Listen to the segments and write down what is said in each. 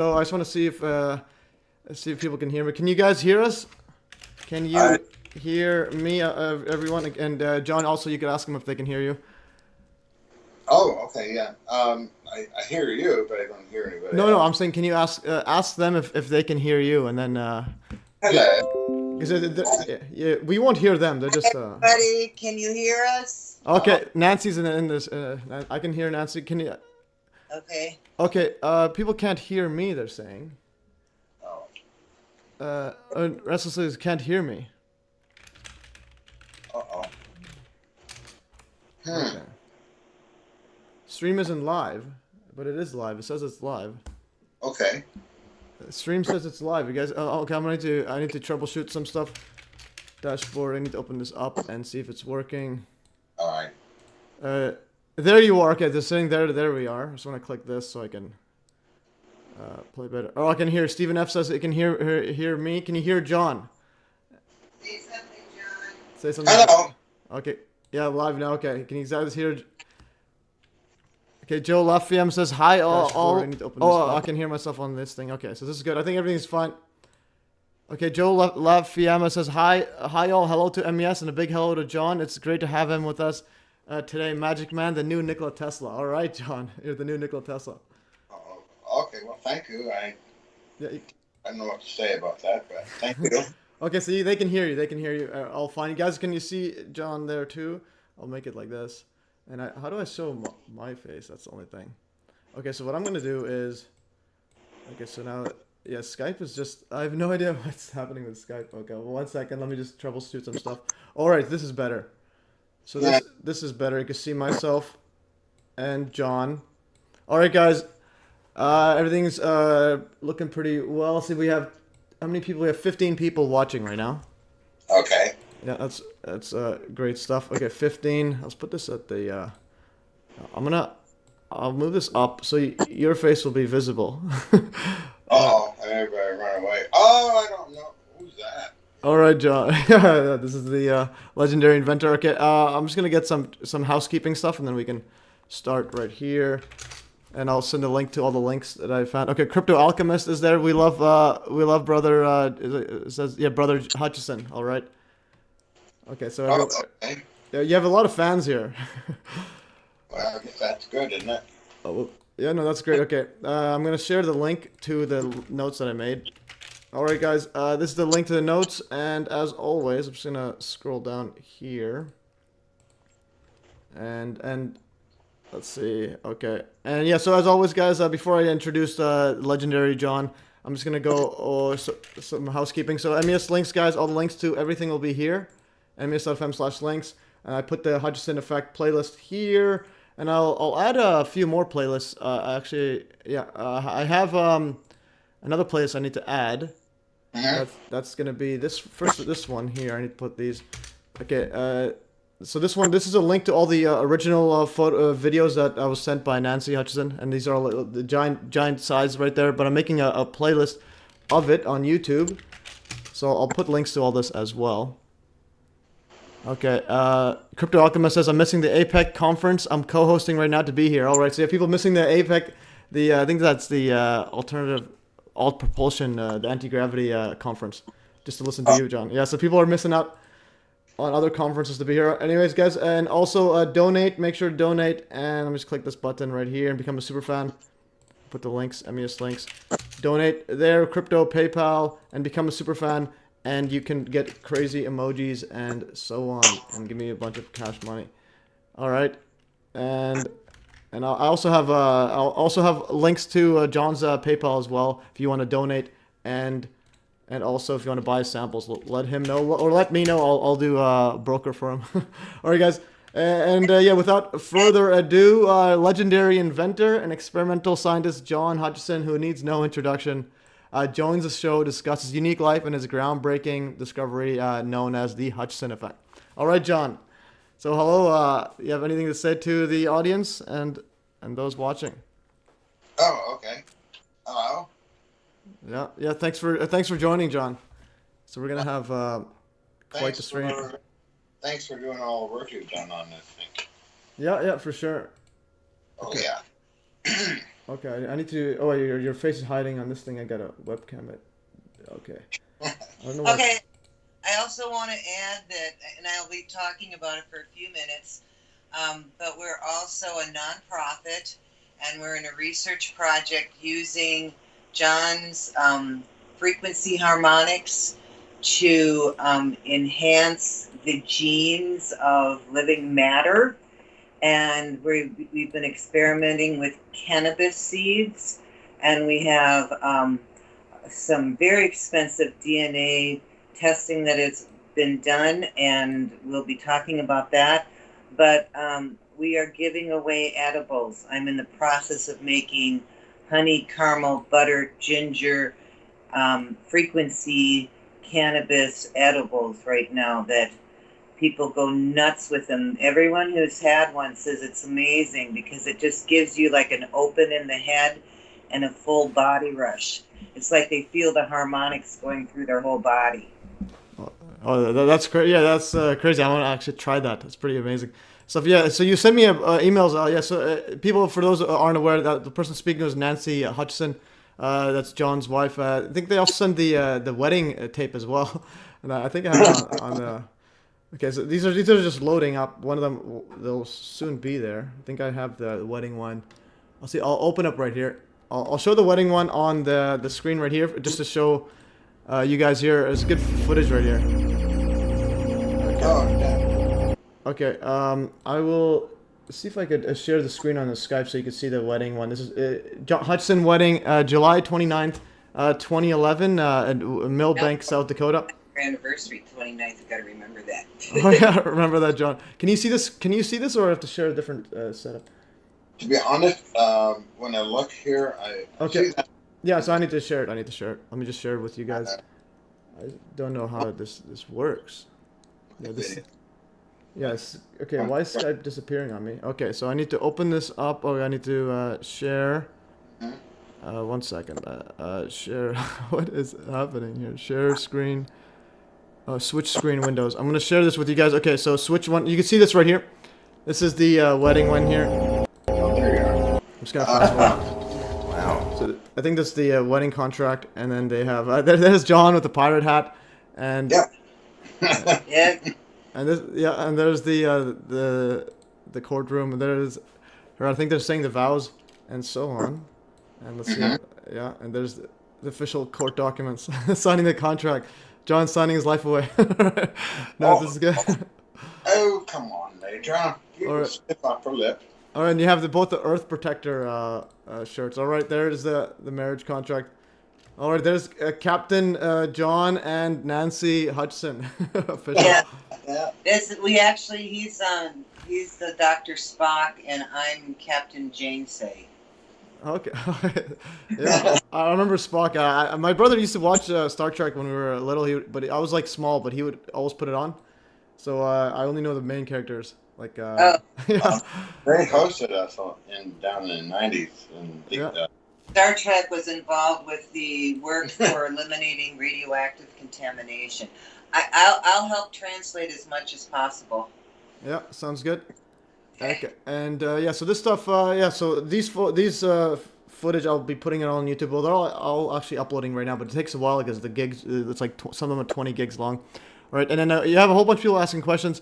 So I just want to see if people can hear me. Can you guys hear us? Can you hear me, everyone? And John, also, you could ask them if they can hear you. Oh, okay, yeah. I hear you, but I don't hear anybody. No, I'm saying, can you ask them if they can hear you, and then Hello. yeah, we won't hear them. They're just Everybody, can you hear us? okay. Nancy's in this. I can hear Nancy. Can you? Okay. Okay. People can't hear me. They're saying. Oh. Restless can't hear me. Uh-oh. Okay. Stream isn't live, but it is live. It says it's live. Okay. Stream says it's live. You guys. Okay. I need to troubleshoot some stuff. Dashboard. I need to open this up and see if it's working. All right. There you are. Okay, they're saying there. There we are. I just want to click this so I can play better. Oh, I can hear. Stephen F says it can hear me. Can you hear John? Say something, John. Say something. Hello. Okay. Yeah, live now. Okay. Can you guys hear? Okay, Joe Lafayette says hi. I need to open this up. I can hear myself on this thing. Okay, so this is good. I think everything's fine. Okay, Joe Lafayette says hi all. Hello to MES and a big hello to John. It's great to have him with us today. Magic Man, the new Nikola Tesla. All right, John, you're the new Nikola Tesla. Okay, well, thank you. I Yeah. don't know what to say about that, but thank you. Okay, so they can hear you. They can hear you. All fine. Guys, can you see John there too? I'll make it like this. And how do I show my face? That's the only thing. Okay, so what I'm gonna do is, okay, so now, yeah, Skype is just, I have no idea what's happening with Skype. Okay, well, 1 second. Let me just troubleshoot some stuff. All right, this is better. So this is better. You can see myself and John. All right, guys. Everything's looking pretty well. See, we have, how many people? We have 15 people watching right now. Okay. Yeah, that's great stuff. Okay, 15. Let's put this at the. I'll move this up so your face will be visible. Uh-oh, everybody run away. Oh, I don't know. Who's that? All right, John. This is the legendary inventor. Okay, I'm just gonna get some housekeeping stuff, and then we can start right here. And I'll send a link to all the links that I found. Okay, Crypto Alchemist is there. We love brother. It says brother Hutchison. All right. Okay, so Okay. yeah, you have a lot of fans here. Well, I guess that's good, isn't it? Oh, well, yeah, no, that's great. Okay, I'm gonna share the link to the notes that I made. All right, guys, this is the link to the notes, and as always, I'm just gonna scroll down here. And let's see. Okay, and yeah, so as always, guys, before I introduce legendary John, I'm just gonna go some housekeeping. So MES links, guys, all the links to everything will be here. MES.fm/links. And I put the Hutchison Effect playlist here, and I'll add a few more playlists. Actually, yeah, I have another playlist I need to add. That's gonna be this one here. I need to put these. Okay. So this is a link to all the original videos that I was sent by Nancy Hutchison, and these are all the giant size right there. But I'm making a playlist of it on YouTube, so I'll put links to all this as well. Okay, Crypto Alchemist says, I'm missing the APEC conference. I'm co-hosting right now to be here. All right, so you have people missing the APEC, I think that's the alternative alt propulsion, the anti-gravity conference, just to listen to you, John. Yeah, so people are missing out on other conferences to be here. Anyways, guys, and also donate. Make sure to donate, and let me just click this button right here and become a super fan. Put the links, MES links. Donate there, crypto, PayPal, and become a super fan. And you can get crazy emojis and so on, and give me a bunch of cash money. All right, and I also have I'll also have links to John's PayPal as well if you want to donate, and also if you want to buy samples, let him know or let me know. I'll do broker for him. All right, guys, and yeah, without further ado, legendary inventor and experimental scientist John Hutchison, who needs no introduction. Joins the show, discusses unique life and his groundbreaking discovery known as the Hutchison Effect. All right, John. So hello. You have anything to say to the audience and those watching? Oh, okay. Hello. Yeah. Thanks for joining, John. So we're gonna have quite the stream. Thanks for doing all the work you've done on this thing. Yeah, for sure. Oh, okay. Yeah. Okay, I need to. Oh, your face is hiding on this thing. I got a webcam. Okay. I don't know. Okay. I also want to add that, and I'll be talking about it for a few minutes, but we're also a nonprofit, and we're in a research project using John's frequency harmonics to enhance the genes of living matter. And we've been experimenting with cannabis seeds, and we have some very expensive DNA testing that has been done, and we'll be talking about that. But we are giving away edibles. I'm in the process of making honey, caramel, butter, ginger, frequency cannabis edibles right now that people go nuts with them. Everyone who's had one says it's amazing because it just gives you like an open in the head and a full body rush. It's like they feel the harmonics going through their whole body. Oh, that's crazy. Yeah, that's crazy. I want to actually try that. That's pretty amazing. So yeah, so you send me emails. Yeah, so people, for those who aren't aware, that the person speaking was Nancy Hutchison. That's John's wife. I think they also sent the wedding tape as well, and I think I have it on the. Okay, so these are just loading up. One of them they'll soon be there. I think I have the wedding one. I'll open up right here. I'll show the wedding one on the screen right here just to show you guys here. It's good footage right here. Okay. Oh, yeah. Okay. I will see if I could share the screen on the Skype so you can see the wedding one. This is John Hutchison wedding, July 29th, 2011, at Millbank, South Dakota. Anniversary 29th. I've got to remember that. Oh yeah, remember that, John. Can you see this? Can you see this, or I have to share a different setup? To be honest, when I look here, I Okay. see that. Yeah, so I need to share it. Let me just share it with you guys. I don't know how this works. Yeah, this. Yes. Okay. Why is Skype disappearing on me? Okay, so I need to open this up. Oh, I need to share. 1 second. Share. What is happening here? Share screen. Switch screen windows. I'm gonna share this with you guys. Okay, so switch one. You can see this right here. This is the wedding one here. Oh, there you are. I'm just gonna fast forward. Wow. So I think that's the wedding contract, and then they have there's John with the pirate hat, and Yeah. Yeah. and there's the courtroom. There's her. I think they're saying the vows and so on. And let's see. Yeah, and there's the official court documents signing the contract. John signing his life away. No, this is good. Oh, come on, Major. You All right. stiff upper lip. All right, and you have both the Earth Protector shirts. All right, there's the marriage contract. All right, there's Captain John and Nancy Hutchison. Official. Yeah. Yeah. He's the Dr. Spock, and I'm Captain Janesay. Okay. Yeah, I remember Spock. My brother used to watch Star Trek when we were little. But I was like small, but he would always put it on. So I only know the main characters. Like yeah. They hosted us down in the 90s. And Yeah. Star Trek was involved with the work for eliminating radioactive contamination. I'll help translate as much as possible. Yeah, sounds good. Okay, and yeah, so this stuff, yeah, so these footage I'll be putting it on YouTube. Well, they're all actually uploading right now, but it takes a while because the gigs, it's like some of them are 20 gigs long. All right, and then you have a whole bunch of people asking questions.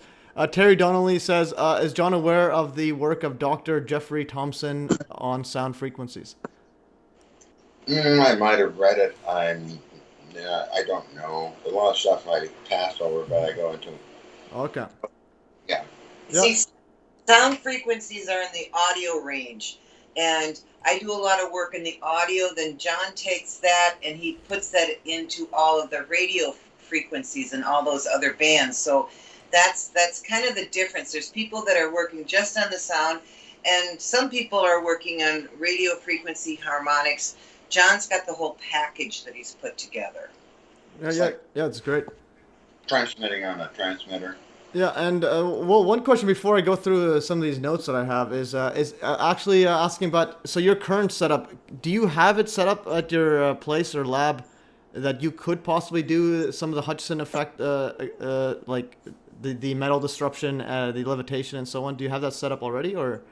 Terry Donnelly says, is John aware of the work of Dr. Jeffrey Thompson on sound frequencies? I might have read it. I don't know. A lot of stuff I passed over, but I go into. Okay. Yeah. Yeah. See, sound frequencies are in the audio range, and I do a lot of work in the audio. Then John takes that and he puts that into all of the radio frequencies and all those other bands. So that's kind of the difference. There's people that are working just on the sound, and some people are working on radio frequency harmonics. John's got the whole package that he's put together. Yeah, it's great. Transmitting on a transmitter. Yeah, and well, one question before I go through some of these notes that I have is actually asking about, so your current setup, do you have it set up at your place or lab that you could possibly do some of the Hutchison effect, like the metal disruption, the levitation and so on? Do you have that set up already, or?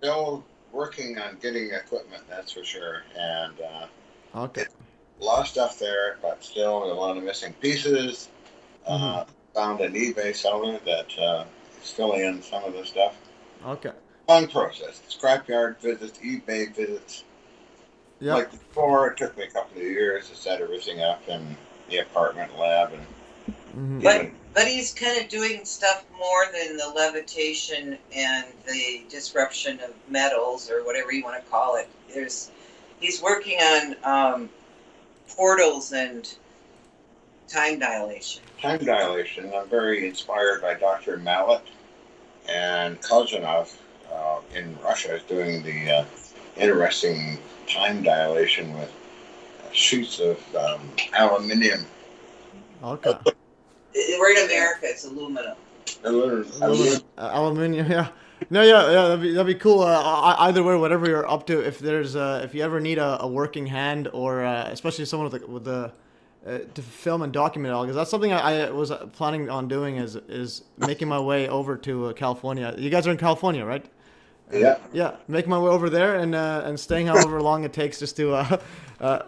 Still working on getting equipment, that's for sure. And Okay. a lot of stuff there, but still a lot of missing pieces. Found an eBay seller that is filling in some of the stuff. Okay. Long process. Scrapyard visits, eBay visits. Yeah. Like before, it took me a couple of years to set everything up in the apartment lab. And But he's kind of doing stuff more than the levitation and the disruption of metals or whatever you want to call it. He's working on portals and time dilation. Time dilation. I'm very inspired by Dr. Mallet and Kozhanov in Russia is doing the interesting time dilation with sheets of aluminium. Okay. We're in America. It's aluminum. Aluminium. Yeah. No, yeah. That'd be cool. Either way, whatever you're up to, if you ever need a working hand, or especially someone with the to film and document it all, because that's something I was planning on doing is making my way over to California. You guys are in California, right? Yeah. Yeah, making my way over there and staying however long it takes just to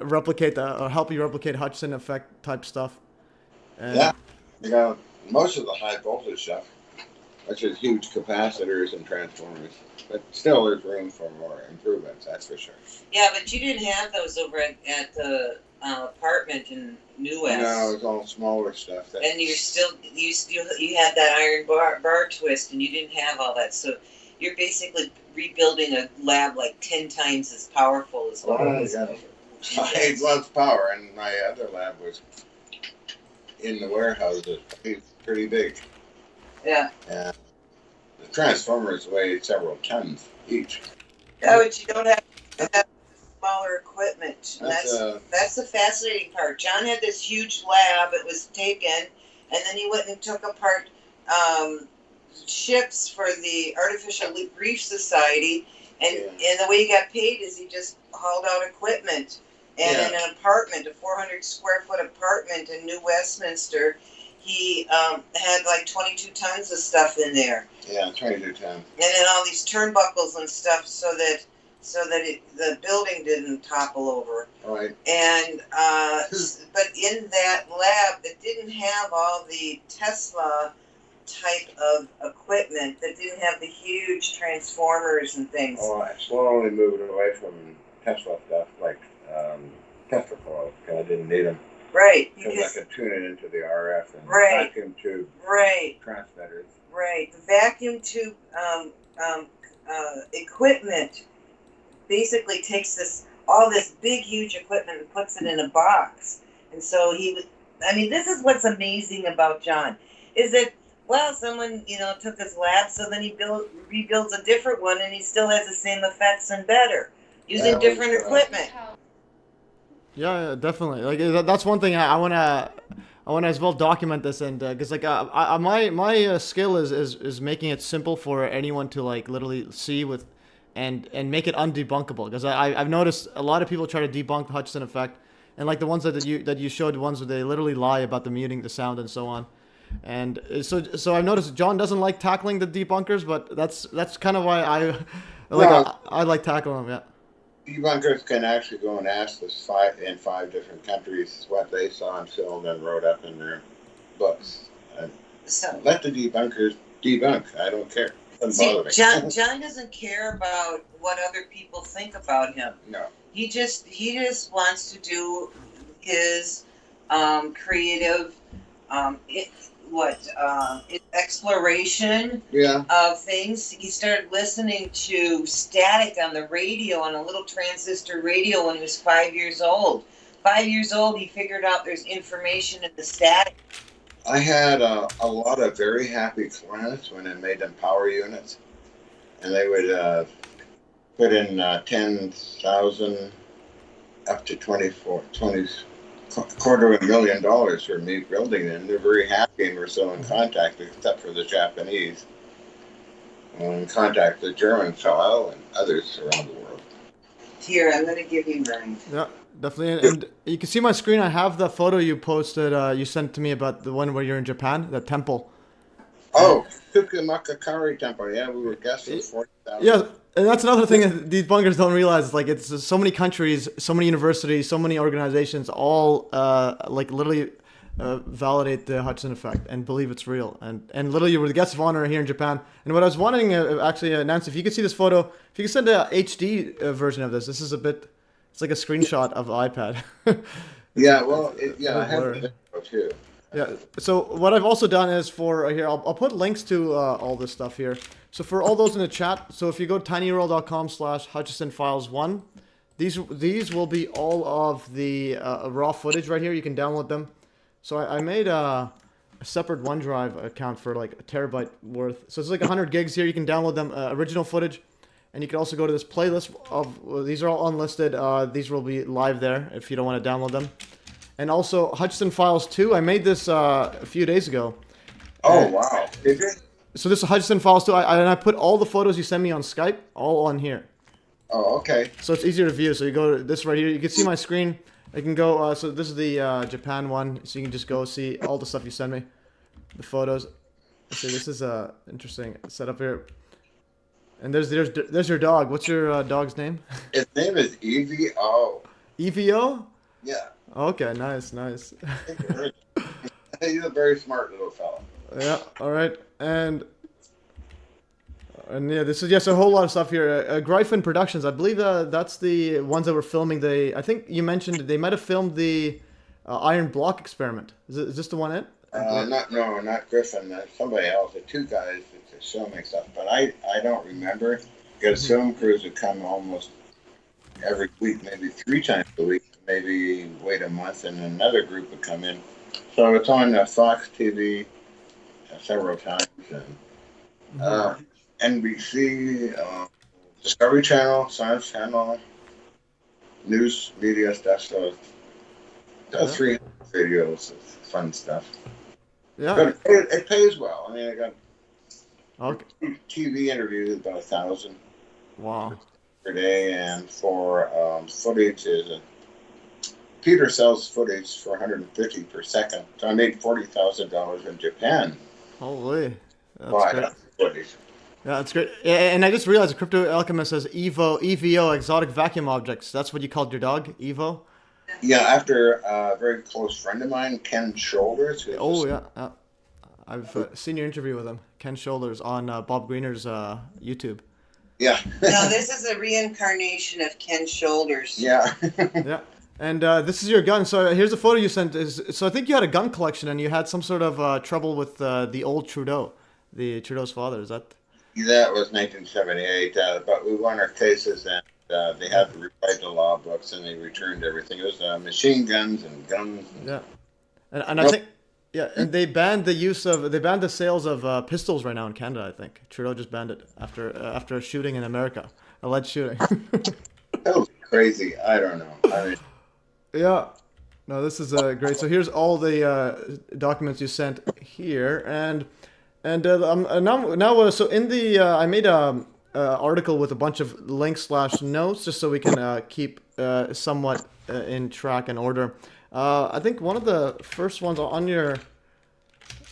replicate help you replicate Hutchison Effect type stuff. And Most of the high voltage stuff, which is huge capacitors and transformers, but still there's room for more improvements. That's for sure. Yeah, but you didn't have those over at the apartment in New West. No, it's all smaller stuff. And you had that iron bar twist, and you didn't have all that. So you're basically rebuilding a lab like 10 times as powerful as what it was. I had lots of power, and my other lab was in the warehouse. It's pretty big. Yeah. And the transformers weigh several tons each. Yeah, but you don't have to have smaller equipment. That's the fascinating part. John had this huge lab. It was taken, and then he went and took apart ships for the Artificial Reef Society, and the way he got paid is he just hauled out equipment. And in an apartment, a 400 square foot apartment in New Westminster, he had like 22 tons of stuff in there. Yeah, 22 tons. And then all these turnbuckles and stuff so that the building didn't topple over. Right. And but in that lab that didn't have all the Tesla type of equipment, that didn't have the huge transformers and things. Oh, I slowly moved away from Tesla stuff, like Tesla coils, because I didn't need them. Right. Because I could tune it into the RF and vacuum tube transmitters. Right. The vacuum tube equipment basically takes all this big, huge equipment and puts it in a box. And so this is what's amazing about John, is that, someone, took his lab, so then he rebuilds a different one, and he still has the same effects and better, using different equipment. Yeah, definitely. Like that's one thing I wanna as well document this, and because my skill is making it simple for anyone to like literally see with, and make it undebunkable. Because I've noticed a lot of people try to debunk the Hutchison Effect, and like the ones that you showed, ones where they literally lie about the muting the sound and so on. And so I've noticed John doesn't like tackling the debunkers, but that's kind of why I like tackling them. Yeah. Debunkers can actually go and ask us in five different countries what they saw and filmed and wrote up in their books. And let the debunkers debunk. I don't care. See, John doesn't care about what other people think about him. No. He just wants to do his creative exploration of things. He started listening to static on the radio, on a little transistor radio, when he was 5 years old. 5 years old, he figured out there's information in the static. I had a lot of very happy clients when I made them power units, and they would put in 10,000 up to $250,000 for me building them. They're very happy, and we're still in contact, except for the Japanese. We're in contact with the German fellow and others around the world. Here, I'm going to give you mine. Yeah, definitely. And you can see my screen. I have the photo you posted, you sent to me about the one where you're in Japan, the temple. Oh, Kukumakakari Temple. Yeah, we were guests of 40,000. Yeah, And that's another thing that these bunkers don't realize. Like, it's so many countries, so many universities, so many organizations, all like literally validate the Hutchison effect and believe it's real. And literally, you were the guest of honor here in Japan. And what I was wondering, actually, Nancy, if you could see this photo, if you could send a HD version of this. This is a bit. It's like a screenshot of the iPad. Yeah, well, I have blurry. the video too. Yeah. So what I've also done is for here, I'll put links to all this stuff here. So for all those in the chat, so if you go to tinyurl.com/HutchisonFiles1, these will be all of the raw footage right here. You can download them. So I made a separate OneDrive account for like a terabyte worth. So it's like 100 gigs here. You can download them, original footage. And you can also go to this playlist of, well, these are all unlisted. These will be live there if you don't want to download them. And also Hutchison Files 2. I made this a few days ago. Oh, wow. Did you? So this is Hutchison Files 2. And I put all the photos you send me on Skype all on here. Oh, okay. So it's easier to view. So you go to this right here. You can see my screen. I can go, so this is the Japan one. So you can just go see all the stuff you send me. The photos. So this is interesting setup here. And there's your dog. What's your dog's name? His name is EVO. EVO? Yeah. Okay, nice. He's a very smart little fellow. Yeah, all right. And yeah, this is just a whole lot of stuff here. Gryphon Productions, I believe that's the ones that were filming I think you mentioned they might have filmed the iron block experiment. Is this the one it? Not Griffin. Somebody else. The two guys that are filming stuff, but I don't remember because film crews would come almost every week, maybe 3 times a week, maybe wait a month, and another group would come in. So it's on Fox TV several times, and NBC, Discovery Channel, Science Channel, news media stuff. So it's 3 videos, it's fun stuff. Yeah. But it pays well. I mean, I got TV interviews about 1,000 Wow. per day, and for footage is Peter sells footage for $150 per second. So I made $40,000 in Japan. Holy. That's great. Footage. Yeah, that's great. And I just realized Crypto Alchemist says EVO, exotic vacuum objects. That's what you called your dog, EVO? Yeah, after a very close friend of mine, Ken Shoulders. Oh, yeah. I've seen your interview with him, Ken Shoulders, on Bob Greener's YouTube. Yeah. No, this is a reincarnation of Ken Shoulders. Yeah. Yeah. And this is your gun. So here's a photo you sent. So I think you had a gun collection and you had some sort of trouble with the old Trudeau, the Trudeau's father. Is that? That was 1978, but we won our cases and they had to rewrite the law books and they returned everything. It was machine guns and guns. Yeah. And I think, yeah, and they banned the sales of pistols right now in Canada, I think. Trudeau just banned it after a shooting in America, alleged shooting. That was crazy. I don't know. I mean, yeah. No, this is great. So here's all the documents you sent here, and now so in the I made a article with a bunch of links/notes just so we can keep somewhat in track and order. I think one of the first ones on your,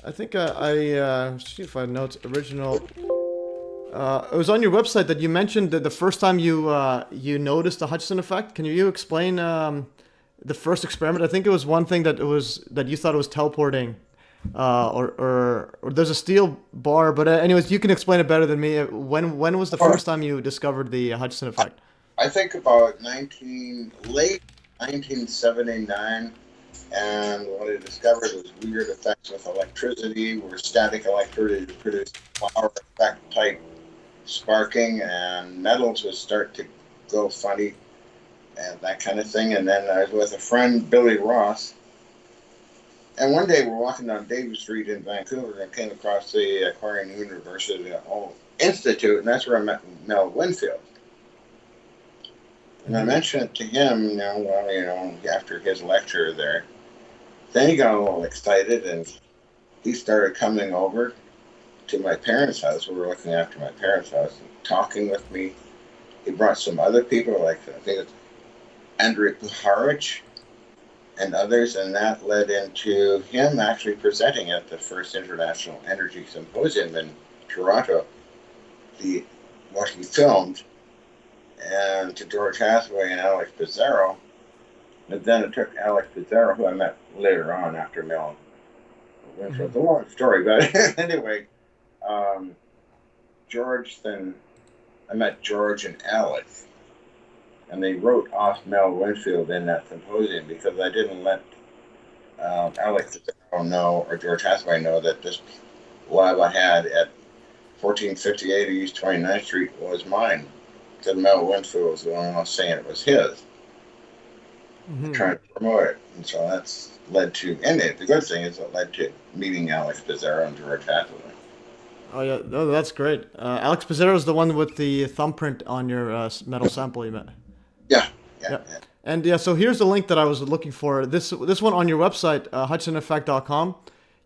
I think see if I have notes original. It was on your website that you mentioned that the first time you noticed the Hutchison effect. Can you explain the first experiment? I think it was one thing that you thought it was teleporting, or there's a steel bar. But anyways, you can explain it better than me. When was the first time you discovered the Hutchison effect? I think about late 1979, and what I discovered was weird effects with electricity, where static electricity produced flower effect type sparking, and metals would start to go funny, and that kind of thing. And then I was with a friend, Billy Ross, and one day we're walking down Davis Street in Vancouver and came across the Aquarian University Institute, and that's where I met Mel Winfield. And I mentioned it to him, after his lecture there. Then he got a little excited, and he started coming over to my parents' house. We were looking after my parents' house, and talking with me. He brought some other people, like I think it's Andrei Puharich and others, and that led into him actually presenting at the first International Energy Symposium in Toronto, the what he filmed, and to George Hathaway and Alex Pizarro. But then it took Alex Pizarro, who I met later on after Mel went through. It's a long story, but anyway, I met George and Alex, and they wrote off Mel Winfield in that symposium because I didn't let Alex Pizarro know or George Hathaway know that this lab I had at 1458 East 29th Street was mine. Because Mel Winfield was the one who was saying it was his. Trying to promote it. And so that's led to, and the good thing is it led to meeting Alex Pizarro and George Hathaway. Oh yeah, no, that's great. Alex Pizarro is the one with the thumbprint on your metal sample you met. Yeah. And yeah, so here's the link that I was looking for. This one on your website, HutchisonEffect.com.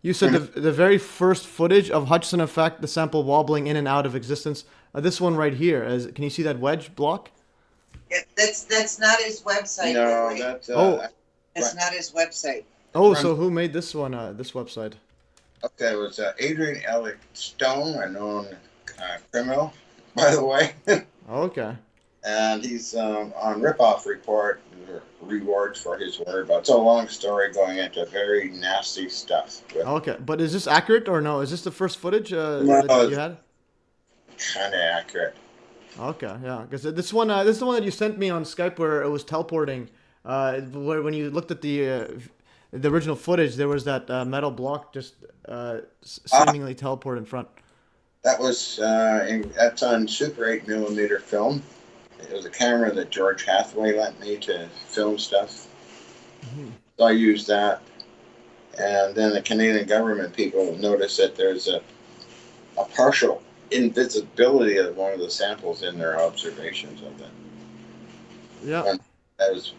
You said the very first footage of Hutchison Effect, the sample wobbling in and out of existence. This one right here. Can you see that wedge block? Yeah, that's not his website. No, really. that's not his website. Oh, so who made this one? This website? Okay, it was Adrian Elliott Stone, a known criminal, by the way. Okay. And he's on Ripoff Report, rewards for his work. But it's a long story going into very nasty stuff. Okay, but is this accurate or no? Is this the first footage that you had? Kind of accurate. Okay, yeah, because this is the one that you sent me on Skype where it was teleporting. Where when you looked at the original footage, there was that metal block just seemingly teleport in front. That was that's on Super 8mm film. It was a camera that George Hathaway lent me to film stuff. So I used that, and then the Canadian government people noticed that there's a partial invisibility of one of the samples in their observations of it. Yeah. And that was.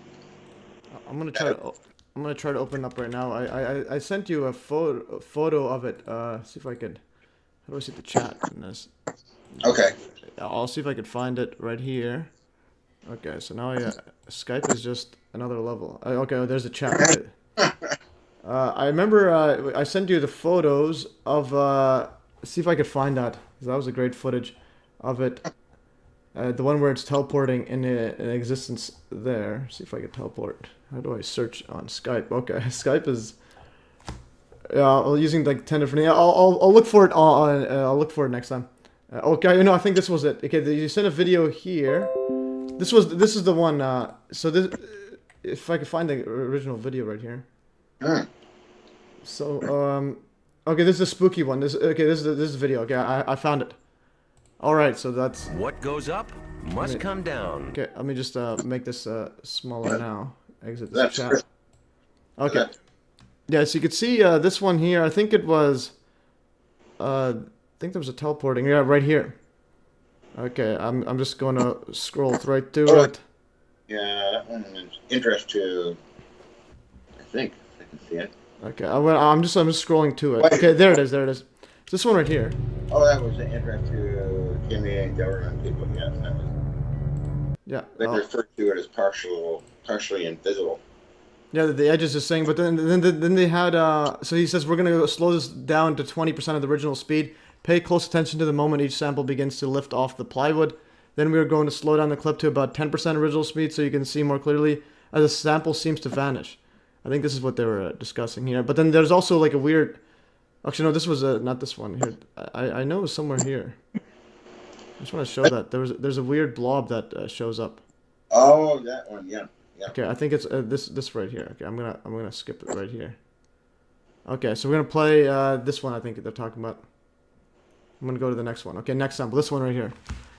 I'm gonna try to open it up right now. I sent you a photo of it. See if I could. How do I see the chat in this? Okay. I'll see if I could find it right here. Okay, so now Skype is just another level. Okay, there's a chat. I remember I sent you the photos of. See if I could find that. That was a great footage of it. The one where it's teleporting in existence there. See if I could teleport. How do I search on Skype? Okay, Skype is. Yeah, using like 10 different. I'll look for it on. I'll look for it next time. Okay, I think this was it. Okay, you sent a video here. This is the one. So this, if I could find the original video right here. So okay, this is a spooky one. This is the video. Okay, I found it. All right, so that's. What goes up must come down. Okay, let me just make this smaller now. Exit this chat. Okay. Yeah, so you could see this one here. I think it was. I think there was a teleporting. Yeah, right here. Okay, I'm just going to scroll right through it. Yeah, that one is interest to. I think I can see it. Okay, I'm just scrolling to it. Okay, there it is. It's this one right here. Oh, that was the interest to Canadian government people. Yes, that was. Yeah. They referred to it as partially invisible. Yeah, the edges is saying, but then they had. So he says we're gonna slow this down to 20% of the original speed. Pay close attention to the moment each sample begins to lift off the plywood. Then we are going to slow down the clip to about 10% original speed so you can see more clearly as the sample seems to vanish. I think this is what they were discussing here. But then there's also like a weird. Actually, no, this was not this one here. I know it was somewhere here. I just want to show that there's a weird blob that shows up. Oh, that one, yeah. Okay, I think it's this right here. Okay, I'm gonna skip it right here. Okay, so we're gonna play this one. I think they're talking about. I'm gonna go to the next one. Okay, next sample. This one right here.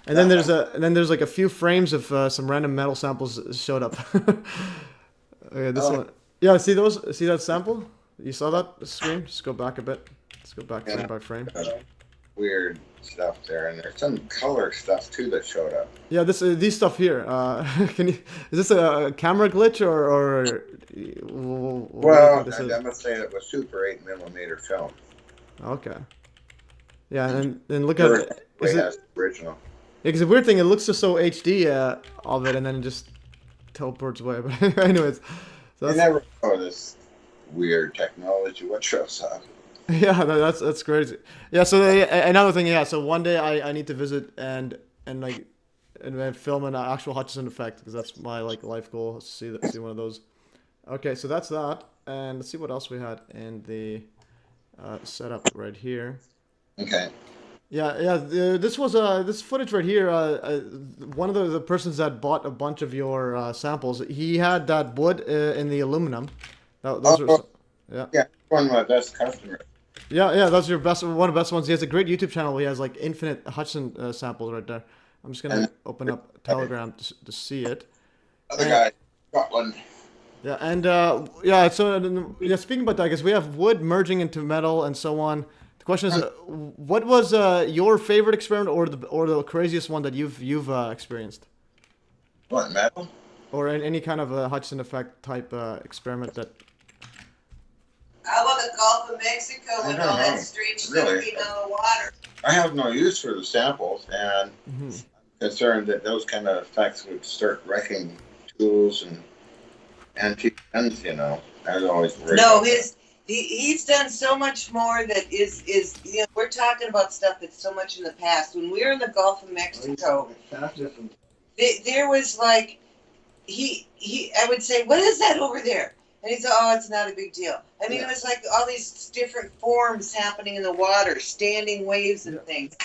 And then there's like a few frames of some random metal samples showed up. Okay, this one. Yeah, see those? See that sample? You saw that screen? Just go back a bit. Let's go back frame by frame. Weird stuff there, and there's some color stuff too that showed up. Yeah, these stuff here. Is this a camera glitch or well, I must say it was Super 8mm film. Okay. Yeah, and then look at it. Original. Yeah, because the weird thing, it looks just so HD of it, and then it just teleports away. But anyways, so you never know this weird technology. What shows up? Yeah, that's crazy. Yeah, so another thing, yeah. So one day I need to visit and and then film an actual Hutchison Effect, because that's my like life goal, is to see one of those. Okay, so that's that, and let's see what else we had in the setup right here. Okay. Yeah. This was this footage right here. One of the persons that bought a bunch of your samples, he had that wood in the aluminum. Those are, yeah. Yeah, one of my best customers. Yeah. Those are your best, one of the best ones. He has a great YouTube channel. He has like infinite Hutchison samples right there. I'm just gonna open up Telegram to see it. Other guy, Scotland. Yeah, and yeah. So yeah, speaking about that, I guess we have wood merging into metal and so on. The question is, what was your favorite experiment, or the craziest one that you've experienced, What, metal? or any kind of a Hutchison Effect type experiment that? How about the Gulf of Mexico I with don't all that know. strange stuff Really? came out of the water? I have no use for the samples, and I'm concerned that those kind of effects would start wrecking tools and antique guns, you know. I was always worried No, about that. he's done so much more that is you know, we're talking about stuff that's so much in the past. When we were in the Gulf of Mexico, there was like I would say, what is that over there? And he said, oh, it's not a big deal. I mean, it was like all these different forms happening in the water, standing waves and things.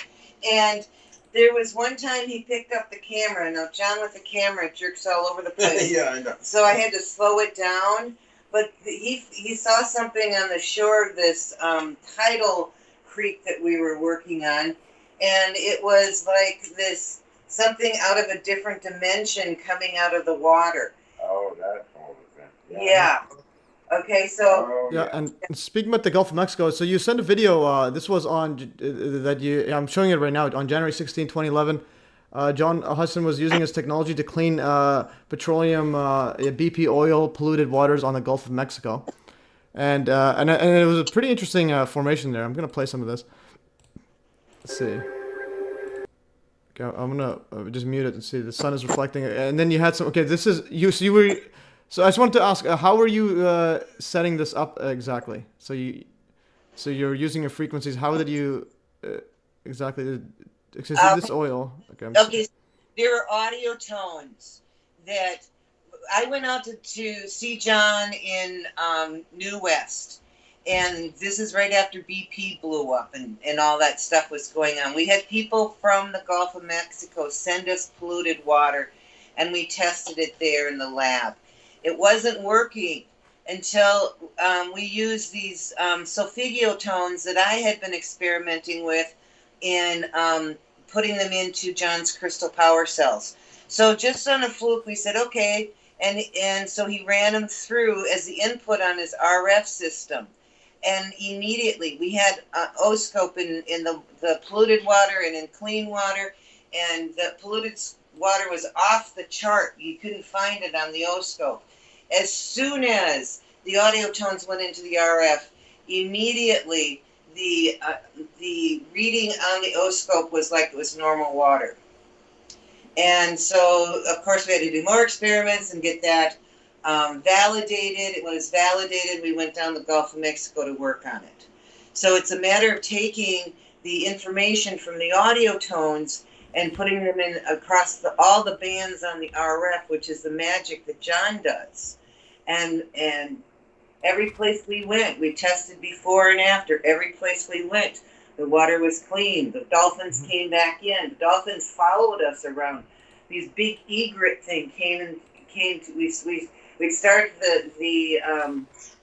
And there was one time he picked up the camera. Now, John with the camera jerks all over the place. Yeah, I know. So I had to slow it down. But he saw something on the shore of this tidal creek that we were working on. And it was like this, something out of a different dimension coming out of the water. Oh, that whole event. Yeah. Okay, so Oh, Yeah, and speaking about the Gulf of Mexico, so you sent a video. This was on that you. I'm showing it right now on January 16, 2011. John Hutchison was using his technology to clean petroleum, BP oil polluted waters on the Gulf of Mexico, and it was a pretty interesting formation there. I'm gonna play some of this. Let's see. Okay, I'm gonna just mute it and see. The sun is reflecting, and then you had some. Okay, this is you. So you were. So I just wanted to ask, how were you setting this up exactly? So you're using your frequencies. How did you exactly? This oil. okay, there are audio tones that I went out to see John in New West, and this is right after BP blew up and all that stuff was going on. We had people from the Gulf of Mexico send us polluted water, and we tested it there in the lab. It wasn't working until we used these solfeggio tones that I had been experimenting with in putting them into John's crystal power cells. So just on a fluke, we said, okay, and so he ran them through as the input on his RF system. And immediately we had O-scope in the polluted water and in clean water, and the polluted water was off the chart. You couldn't find it on the O-scope. As soon as the audio tones went into the RF, immediately the reading on the O-scope was like it was normal water. And so, of course, we had to do more experiments and get that validated. When it was validated, we went down the Gulf of Mexico to work on it. So it's a matter of taking the information from the audio tones and putting them in across all the bands on the RF, which is the magic that John does. And every place we went, we tested before and after. Every place we went, the water was clean. The dolphins came back in. The dolphins followed us around. These big egret thing came to. We started the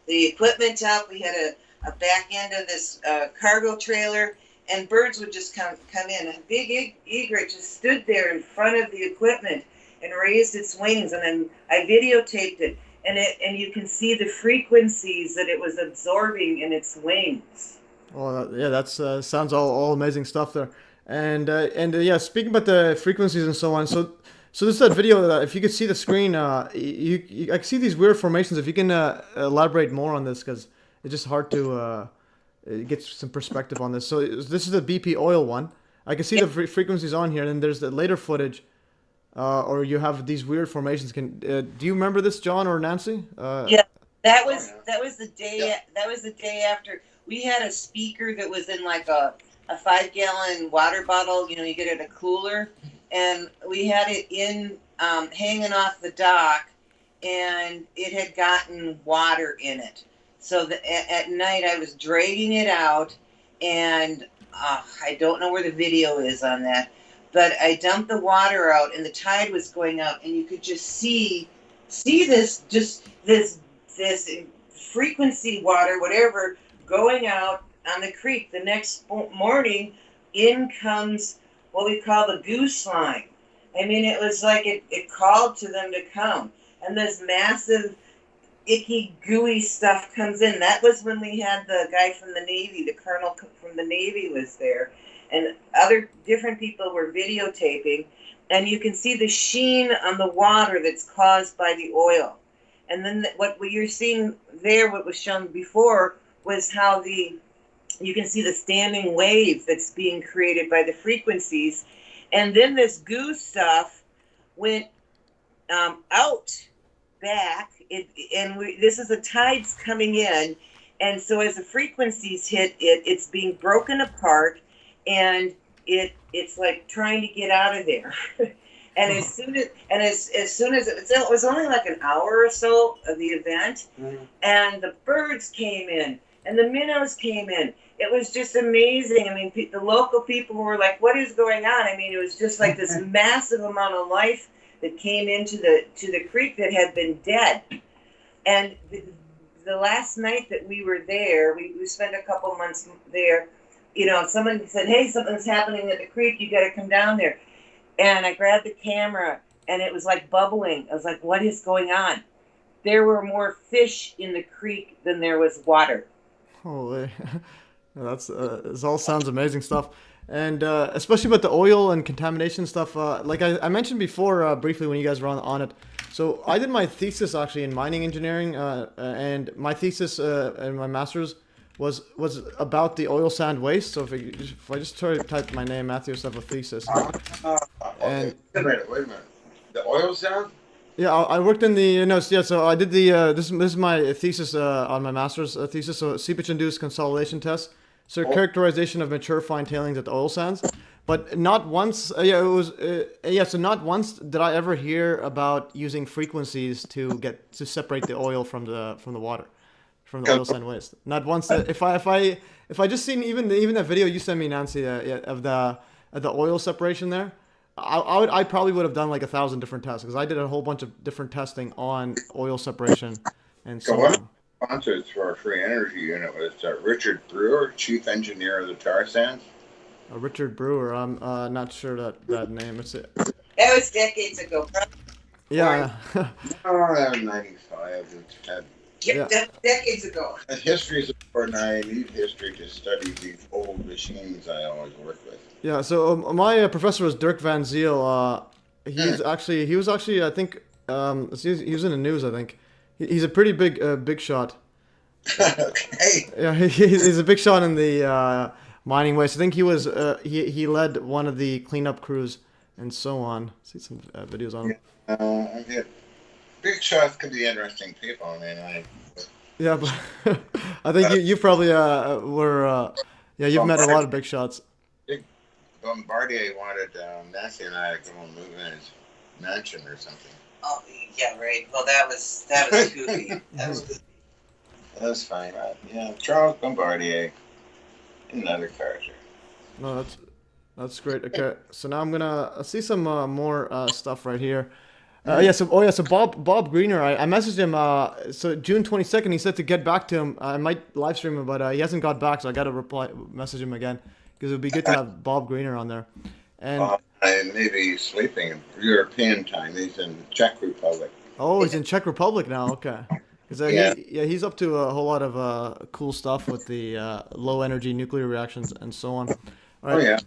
equipment up. We had a back end of this cargo trailer, and birds would just come in. A big egret just stood there in front of the equipment and raised its wings, and then I videotaped it. And you can see the frequencies that it was absorbing in its wings. Well, yeah, that's sounds all amazing stuff there. And yeah, speaking about the frequencies and so on. So this is that video that if you could see the screen, I can see these weird formations. If you can elaborate more on this, because it's just hard to get some perspective on this. So this is the BP oil one. I can see the frequencies on here, and then there's the later footage. Or you have these weird formations. Do you remember this, John or Nancy? Yeah, that was the day. Yeah. That was the day after we had a speaker that was in like a 5-gallon water bottle. You know, you get it at a cooler, and we had it in hanging off the dock, and it had gotten water in it. So at night I was dragging it out, and I don't know where the video is on that, but I dumped the water out, and the tide was going out, and you could just see this frequency water, whatever, going out on the creek. The next morning, in comes what we call the goose line. I mean, it was like it called to them to come. And this massive, icky, gooey stuff comes in. That was when we had the guy from the Navy, the colonel from the Navy was there. And other different people were videotaping. And you can see the sheen on the water that's caused by the oil. And then what you're seeing there, what was shown before, was how you can see the standing wave that's being created by the frequencies. And then this goo stuff went out back, this is the tides coming in. And so as the frequencies hit it, it's being broken apart, and it's like trying to get out of there. And as soon as it was only like an hour or so of the event, and the birds came in and the minnows came in. It was just amazing. I mean, the local people were like, "What is going on?" I mean, it was just like this massive amount of life that came into the creek that had been dead. And the last night that we were there, we spent a couple months there. You know, someone said, "Hey, something's happening at the creek. You got to come down there." And I grabbed the camera, and it was like bubbling. I was like, "What is going on?" There were more fish in the creek than there was water. Holy, that's this all sounds amazing stuff, and especially about the oil and contamination stuff. Like I mentioned before, briefly when you guys were on it. So I did my thesis actually in mining engineering, and my thesis and my master's was about the oil sand waste. So if I just try to type my name, Matthew, stuff a thesis. And wait a minute. The oil sand? Yeah, I worked in the yeah. So I did the this is my thesis on my master's thesis. So seepage-induced consolidation test. So characterization of mature fine tailings at the oil sands. But not once. Yeah, it was. So not once did I ever hear about using frequencies to separate the oil from the water, from the oil sand waste. Not once. If I just seen even that video you sent me, Nancy, of the oil separation there. I probably would have done like 1,000 different tests, because I did a whole bunch of different testing on oil separation and so on. Sponsors for our free energy unit was Richard Brewer, chief engineer of the tar sands. Richard Brewer, I'm not sure that name. It's it. That was decades ago. Yeah. Oh, 95. Yeah. Decades ago. And history is important. I need history to study these old machines I always work with. Yeah, so my professor was Dirk Van Ziel. He was actually, I think, he was in the news, I think. He's a pretty big shot. Okay. Yeah, he's a big shot in the mining waste. I think he was, he led one of the cleanup crews and so on. See some videos on him. Yeah. Big shots could be interesting people. I mean, Yeah, but I think you probably were, you've met a lot of big shots. Bombardier wanted Nancy and I to go and move in his mansion or something. Oh, yeah, right. Well, that was goofy. That was fine. Yeah, Charles Bombardier, another character. No, that's great. Okay, so now I'm gonna see some more stuff right here. So Bob Greener, I messaged him. So June 22nd, he said to get back to him. I might live stream him, but he hasn't got back, so I got to message him again, because it would be good to have Bob Greener on there. And I may be sleeping in European time. He's in Czech Republic. Oh, he's in Czech Republic now. Okay. He's up to a whole lot of cool stuff with the low energy nuclear reactions and so on. All right. Oh yeah.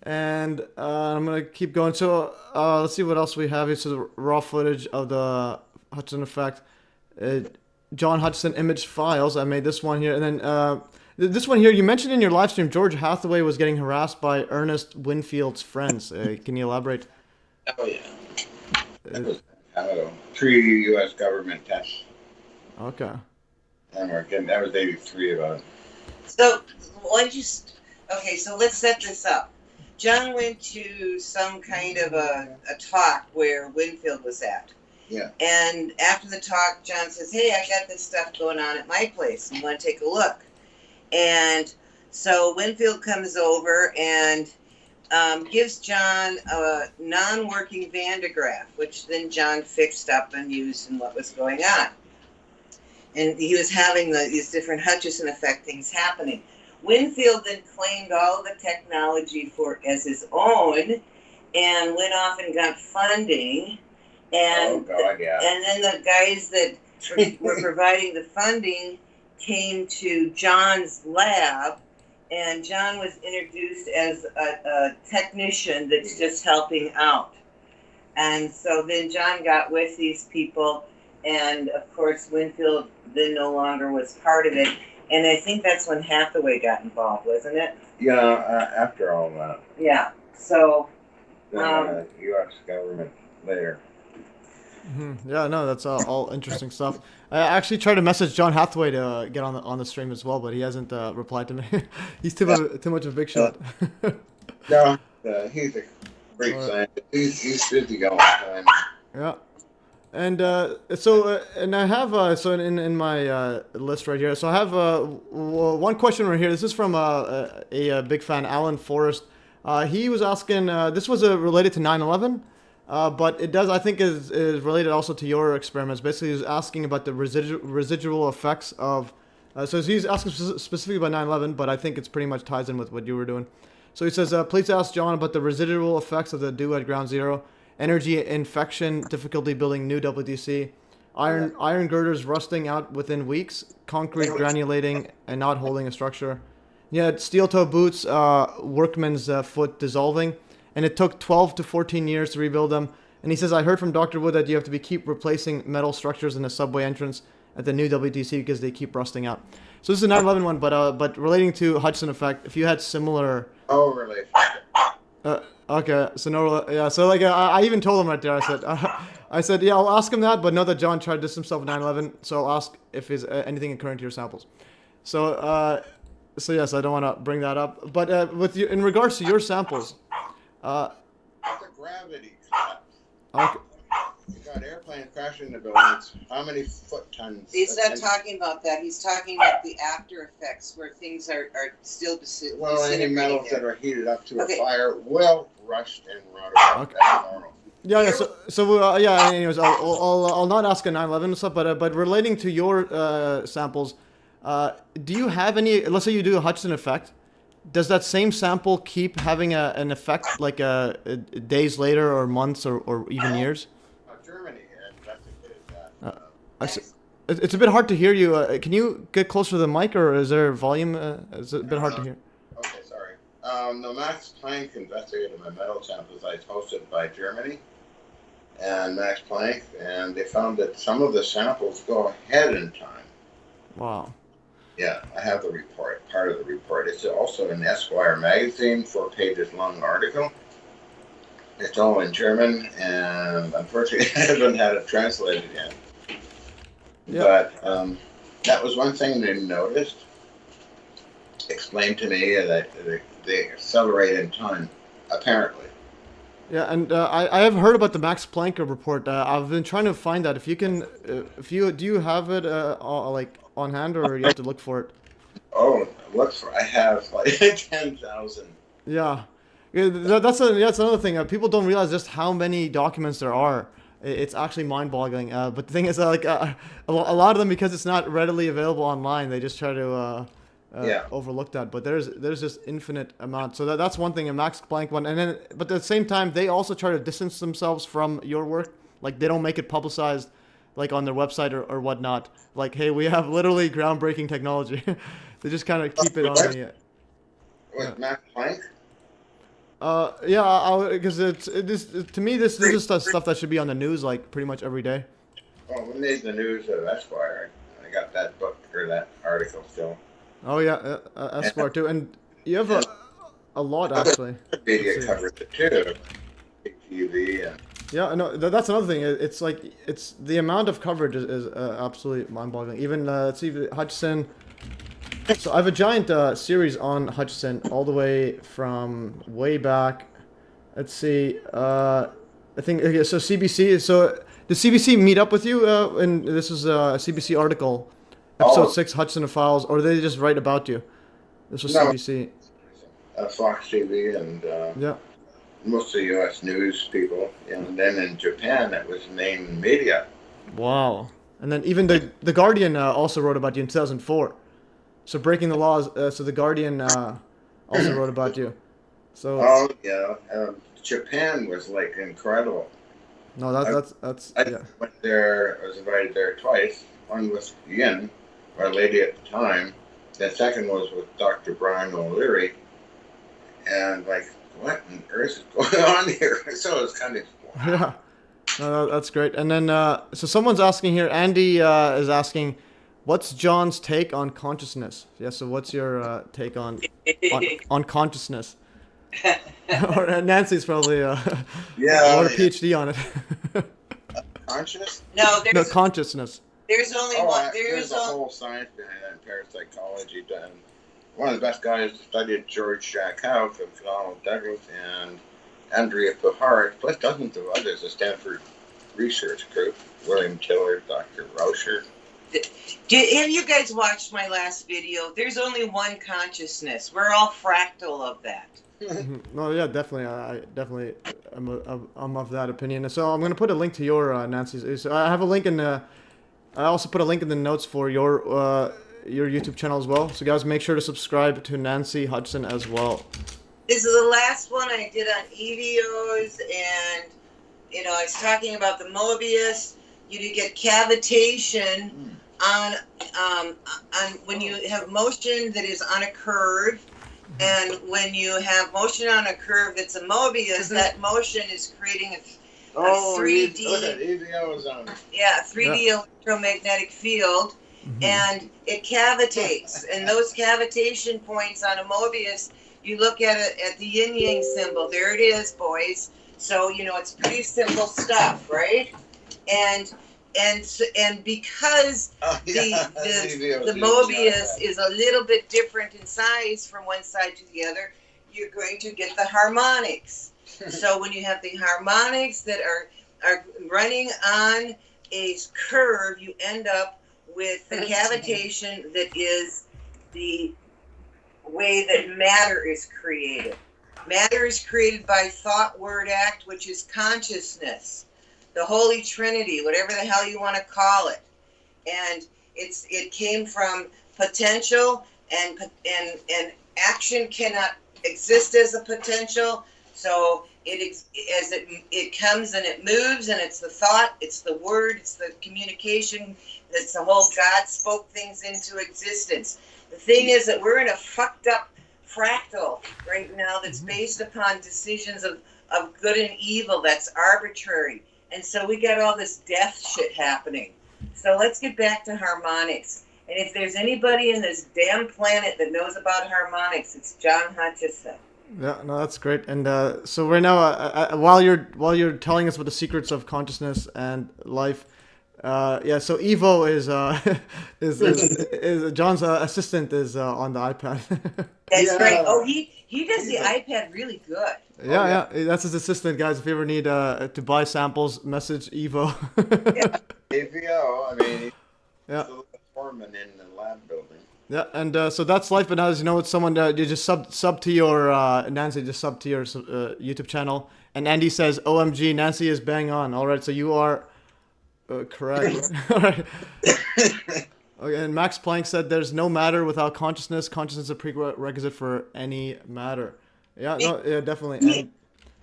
And I'm gonna keep going. So let's see what else we have here. So the raw footage of the Hutchison Effect, John Hutchison image files. I made this one here, and then this one here. You mentioned in your live stream, George Hathaway was getting harassed by Ernest Winfield's friends. Can you elaborate? Oh yeah. That was pre-U.S. government tests. Okay. And that was 83 about it. So so let's set this up. John went to some kind of a talk where Winfield was at. Yeah. And after the talk, John says, "Hey, I got this stuff going on at my place. You want to take a look?" And so Winfield comes over and gives John a non-working Van de Graaff, which then John fixed up and used in what was going on. And he was having these different Hutchison Effect things happening. Winfield then claimed all the technology as his own and went off and got funding. And, oh, God, yeah. And then the guys that were providing the funding came to John's lab, and John was introduced as a technician that's just helping out. And so then John got with these people, and of course Winfield then no longer was part of it. And I think that's when Hathaway got involved, wasn't it? Yeah, after all that. Yeah. So. The U.S. government later. Yeah, no, that's all interesting stuff. I actually tried to message John Hathaway to get on the stream as well, but he hasn't replied to me. He's too much of a big shot. No, he's a great scientist. He's busy all the time. Yeah. And and I have so in my list right here. So I have one question right here. This is from a big fan, Alan Forrest. He was asking. This was related to 9/11, but it does I think is related also to your experiments. Basically, he's asking about the residual effects of. So he's asking specifically about 9/11, but I think it's pretty much ties in with what you were doing. So he says, please ask John about the residual effects of the dew at ground zero. Energy infection, difficulty building new WDC, iron girders rusting out within weeks, concrete granulating and not holding a structure. Yeah, steel toe boots, workman's foot dissolving, and it took 12 to 14 years to rebuild them. And he says, I heard from Dr. Wood that you have to keep replacing metal structures in the subway entrance at the new WDC because they keep rusting out. So this is a 9/11 one, but relating to Hutchison Effect, if you had similar. Oh, relationship. Okay, so no, yeah, so like I even told him right there. I said, yeah, I'll ask him that, but know that John tried this himself in 9/11, so I'll ask if there's anything occurring to your samples. So yes, I don't want to bring that up, but in regards to your samples, It's a gravity collapse. Okay. You got airplane crashing into buildings. How many foot tons? He's not talking about that. He's talking about the after effects where things are still well, any metals there. that are heated up to Okay. a fire will rust and rot away. Okay. That's normal. Yeah. So yeah. Anyways, I'll not ask a 9/11 stuff, but relating to your samples, do you have any? Let's say you do a Hutchison Effect. Does that same sample keep having an effect like days later or months or even years? Germany investigated that. It's a bit hard to hear you. Can you get closer to the mic, or is there volume? Is it a bit hard to hear? Okay, sorry. The Max Planck investigated my metal samples I posted by Germany and Max Planck, and they found that some of the samples go ahead in time. Wow. Yeah, I have the report, part of the report. It's also in Esquire magazine, 4 pages long article. It's all in German, and unfortunately I haven't had it translated yet. Yeah. But that was one thing they noticed, explained to me that they accelerate in time, apparently. Yeah, and I have heard about the Max Planck report. I've been trying to find that. If you can, do you have it like on hand, or you have to look for it? Oh, I have like 10,000. Yeah, that's another thing. People don't realize just how many documents there are. It's actually mind-boggling. But the thing is, like a lot of them, because it's not readily available online, they just try to overlook that. But there's just infinite amount. So that's one thing, a Max Planck one. And then, but at the same time, they also try to distance themselves from your work. Like they don't make it publicized, like on their website or whatnot. Like, hey, we have literally groundbreaking technology. They just kind of keep it on the. With Max Planck? Yeah, because to me this is stuff that should be on the news like pretty much every day. Well, we made the news of Esquire. I got that book or that article still. Oh yeah, Esquire too, and you have a lot actually. Media covers it too. TV and. Yeah, no, that's another thing. It's like the amount of coverage is absolutely mind-boggling. Even let's see, Hutchison So I have a giant series on Hutchison, all the way from way back. Let's see. I think okay, so. CBC. So did CBC meet up with you? And this is a CBC article, episode Oh. 6, Hutchison Files, or did they just write about you? This was No. CBC. Fox TV and Yeah. mostly U.S. news people, and then in Japan it was main media. Wow. And then even the Guardian also wrote about you in 2004. So breaking the laws. So the Guardian also wrote about you. So Oh yeah, Japan was like incredible. no, that's I yeah. went there. I was invited there twice. One was Yin, our lady at the time. The second was with Dr. Brian O'Leary, and like, what on earth is going on here? So it was kind of wow. Yeah. No, that's great. And then so someone's asking here. Andy is asking, what's John's take on consciousness? Yeah. So what's your take on consciousness? Or Nancy's probably Yeah, wrote a PhD on it. conscious. No, No, consciousness. there's only Oh, one. there's a whole science behind that in parapsychology. Done. One of the best guys that studied George Howe, Donald Douglas, and Andrea Puhar, plus dozens of others, the Stanford Research Group, William Tiller, Dr. Rocher. Have you guys watched my last video? There's only one consciousness. We're all fractal of that. No, yeah, definitely. I definitely I'm of that opinion. So I'm gonna put a link to your Nancy's. So I have a link in the. I also put a link in the notes for your YouTube channel as well. So guys, make sure to subscribe to Nancy Hutchison as well. This is the last one I did on EVOs, and I was talking about the Mobius. You get cavitation on when you have motion that is on a curve, and when you have motion on a curve that's a Mobius, that motion is creating a 3D. Look at EVOs on. Yeah, 3D electromagnetic field, and it cavitates. And those cavitation points on a Mobius, you look at it at the yin yang symbol. There it is, boys. So it's pretty simple stuff, right? And because the Mobius is a little bit different in size from one side to the other, you're going to get the harmonics. So when you have the harmonics that are running on a curve, you end up with the cavitation that is the way that matter is created. Matter is created by thought, word, act, which is consciousness. The Holy Trinity, whatever the hell you want to call it. And it came from potential, and action cannot exist as a potential. So it comes and it moves, and it's the thought, it's the word, it's the communication, it's the whole God spoke things into existence. The thing is that we're in a fucked up fractal right now that's based upon decisions of good and evil that's arbitrary. And so we got all this death shit happening. So let's get back to harmonics. And if there's anybody in this damn planet that knows about harmonics, it's John Hutchison. Yeah, no, that's great. And so right now, while you're telling us about the secrets of consciousness and life, so Evo is John's assistant is on the iPad. That's right. Oh, he does the iPad really good. Yeah, that's his assistant, guys. If you ever need to buy samples, message Evo. EVO, I mean, yeah. the foreman in the lab building. Yeah, and so that's life. But as you know, it's someone you just sub to your Nancy, just sub to your YouTube channel. And Andy says, "OMG, Nancy is bang on." All right, so you are correct. All right. Okay, and Max Planck said, "There's no matter without consciousness. Consciousness is a prerequisite for any matter." Yeah, no, yeah, definitely. And,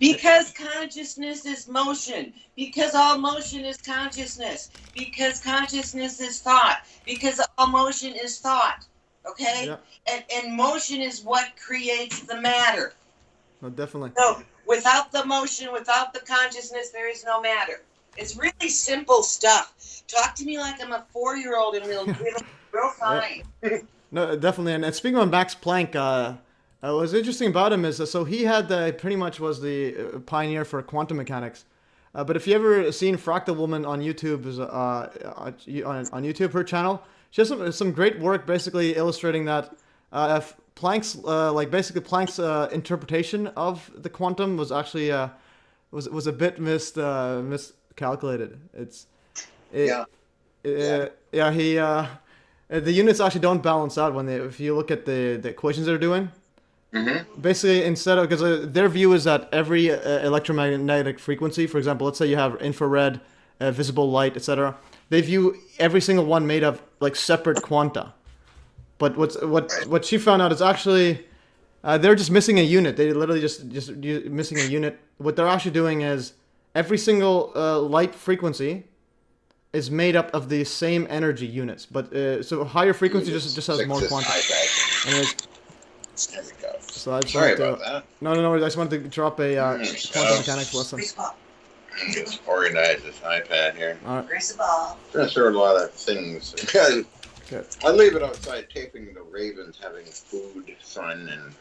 because consciousness is motion. Because all motion is consciousness. Because consciousness is thought. Because all motion is thought. Okay? Yeah. And motion is what creates the matter. No, definitely. So without the motion, without the consciousness, there is no matter. It's really simple stuff. Talk to me like I'm a 4-year-old and real fine. No, definitely. And speaking of Max Planck, what's interesting about him is so he had pretty much was the pioneer for quantum mechanics. But if you ever seen Fractal Woman on YouTube, on YouTube, her channel, she has some great work basically illustrating that if Planck's Planck's interpretation of the quantum was actually was a bit miscalculated. Yeah. The units actually don't balance out if you look at the equations they're doing. Mm-hmm. Basically, instead of because their view is that every electromagnetic frequency, for example, let's say you have infrared, visible light, etc. They view every single one made of like separate quanta. But what she found out is actually they're just missing a unit. They literally just missing a unit. What they're actually doing is every single light frequency is made up of the same energy units. But so higher frequency just has more quanta. Anyways, there we go. so I just Sorry wanted about that. No. I just wanted to drop a quantum mechanics lesson. Just organize this iPad here. All right. Raise the ball. I'm gonna throw a lot of things. Okay. I leave it outside taping the ravens having food, fun, and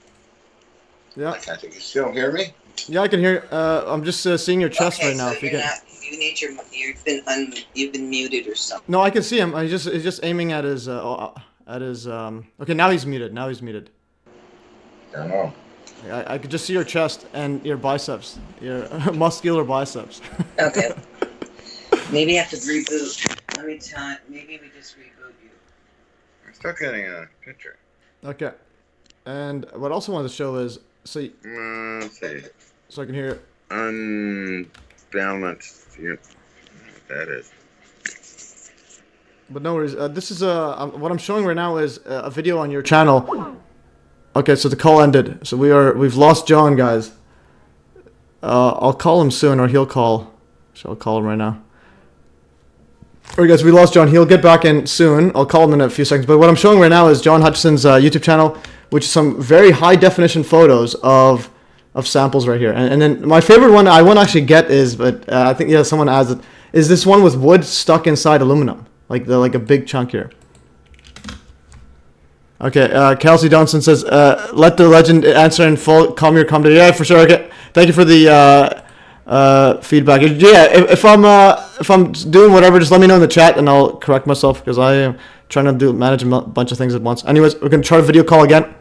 Yeah. that kind of thing. You still hear me? Yeah, I can hear. I'm just seeing your chest right now. So If you can. you've been muted or something. No, I can see him. He's just aiming at his Okay, now he's muted. I don't know. I could just see your chest and your biceps, your muscular biceps. Okay. Maybe I have to reboot. Maybe we just reboot you. I'm still getting a picture. Okay. And what I also wanted to show is Let's see. so I can hear. Unbalanced. That is. But no worries. This is what I'm showing right now is a video on your channel. Okay, so the call ended. So we've lost John, guys. I'll call him soon, or he'll call. So I'll call him right now. Alright, guys, we lost John. He'll get back in soon. I'll call him in a few seconds. But what I'm showing right now is John Hutchison's YouTube channel, which is some very high definition photos of samples right here. And then my favorite one I won't actually get is, but I think someone adds it, is this one with wood stuck inside aluminum, like a big chunk here. Okay, Kelsey Johnson says, let the legend answer in full, calm your comedy. Yeah, for sure. Okay, thank you for the feedback. Yeah, if I'm doing whatever, just let me know in the chat and I'll correct myself because I am trying to manage a bunch of things at once. Anyways, we're gonna try a video call again.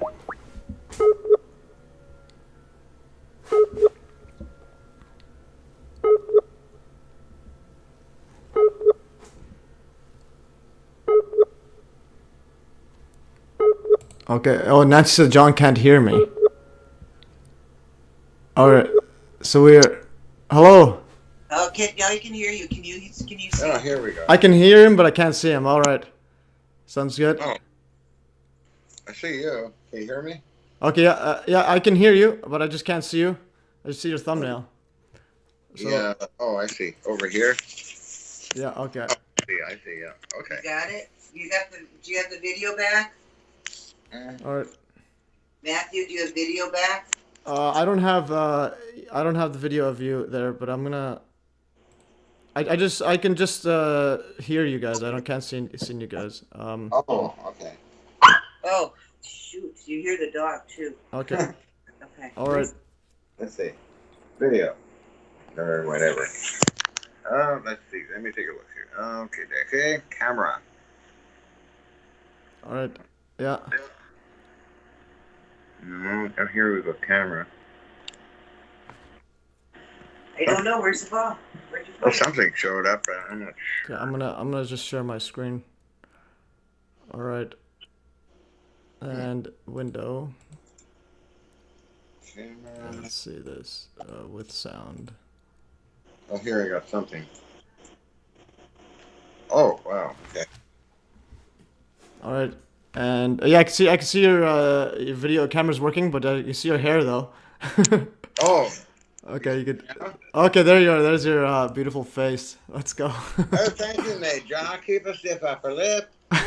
Okay. Oh, Nancy said John can't hear me. All right. So we're. Hello. Okay, now he can hear you. Can you see? Oh, here we go. I can hear him, but I can't see him. All right. Sounds good. Oh. I see you. Can you hear me? Okay. Yeah. I can hear you, but I just can't see you. I just see your thumbnail. So, Yeah. Oh, I see. Over here. Yeah. Okay. Oh, I see. Yeah. Okay. You got it. Do you have the video back? All right. Matthew, do you have video back? I don't have the video of you there, but I'm gonna. I can just hear you guys. Can't see you guys. Oh, okay. Oh, shoot! You hear the dog too. Okay. Okay. All right. Let's see. Video. Or whatever. Let's see. Let me take a look here. Okay. Camera. All right. Yeah. No, oh, here we go. Camera. I don't know. Where's the ball? Where'd you put it? Something showed up. I'm not sure. Okay, I'm gonna just share my screen. All right. And window. Camera. Let's see this with sound. Oh, here I got something. Oh, wow. Okay. All right. And yeah, I can see your video camera's working, but you see your hair though. Oh. Okay, you could. Yeah. Okay, there you are. There's your beautiful face. Let's go. Oh, thank you, mate. John, keep a stiff upper lip. All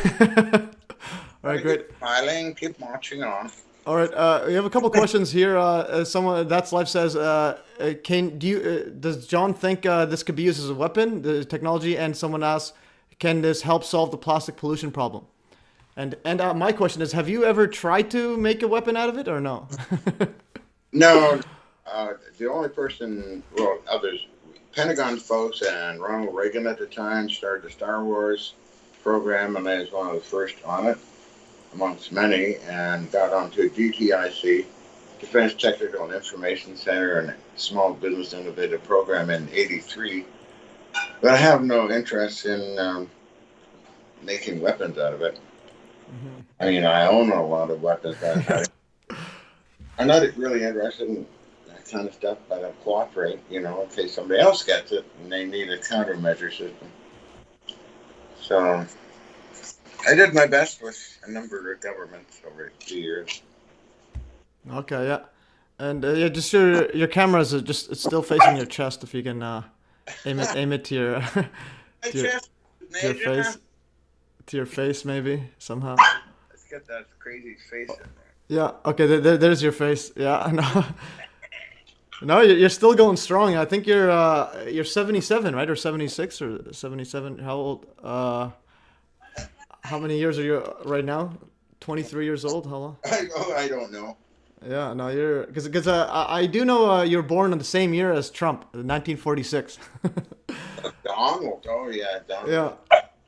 right, great. Keep smiling. Keep marching on. All right, we have a couple questions here. Someone that's life says, does John think this could be used as a weapon, the technology? And someone asks, can this help solve the plastic pollution problem? And my question is, have you ever tried to make a weapon out of it or no? No, the only person, others, Pentagon folks and Ronald Reagan at the time started the Star Wars program, and I was one of the first on it, amongst many, and got onto DTIC, Defense Technical and Information Center, and Small Business Innovative Program in '83. But I have no interest in making weapons out of it. Mm-hmm. I mean, I own a lot of weapons, but I'm not really interested in that kind of stuff, but I'll cooperate, in case somebody else gets it and they need a countermeasure system. So I did my best with a number of governments over the years. Okay, yeah. And yeah, just your cameras are just, it's still facing your chest if you can aim it to your to your face maybe somehow. Let's get that crazy face in there. Yeah. Okay. There's your face. Yeah. No. No, you're still going strong. I think you're 77, right, or 76 or 77. How old? How many years are you right now? 23 years old. How long? I don't know. Yeah. No, you're because I do know you're born in the same year as Trump, 1946. Donald. Oh yeah, Donald. Yeah.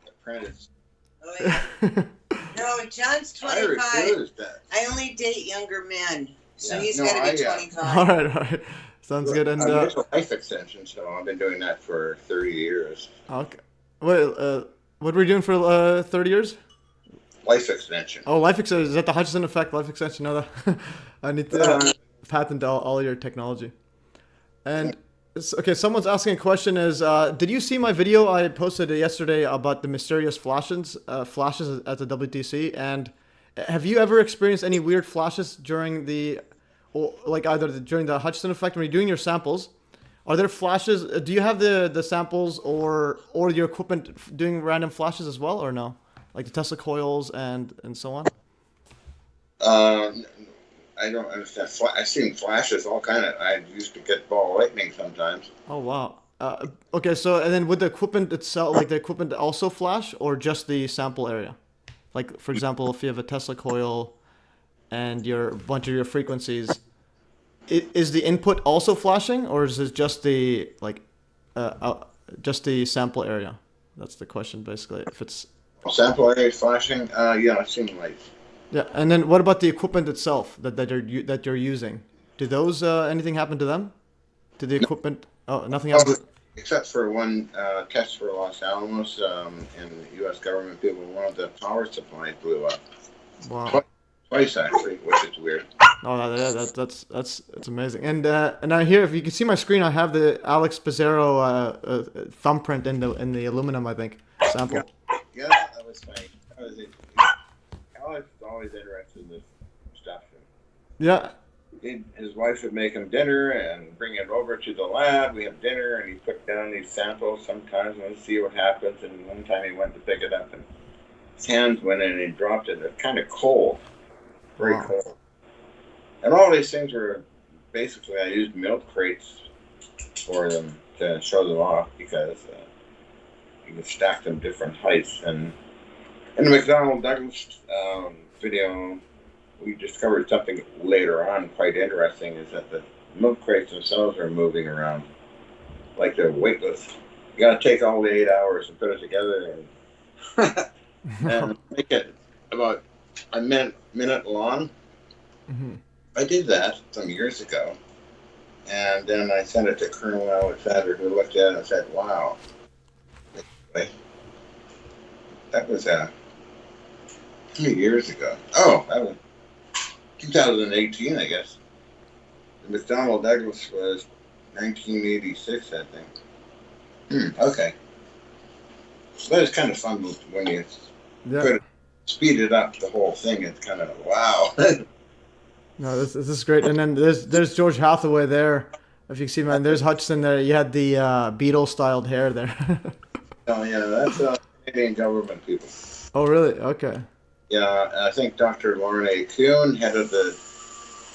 Apprentice. Oh, yeah. No, John's 25. I only date younger men, so he's got to be 25. All right. Sounds good. And it's a life extension, so I've been doing that for 30 years. Okay. Wait, what were you doing for 30 years? Life extension. Oh, life extension. Is that the Hutchison Effect, life extension? No, I need to patent all your technology. And okay, someone's asking a question is, did you see my video I posted yesterday about the mysterious flashes at the WTC? And have you ever experienced any weird flashes during during the Hutchison Effect when you're doing your samples? Are there flashes? Do you have the samples or your equipment doing random flashes as well, or no? Like the Tesla coils and so on? I don't understand. I've seen flashes, all kind of. I used to get ball lightning sometimes. Oh wow. Okay, so and then would the equipment itself, like the equipment also flash, or just the sample area? Like for example, if you have a Tesla coil and a bunch of your frequencies, is the input also flashing, or is it just the just the sample area? That's the question basically. If it's sample area flashing, yeah, I've seen lights. Yeah, and then what about the equipment itself that you're using? Do those anything happen to them? To the equipment? Oh, nothing happens. Except for one test for Los Alamos, and the U.S. government people, one of the power supplies blew up. Wow. Twice actually, which is weird. Oh, yeah, that's amazing. And I here, if you can see my screen, I have the Alex Pizarro thumbprint in the aluminum, I think, sample. Yeah, that was funny. Alex is always interested in this stuff. Yeah. His wife would make him dinner and bring it over to the lab. We have dinner, and he put down these samples sometimes and see what happens. And one time he went to pick it up, and his hands went in and he dropped it. It's kind of cold, very cold. And all these things were basically, I used milk crates for them to show them off because you can stack them different heights. And in the McDonnell Douglas video, we discovered something later on quite interesting, is that the milk crates themselves are moving around like they're weightless. You got to take all the 8 hours and put it together and make it about a minute long. Mm-hmm. I did that some years ago, and then I sent it to Colonel Alexander, who looked at it and said, "Wow, that was 2 years ago." Oh, that was 2018, I guess. The McDonnell Douglas was 1986, I think. Okay. So that is kind of fun when you speed it up, the whole thing. It's kind of, wow. No, this is great. And then there's George Hathaway there. If you can see, man, there's Hutchison there. You had the Beatle-styled hair there. Oh, yeah, that's Canadian government people. Oh, really? Okay. Yeah, I think Dr. Lauren A. Kuhn, head of the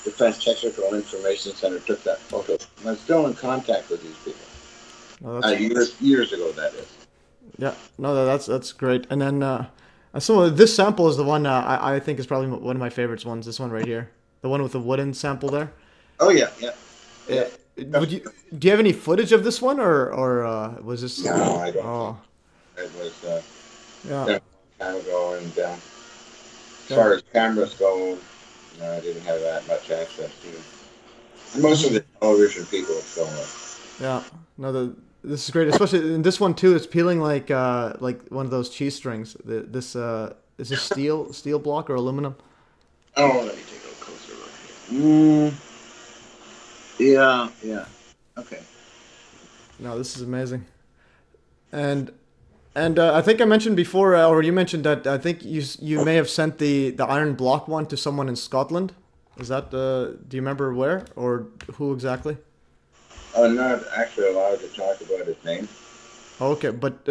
Defense Technical Information Center, took that photo. I'm still in contact with these people. Oh, years ago, that is. Yeah, no, that's great. And then this sample is the one I think is probably one of my favorites ones. This one right here, the one with the wooden sample there. Oh yeah. Do you have any footage of this one, or was this? No, I don't. Oh. It was. time ago, and as far as cameras go, no, I didn't have that much access to. Most of the television people film it. Yeah. No, this is great, especially in this one too. It's peeling like one of those cheese strings. This is this steel block or aluminum? Oh, let me take a closer look here. Yeah. Okay. No, this is amazing. And I think I mentioned before, or you mentioned that I think you may have sent the iron block one to someone in Scotland. Is that do you remember where or who exactly? I'm not actually allowed to talk about his name. Okay, but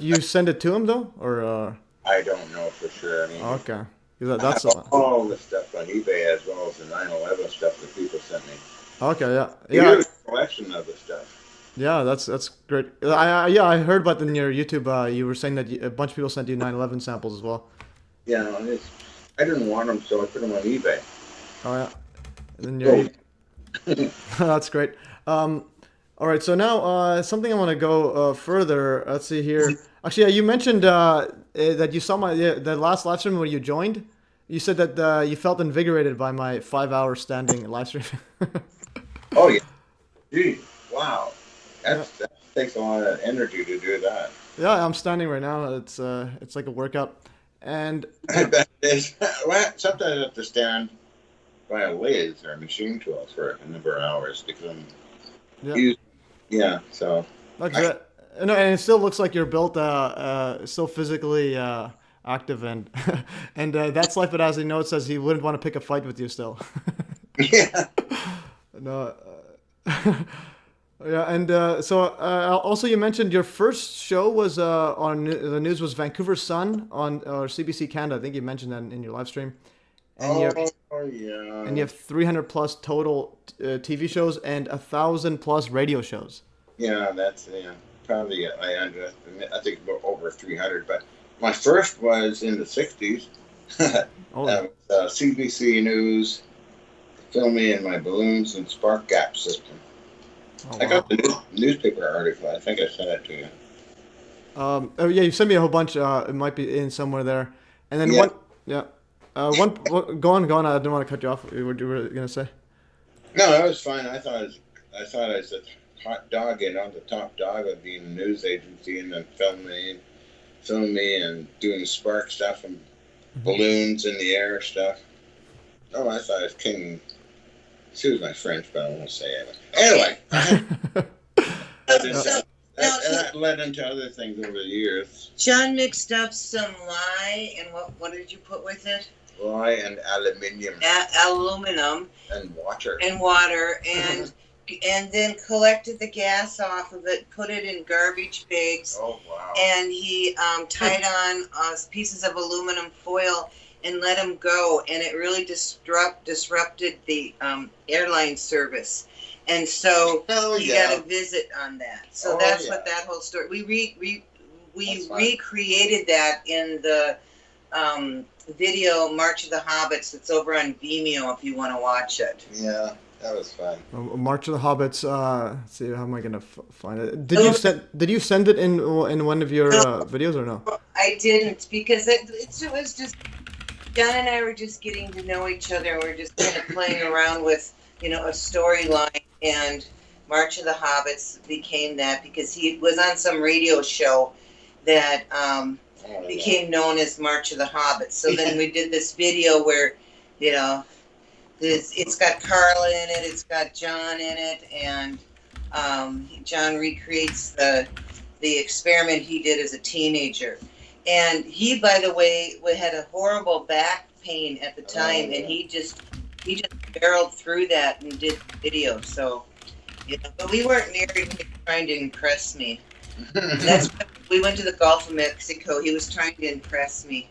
you send it to him though, or? I don't know for sure. I mean, Okay, I have all the stuff on eBay as well as the 9/11 stuff that people sent me. Okay, yeah. Here's a collection of the stuff. Yeah, that's great. I heard about in your YouTube. You were saying that a bunch of people sent you 9/11 samples as well. Yeah, I didn't want them, so I put them on eBay. Oh yeah, and then that's great. All right, so now something I want to go further. Let's see here. Actually, yeah, you mentioned that you saw the last live stream when you joined. You said that you felt invigorated by my 5-hour standing live stream. Oh yeah, gee, wow, that takes a lot of energy to do that. Yeah, I'm standing right now. It's like a workout, and I bet it is. Well, sometimes I have to stand by a lathe or a machine tool for a number of hours because I'm so. And it still looks like you're built still physically active and and that's life. But as he notes, says he wouldn't want to pick a fight with you still. Yeah. No. Yeah, and so also you mentioned your first show was on the news was Vancouver Sun on or CBC Canada. I think you mentioned that in your live stream. And yeah. And you have 300 plus total TV shows and 1,000 plus radio shows. Yeah, that's probably I think about over 300. But my first was in the 60s. CBC News, filmed me in my balloons and spark gap system. Oh, I got the newspaper article. I think I sent it to you. Oh yeah, you sent me a whole bunch. It might be in somewhere there. And then go on. I didn't want to cut you off. What you were gonna say? No, that was fine. I thought I was a hot dog and on the top dog of being a news agency, and then film me and doing spark stuff and balloons in the air stuff. Oh, I thought I was king. Excuse my French, but I won't say it. Anyway, that led into other things over the years. John mixed up some lye, and what did you put with it? Lye and aluminium. Aluminum. And water. And then collected the gas off of it, put it in garbage bags. Oh, wow. And he tied on pieces of aluminum foil and let him go. And it really disrupted the airline service. And so he got a visit on that. So that's what that whole story. We recreated that in the video March of the Hobbits that's over on Vimeo if you want to watch it. Yeah. That was fun. March of the Hobbits. Let's see, how am I gonna find it? Did you send it in one of your videos or no? I didn't because it was just John and I were just getting to know each other. We're just kind of playing around with a storyline, and March of the Hobbits became that because he was on some radio show that became known as March of the Hobbits. So then we did this video where it's got Carla in it, it's got John in it, and John recreates the experiment he did as a teenager. And he, by the way, had a horrible back pain at the time, and he just barreled through that and did the video. So, but we weren't married trying to impress me. We went to the Gulf of Mexico. He was trying to impress me.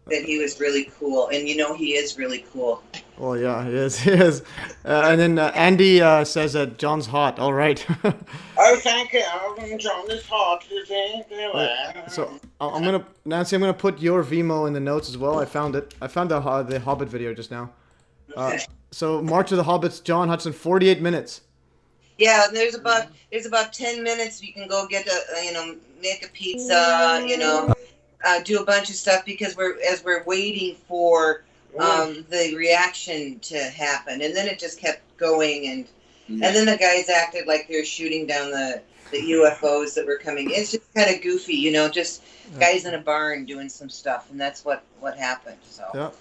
That he was really cool, and he is really cool. Well, yeah, he is. And then Andy says that John's hot. All right. Oh, thank you. John is hot. So I'm gonna put your Vimeo in the notes as well. I found it. I found the Hobbit video just now. So March of the Hobbits, John Hutchison, 48 minutes. Yeah, there's about 10 minutes. You can go get make a pizza, do a bunch of stuff because we're waiting for the reaction to happen, and then it just kept going, and then the guys acted like they were shooting down the UFOs that were coming. It's just kind of goofy, you know, just guys in a barn doing some stuff, and that's what happened. So Yeah.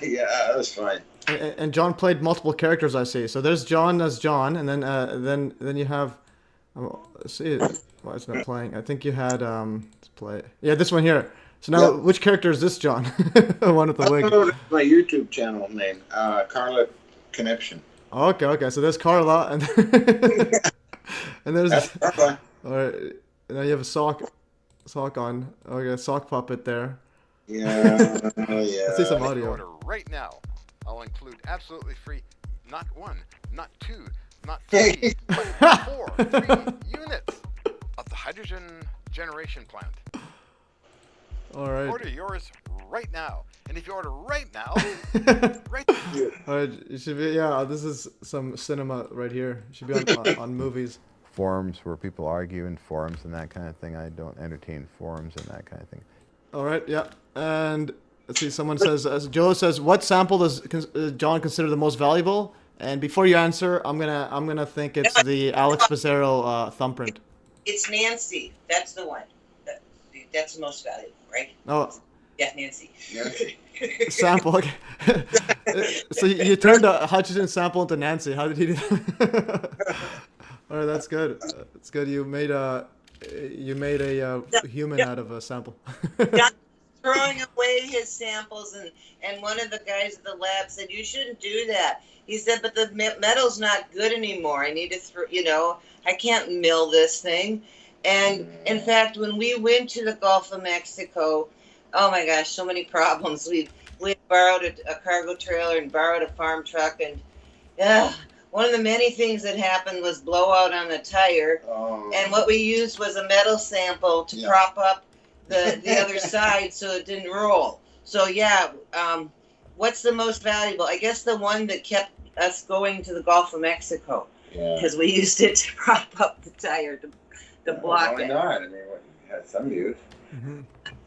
Yeah, that was fine. And John played multiple characters, I see. So there's John as John, and then you have. Let's see, why it's not playing? I think you had let's play. Yeah, this one here. So now, which character is this John? One with the wig. My YouTube channel name, Carla Conniption. Okay. So there's Carla, and and there's. That's Carla. All right. Now you have a sock on. Okay, sock puppet there. Yeah. Let's see some audio. Order right now. I'll include absolutely free, not one, not two, not three, but 3 units of the hydrogen generation plant. All right. Order yours right now. And if you order right now, right All right, it should be, this is some cinema right here. It should be on movies. Forums where people argue in forums and that kind of thing. I don't entertain forums and that kind of thing. All right, yeah. And let's see, someone says, Joe says, what sample does John consider the most valuable? And before you answer, I'm gonna think it's the Alex Pizarro thumbprint. it's Nancy. That's the one. That's the most valuable, right? Oh. Yeah, Nancy. Sample. Okay. So you turned a Hutchison sample into Nancy. How did he do that? All right, that's good. That's good. You made a human out of a sample. John's throwing away his samples, and one of the guys at the lab said, you shouldn't do that. He said, but the metal's not good anymore. I need to I can't mill this thing. And in fact, when we went to the Gulf of Mexico, oh my gosh, so many problems. We borrowed a cargo trailer and borrowed a farm truck, and one of the many things that happened was blowout on the tire. Oh. And what we used was a metal sample to prop up the other side so it didn't roll. So what's the most valuable? I guess the one that kept us going to the Gulf of Mexico, because we used it to prop up the tire to block why it. not? I mean, it had some use. Mm-hmm.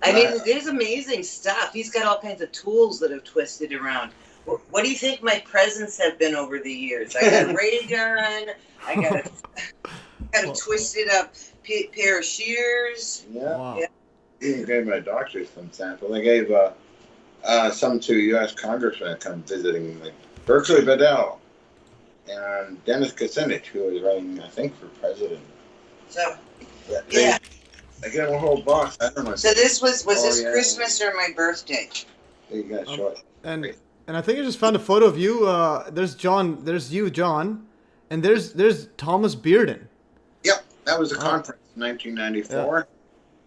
I mean, there's amazing stuff. He's got all kinds of tools that have twisted around. What do you think my presents have been over the years? I got a ray gun. I got a twisted up pair of shears. Yeah. Wow. Even gave my doctor some sample. They gave some to U.S. congressmen come visiting, like Berkeley Bedell and Dennis Kucinich, who was running, I think, for president. So, They gave him a whole box. I don't know. So this was this Christmas or my birthday? You guys show it. And I think I just found a photo of you. There's John. There's you, John, and there's Thomas Bearden. Yep, that was a conference in 1994,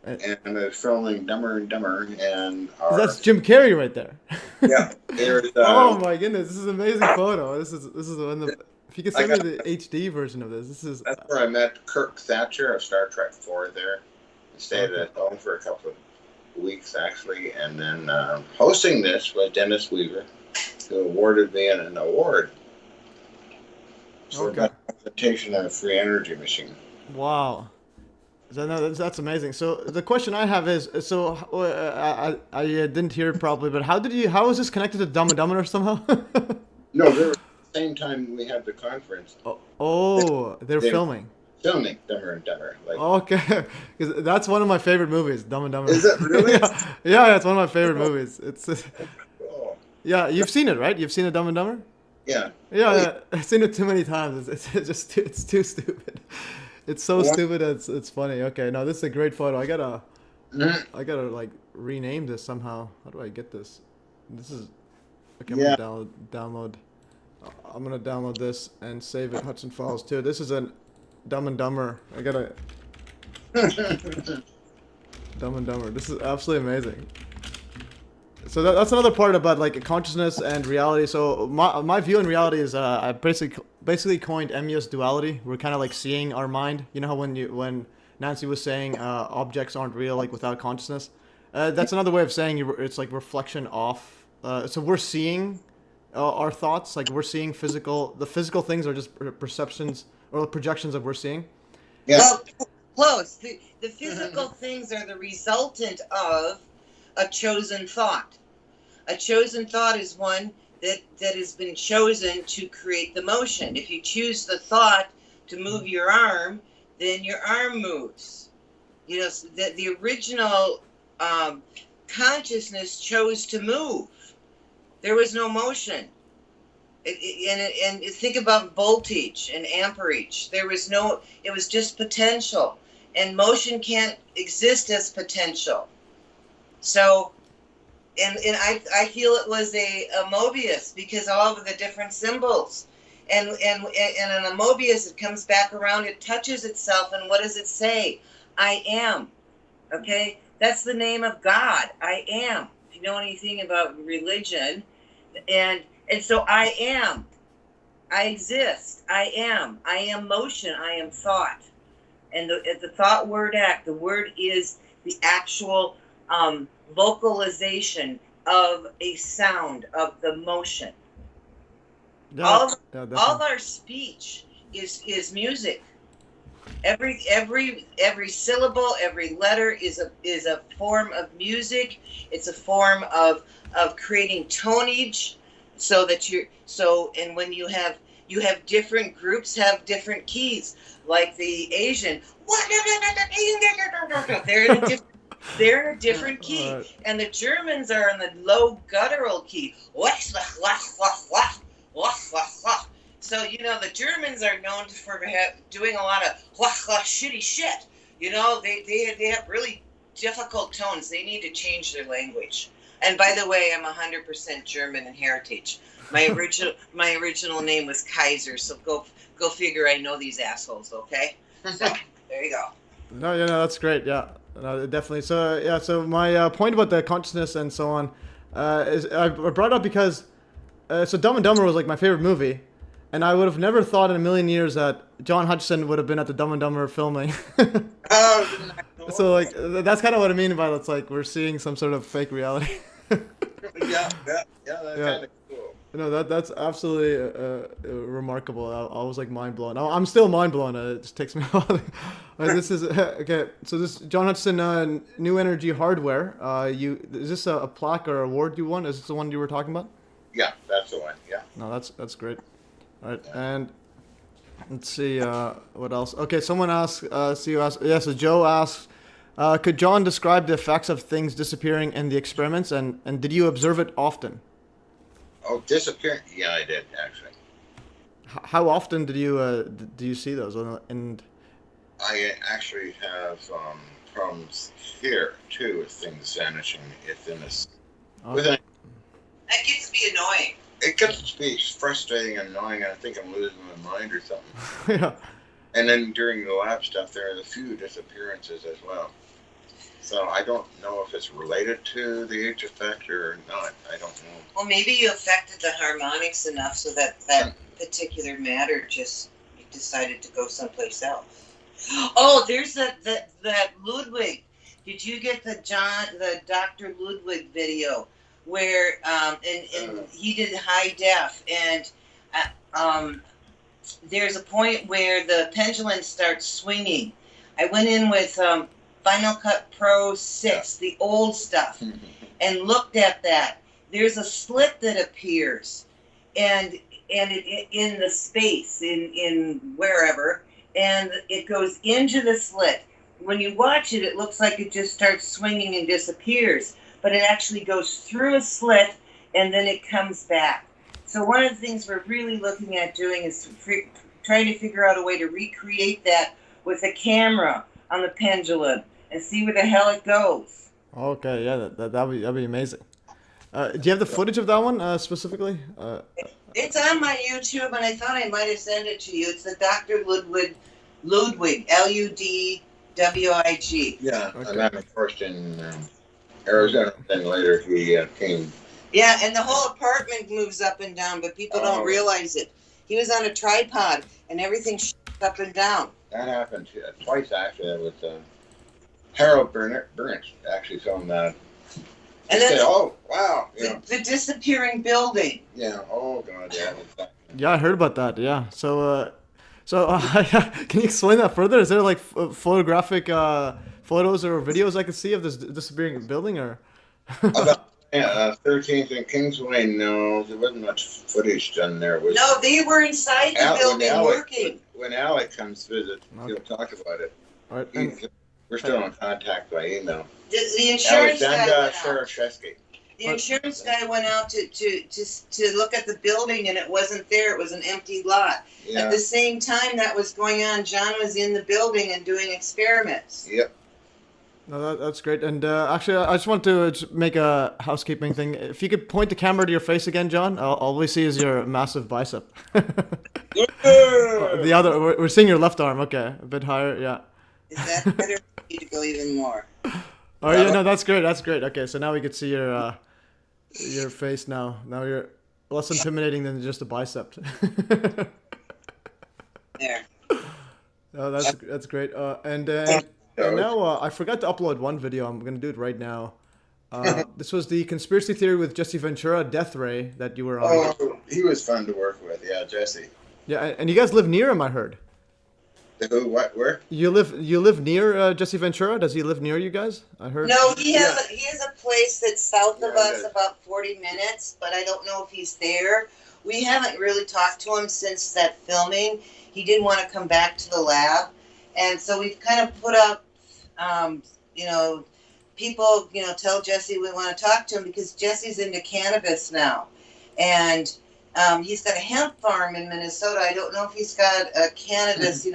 and I was filming Dumber and Dumber, and that's Jim Carrey right there. Yeah, there's. Oh my goodness, this is an amazing photo. This is one of. If you could send me the HD version of this, That's where I met Kirk Thatcher of Star Trek 4 there. I stayed at home for a couple of weeks, actually, and then hosting this was Dennis Weaver, who awarded me an award for my presentation on a free energy machine. Wow. That's amazing. So the question I have is, I didn't hear it properly, but how is this connected to Dumb and Dumber somehow? No, they were at the same time we had the conference. They're filming. Filming Dumber and Dumber. Like, okay, because that's one of my favorite movies, Dumb and Dumber. Is it really? yeah, it's one of my favorite movies. It's cool. Yeah, you've seen it, right? You've seen a Dumb and Dumber? Yeah. Yeah, I've seen it too many times. It's too stupid. It's so stupid. It's funny. Okay, no, this is a great photo. I gotta like rename this somehow. How do I get this? This is okay. I'm gonna download. I'm gonna download this and save it Hutchison Files too. This is a Dumb and Dumber. I gotta Dumb and Dumber. This is absolutely amazing. So that's another part about like consciousness and reality. So my view on reality is I basically coined MES duality. We're kind of like seeing our mind. You know how when Nancy was saying objects aren't real like without consciousness. That's another way of saying it's like reflection off. So we're seeing our thoughts, like we're seeing the physical things are just perceptions or projections that we're seeing. Yeah. Close. The physical things are the resultant of a chosen thought. A chosen thought is one that has been chosen to create the motion. If you choose the thought to move your arm, then your arm moves. You know, the original consciousness chose to move. There was no motion. And think about voltage and amperage. There was no, it was just potential. And motion can't exist as potential. So, and I feel it was a Mobius because all of the different symbols. And in a Mobius, it comes back around, it touches itself, and what does it say? I am. Okay? That's the name of God. I am. If you know anything about religion. And so I am. I exist. I am. I am motion. I am thought. And the thought, word, act. The word is the actual vocalization of a sound, of the motion. Yeah, all definitely. of our speech is music. Every syllable, every letter is a form of music. It's a form of creating tonage, so that and when you have different groups have different keys, like the Asian, they're in a different key, and the Germans are in the low guttural key. So, you know, the Germans are known for doing a lot of shitty shit. You know, they have really difficult tones. They need to change their language. And by the way, I'm 100% German in heritage. My original name was Kaiser, so go figure. I know these assholes, okay? So, there you go. No, that's great. Yeah, no, definitely. So yeah, so my point about the consciousness and so on is I brought it up because so Dumb and Dumber was like my favorite movie, and I would have never thought in a million years that John Hutchison would have been at the Dumb and Dumber filming. So like that's kind of what I mean by it's like we're seeing some sort of fake reality. Yeah, that's kind of cool. No, that's absolutely remarkable. I was like mind blown. I'm still mind blown. It just takes me a while. This is okay. So this John Hutchison New Energy Hardware. Is this a plaque or award you won? Is this the one you were talking about? Yeah, that's the one. Yeah. No, that's great. All right, and let's see what else. Okay, someone asked. So Joe asks, could John describe the effects of things disappearing in the experiments, and did you observe it often? Oh, disappearing? Yeah, I did actually. How often do you see those? And I actually have problems here too with things vanishing within us. okay. That gets to be annoying. It gets to be frustrating and annoying, and I think I'm losing my mind or something. Yeah. And then during the lab stuff, there are a few disappearances as well. So I don't know if it's related to the H effect or not. I don't know. Well, maybe you affected the harmonics enough so that particular matter just decided to go someplace else. Oh, there's that Ludwig. Did you get the Dr. Ludwig video where and he did high def, and there's a point where the pendulum starts swinging. I went in with Final Cut Pro 6, the old stuff, and looked at that. There's a slit that appears, and it in the space in wherever, and it goes into the slit. When you watch it, it looks like it just starts swinging and disappears, but it actually goes through a slit and then it comes back. So one of the things we're really looking at doing is trying to figure out a way to recreate that with a camera on the pendulum and see where the hell it goes. Okay, yeah, that'd be amazing. Do you have the footage of that one specifically? It's on my YouTube, and I thought I might have sent it to you. It's the Dr. Ludwig, Ludwig. Yeah, Okay. I met him first in Arizona, then later he came. Yeah, and the whole apartment moves up and down, but people don't realize it. He was on a tripod, and everything shifts up and down. That happened twice actually. With Harold Burns actually filmed that. And He then said, "Oh wow, yeah, the disappearing building. yeah, oh god, yeah." Exactly. Yeah, I heard about that. Yeah, so So can you explain that further? Is there like photographic photos or videos I could see of this disappearing building, or? About 13th and Kingsway, no, there wasn't much footage done there. No, they were inside the building working. When Alec comes visit, he'll talk about it. All right, We're still in contact by email. The insurance guy went out. Sheriff Shesky. The insurance guy went out to look at the building, and it wasn't there. It was an empty lot. Yeah. At the same time that was going on, John was in the building and doing experiments. Yep. No, that's great. And actually, I just want to make a housekeeping thing. If you could point the camera to your face again, John, all we see is your massive bicep. The other, we're seeing your left arm. Okay, a bit higher. Yeah. Is that better? You need to go even more. Oh yeah, no, that's great. That's great. Okay, so now we can see your face now. Now you're less intimidating than just a bicep. There. Oh, that's great. And now I forgot to upload one video. I'm gonna do it right now. This was the conspiracy theory with Jesse Ventura, Death Ray, that you were on. Oh, he was fun to work with. Yeah, Jesse. Yeah, and you guys live near him, I heard. Who? What? Where? You live near Jesse Ventura? Does he live near you guys? I heard. No, he has a place that's south of us, about 40 minutes, but I don't know if he's there. We haven't really talked to him since that filming. He didn't want to come back to the lab, and so we've kind of put up, people, tell Jesse we want to talk to him because Jesse's into cannabis now, and he's got a hemp farm in Minnesota. I don't know if he's got a cannabis,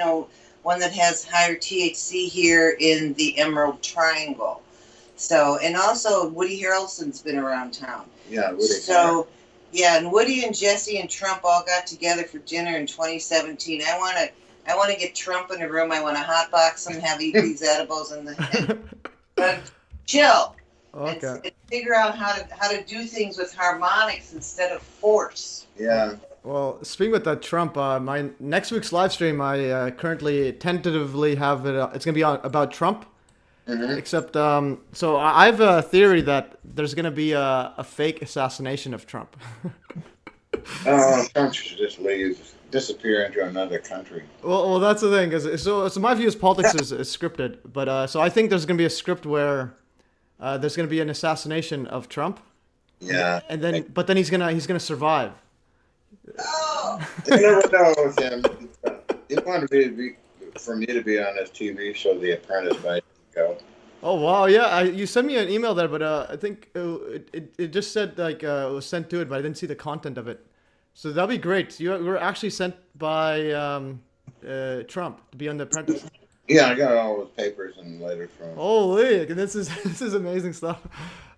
one that has higher THC here in the Emerald Triangle. So, and also Woody Harrelson's been around town. Yeah, Woody. So, yeah, and Woody and Jesse and Trump all got together for dinner in 2017. I want to get Trump in a room. I want to hotbox him, have eat these edibles, and chill. Okay. And figure out how to do things with harmonics instead of force. Yeah. Well, speaking with that Trump, my next week's live stream, I currently tentatively have it. It's gonna be about Trump. Mm-hmm. Except, so I have a theory that there's gonna be a fake assassination of Trump. Trump should just disappear into another country. Well, that's the thing. So my view is politics is scripted, but so I think there's gonna be a script where there's gonna be an assassination of Trump. Yeah. And then, but then he's gonna survive. Oh. You never know with him. He wanted for me to be on his TV show, The Apprentice, but I didn't go. Oh wow, yeah. You sent me an email there, but I think it just said like it was sent to it, but I didn't see the content of it. So that'd be great. You were actually sent by Trump to be on The Apprentice. Yeah, I got all his papers and letters from him. Holy, this is amazing stuff.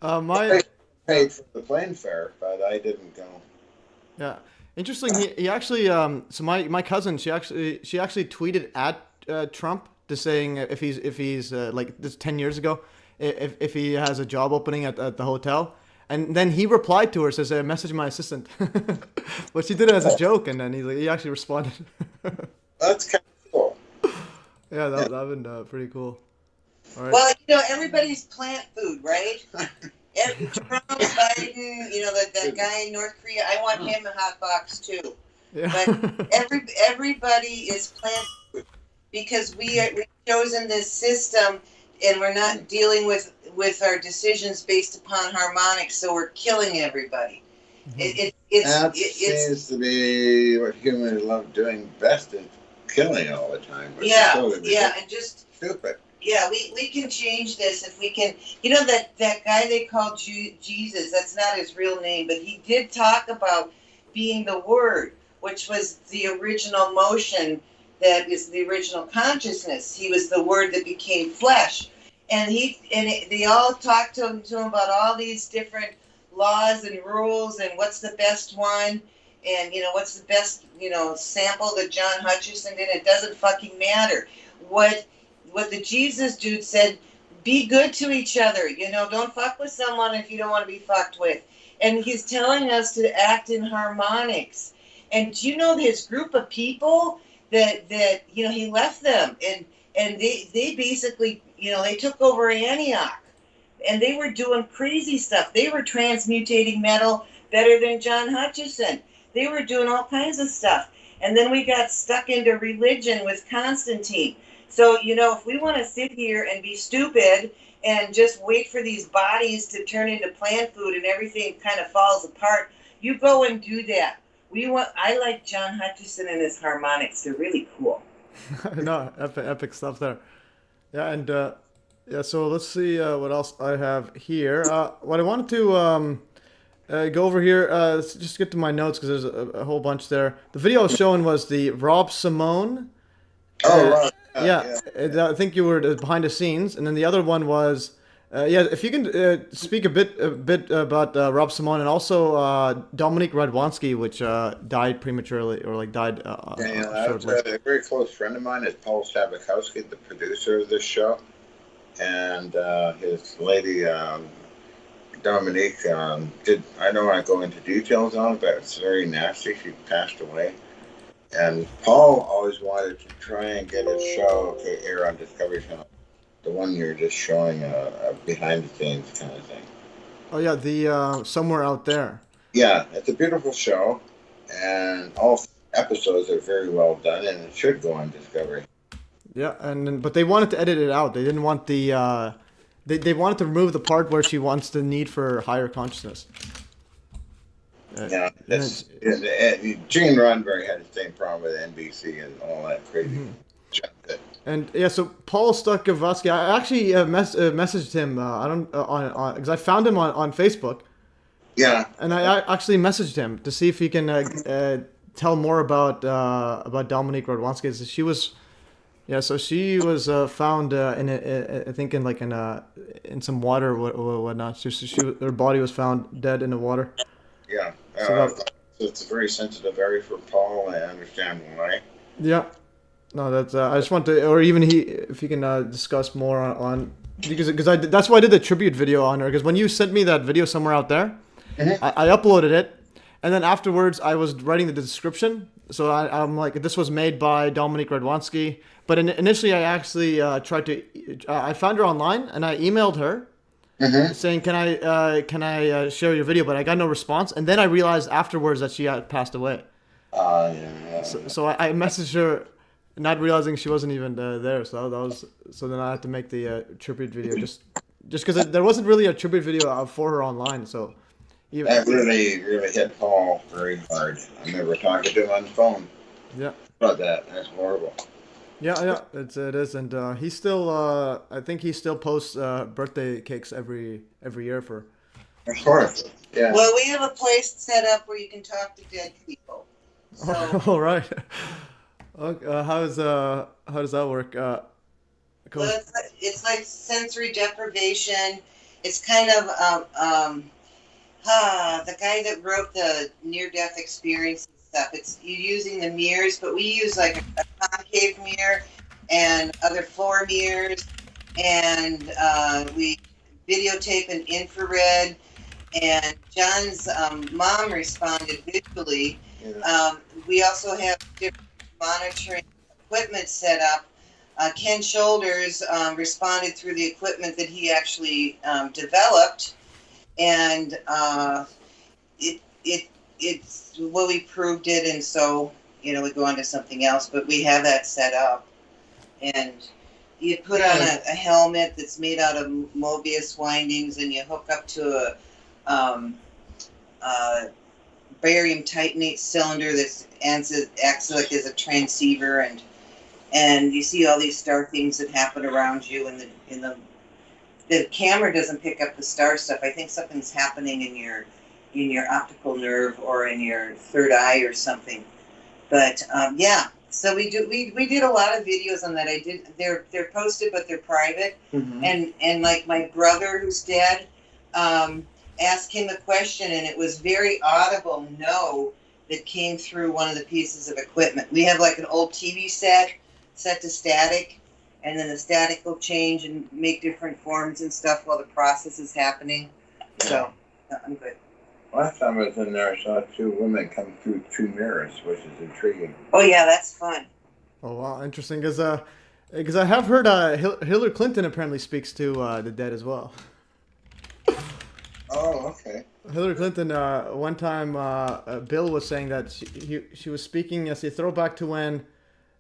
I paid for the plane fare, but I didn't go. Yeah, interesting. He actually so my cousin she actually tweeted at Trump to saying if he's like this 10 years ago if he has a job opening at the hotel, and then he replied to her, says message my assistant. But she did it as a joke, and then he actually responded. That's kind of cool. Yeah, that would been pretty cool. All right. Well, everybody's plant food, right? Trump, Biden, that guy in North Korea. I want him a hot box too. Yeah. But everybody is plant food because we've chosen this system, and we're not dealing with our decisions based upon harmonics. So we're killing everybody. That seems to be what humans love doing best, is killing all the time. And just stupid. Yeah, we can change this if we can. That guy they call Jesus, that's not his real name, but he did talk about being the Word, which was the original motion, that is the original consciousness. He was the Word that became flesh. And they all talked to him about all these different laws and rules and what's the best one, and what's the best sample that John Hutchison did. It doesn't fucking matter. What the Jesus dude said, be good to each other. Don't fuck with someone if you don't want to be fucked with. And he's telling us to act in harmonics. And do you know this group of people that he left them, and they basically, they took over Antioch, and they were doing crazy stuff. They were transmutating metal better than John Hutchison. They were doing all kinds of stuff. And then we got stuck into religion with Constantine. So, if we want to sit here and be stupid and just wait for these bodies to turn into plant food and everything kind of falls apart, you go and do that. I like John Hutchison and his harmonics. They're really cool. No, epic stuff there. Yeah, and yeah, so let's see what else I have here. What I wanted to go over here, let's just get to my notes because there's a whole bunch there. The video I was showing was the Rob Simone. Oh, right. Yeah, I think you were behind the scenes, and then the other one was, if you can speak a bit about Rob Simone and also Dominique Radwanski, which died prematurely or died shortly. A very close friend of mine is Paul Stabakowski, the producer of this show, and his lady Dominique did. I don't want to go into details on it, but it's very nasty. She passed away. And Paul always wanted to try and get his show to air on Discovery Channel. The one you're just showing a behind the scenes kind of thing. Oh yeah, the Somewhere Out There. Yeah, it's a beautiful show, and all episodes are very well done, and it should go on Discovery. Yeah, but they wanted to edit it out. They didn't want the they wanted to remove the part where she wants the need for higher consciousness. Yeah, Gene Roddenberry had the same problem with NBC and all that crazy junk. And yeah, so Paul Stakavsky, I actually messaged him. I don't because I found him on Facebook. Yeah. And I actually messaged him to see if he can tell more about Dominique Radwanski. So she was, so she was found I think in some water or whatnot. Her body was found dead in the water. Yeah. It's a very sensitive area for Paul. I understand why. Yeah. No, that's. I just want to, or even if he can discuss more on because that's why I did the tribute video on her. Because when you sent me that video Somewhere Out There, I uploaded it, and then afterwards I was writing the description. So I'm like, this was made by Dominique Radwanski. But initially I actually tried to. I found her online and I emailed her. Saying, can I share your video? But I got no response, and then I realized afterwards that she had passed away. So I messaged her, not realizing she wasn't even there. So then I had to make the tribute video just because there wasn't really a tribute video for her online. So that really hit Paul very hard. I remember talking to him on the phone. Yeah. About that. That's horrible. Yeah, it is, and he still, I think he still posts birthday cakes every year for. Of course, yeah. Well, we have a place set up where you can talk to dead people. So. All right. Okay, how does that work? Well, it's like sensory deprivation. It's kind of the guy that wrote the near-death experience. Stuff. It's you using the mirrors, but we use like a concave mirror and other floor mirrors, and we videotape in infrared. And John's mom responded visually. Yeah. We also have different monitoring equipment set up. Ken Shoulders responded through the equipment that he actually developed, and we proved it, and so we go on to something else, but we have that set up, and you put on a helmet that's made out of Mobius windings, and you hook up to a barium titanate cylinder that acts like as a transceiver, and you see all these star things that happen around you, and the camera doesn't pick up the star stuff. I think something's happening in your optical nerve or in your third eye or something. But so we did a lot of videos on that. They're posted, but they're private. And like my brother who's dead, asked him a question, and it was very audible no that came through one of the pieces of equipment. We have like an old TV set to static, and then the static will change and make different forms and stuff while the process is happening. So I'm good. Last time I was in there, I saw two women come through two mirrors, which is intriguing. Oh yeah, that's fun. Oh wow, interesting. Because I have heard Hillary Clinton apparently speaks to the dead as well. Oh, okay. Hillary Clinton, one time, Bill was saying that she was speaking as a throwback to when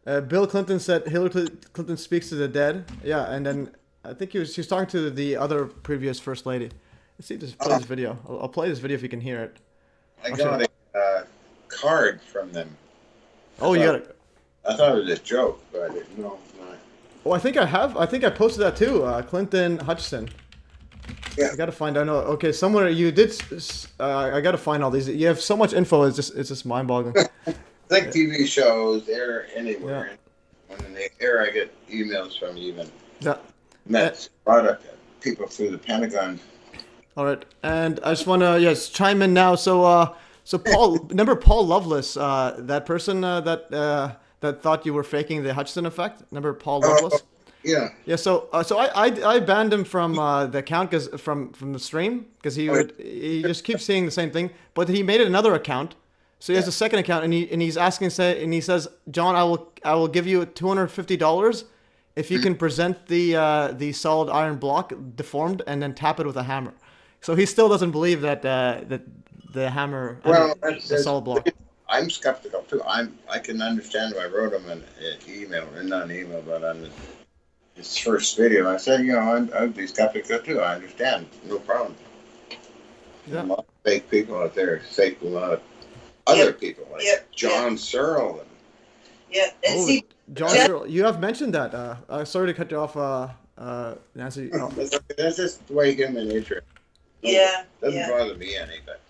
Bill Clinton said Hillary Clinton speaks to the dead. Yeah, and then I think she was talking to the other previous first lady. Let's see, just play this video. I'll play this video if you can hear it. I got a card from them. Oh, you got it. I thought it was a joke, but no, not. Oh, I think I have. I think I posted that too. Clinton Hutchison. Yeah. I gotta find. I know. Okay, somewhere you did. I gotta find all these. You have so much info. It's just mind-boggling. It's like TV shows. They're anywhere. Yeah. When they air, I get emails from even. Yeah. Met product people through the Pentagon. All right, and I just wanna chime in now. So Paul, remember Paul Loveless, that person that thought you were faking the Hutchison effect. Remember Paul Loveless? Yeah. Yeah. So I banned him from the account from the stream because he just keeps seeing the same thing. But he made another account, so he has a second account, and he's asking and he says, John, I will give you $250 if you can present the solid iron block deformed and then tap it with a hammer. So he still doesn't believe that the hammer, the solid block. I'm skeptical too. I can understand if I wrote him an email, or not an email, but on his first video, I said, I'd be skeptical too. I understand, no problem. Yeah. A lot of fake people out there, fake a lot of other people like John Searle. And see, John Searle, you have mentioned that. Sorry to cut you off, Nancy. That's just the way human nature. Doesn't bother me any, but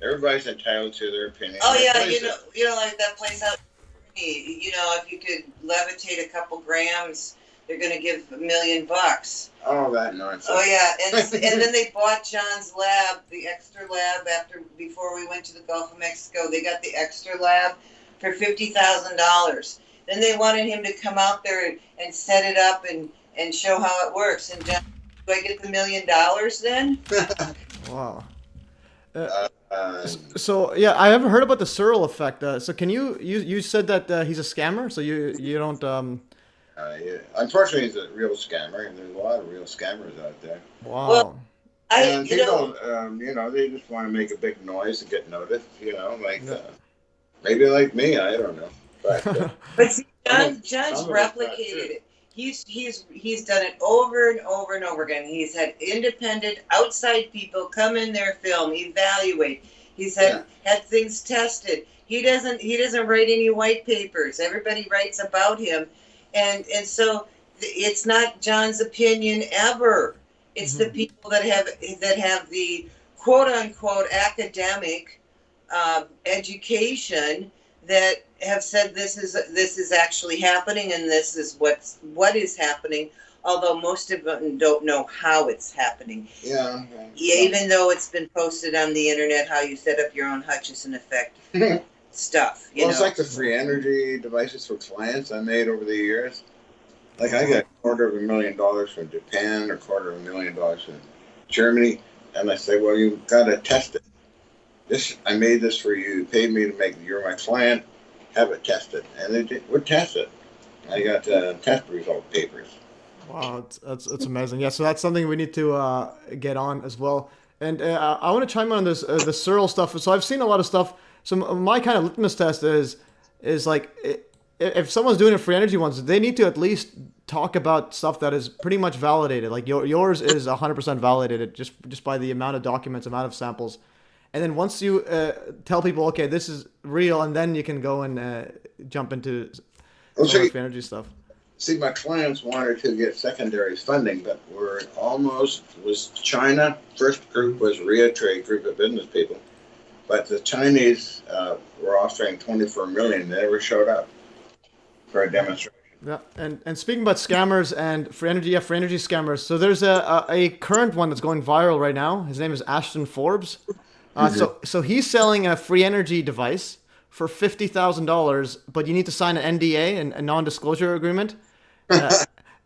everybody's entitled to their opinion. Oh yeah, like that place out in Germany, if you could levitate a couple grams, they're gonna give $1 million. Oh, that nonsense. Oh yeah, and then they bought John's lab, the extra lab, before we went to the Gulf of Mexico. They got the extra lab for $50,000. Then they wanted him to come out there and set it up and show how it works. And John, do I get the $1 million then? Wow. So yeah, I haven't heard about the Searle effect. So can you said that he's a scammer? So you don't. Unfortunately, he's a real scammer, and there's a lot of real scammers out there. Wow. Well, and people, they just want to make a big noise and get noticed. Maybe like me, I don't know. But, but see, John's replicated it. He's done it over and over and over again. He's had independent outside people come in their film, evaluate. He's had things tested. He doesn't write any white papers. Everybody writes about him, and so it's not John's opinion ever. It's the people that have the quote unquote academic education that have said this is actually happening, and this is what is happening. Although most of them don't know how it's happening. Yeah. Even though it's been posted on the internet, how you set up your own Hutchison Effect stuff. It's like the free energy devices for clients I made over the years. Like I got $250,000 from Japan or $250,000 from Germany, and I say, well, you've got to test it. I made this for you. You paid me to make it. You're my client. Have it tested, and they would test it. I got test result papers. Wow, that's amazing. Yeah, so that's something we need to get on as well. And I want to chime in on this the Searle stuff. So I've seen a lot of stuff. So my kind of litmus test is like if someone's doing a free energy ones, they need to at least talk about stuff that is pretty much validated. Like yours is 100% validated just by the amount of documents, amount of samples. And then once you tell people, okay, this is real, and then you can go and jump into free energy stuff. See, my clients wanted to get secondary funding, but was China. First group was Ria Trade Group of business people. But the Chinese were offering $24 million. They never showed up for a demonstration. Yeah, and speaking about scammers and free energy scammers. So there's a current one that's going viral right now. His name is Ashton Forbes. So he's selling a free energy device for $50,000, but you need to sign an NDA, a non-disclosure agreement,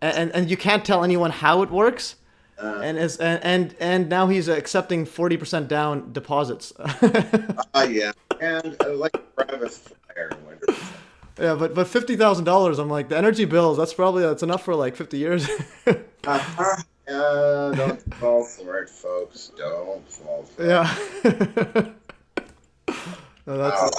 and you can't tell anyone how it works. And now he's accepting 40% down deposits. Yeah, and like private fire. Yeah, but $50,000, I'm like, the energy bills, that's enough for like 50 years. Don't fall for it, folks. Don't fall for it. Yeah. No, Wow,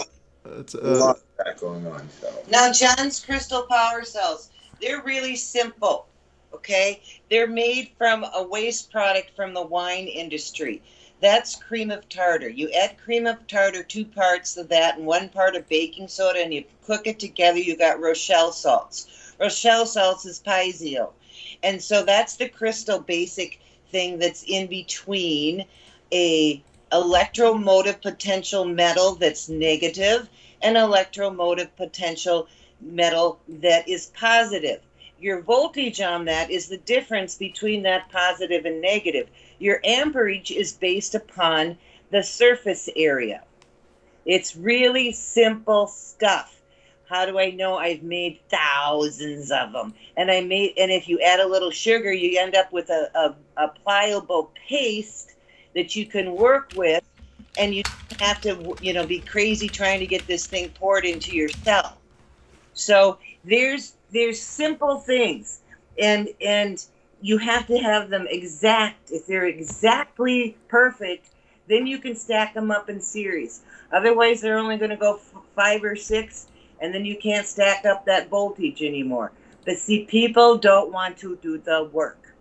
that's a lot of that going on. So Now, John's crystal power cells, they're really simple, okay? They're made from a waste product from the wine industry. That's cream of tartar. You add cream of tartar, 2 parts of that, and 1 part of baking soda, and you cook it together. You got Rochelle salts. Rochelle salts is Pizio. And so that's the crystal basic thing that's in between a electromotive potential metal that's negative and electromotive potential metal that is positive. Your voltage on that is the difference between that positive and negative. Your amperage is based upon the surface area. It's really simple stuff. How do I know? I've made thousands of them. And if you add a little sugar, you end up with a pliable paste that you can work with, and you don't have to, be crazy trying to get this thing poured into your cell. So there's simple things, and you have to have them exact. If they're exactly perfect, then you can stack them up in series. Otherwise, they're only going to go 5 or 6, and then you can't stack up that voltage anymore. But see, people don't want to do the work.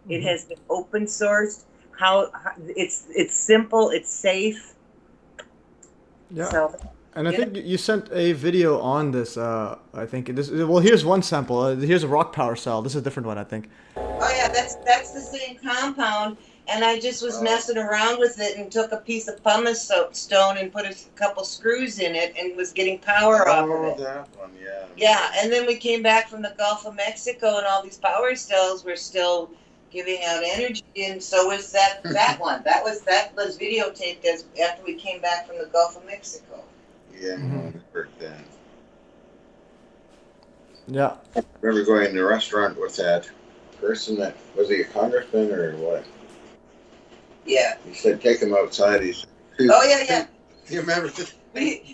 It has been open sourced. How it's simple, it's safe. Yeah. So, And I think you sent a video on this. I think well, here's one sample. Here's a rock power cell. This is a different one, I think. Oh yeah, that's the same compound, and I just was messing around with it and took a piece of pumice stone and put a couple screws in it and was getting power off of it. that one, yeah. Yeah, and then we came back from the Gulf of Mexico, and all these power cells were still giving out energy, and so was that one. That was videotaped after we came back from the Gulf of Mexico. Yeah, I heard that. Yeah. I remember going to a restaurant with that person that was he a congressman or what? Yeah. He said, take him outside. He said, Oh yeah. do you remember this?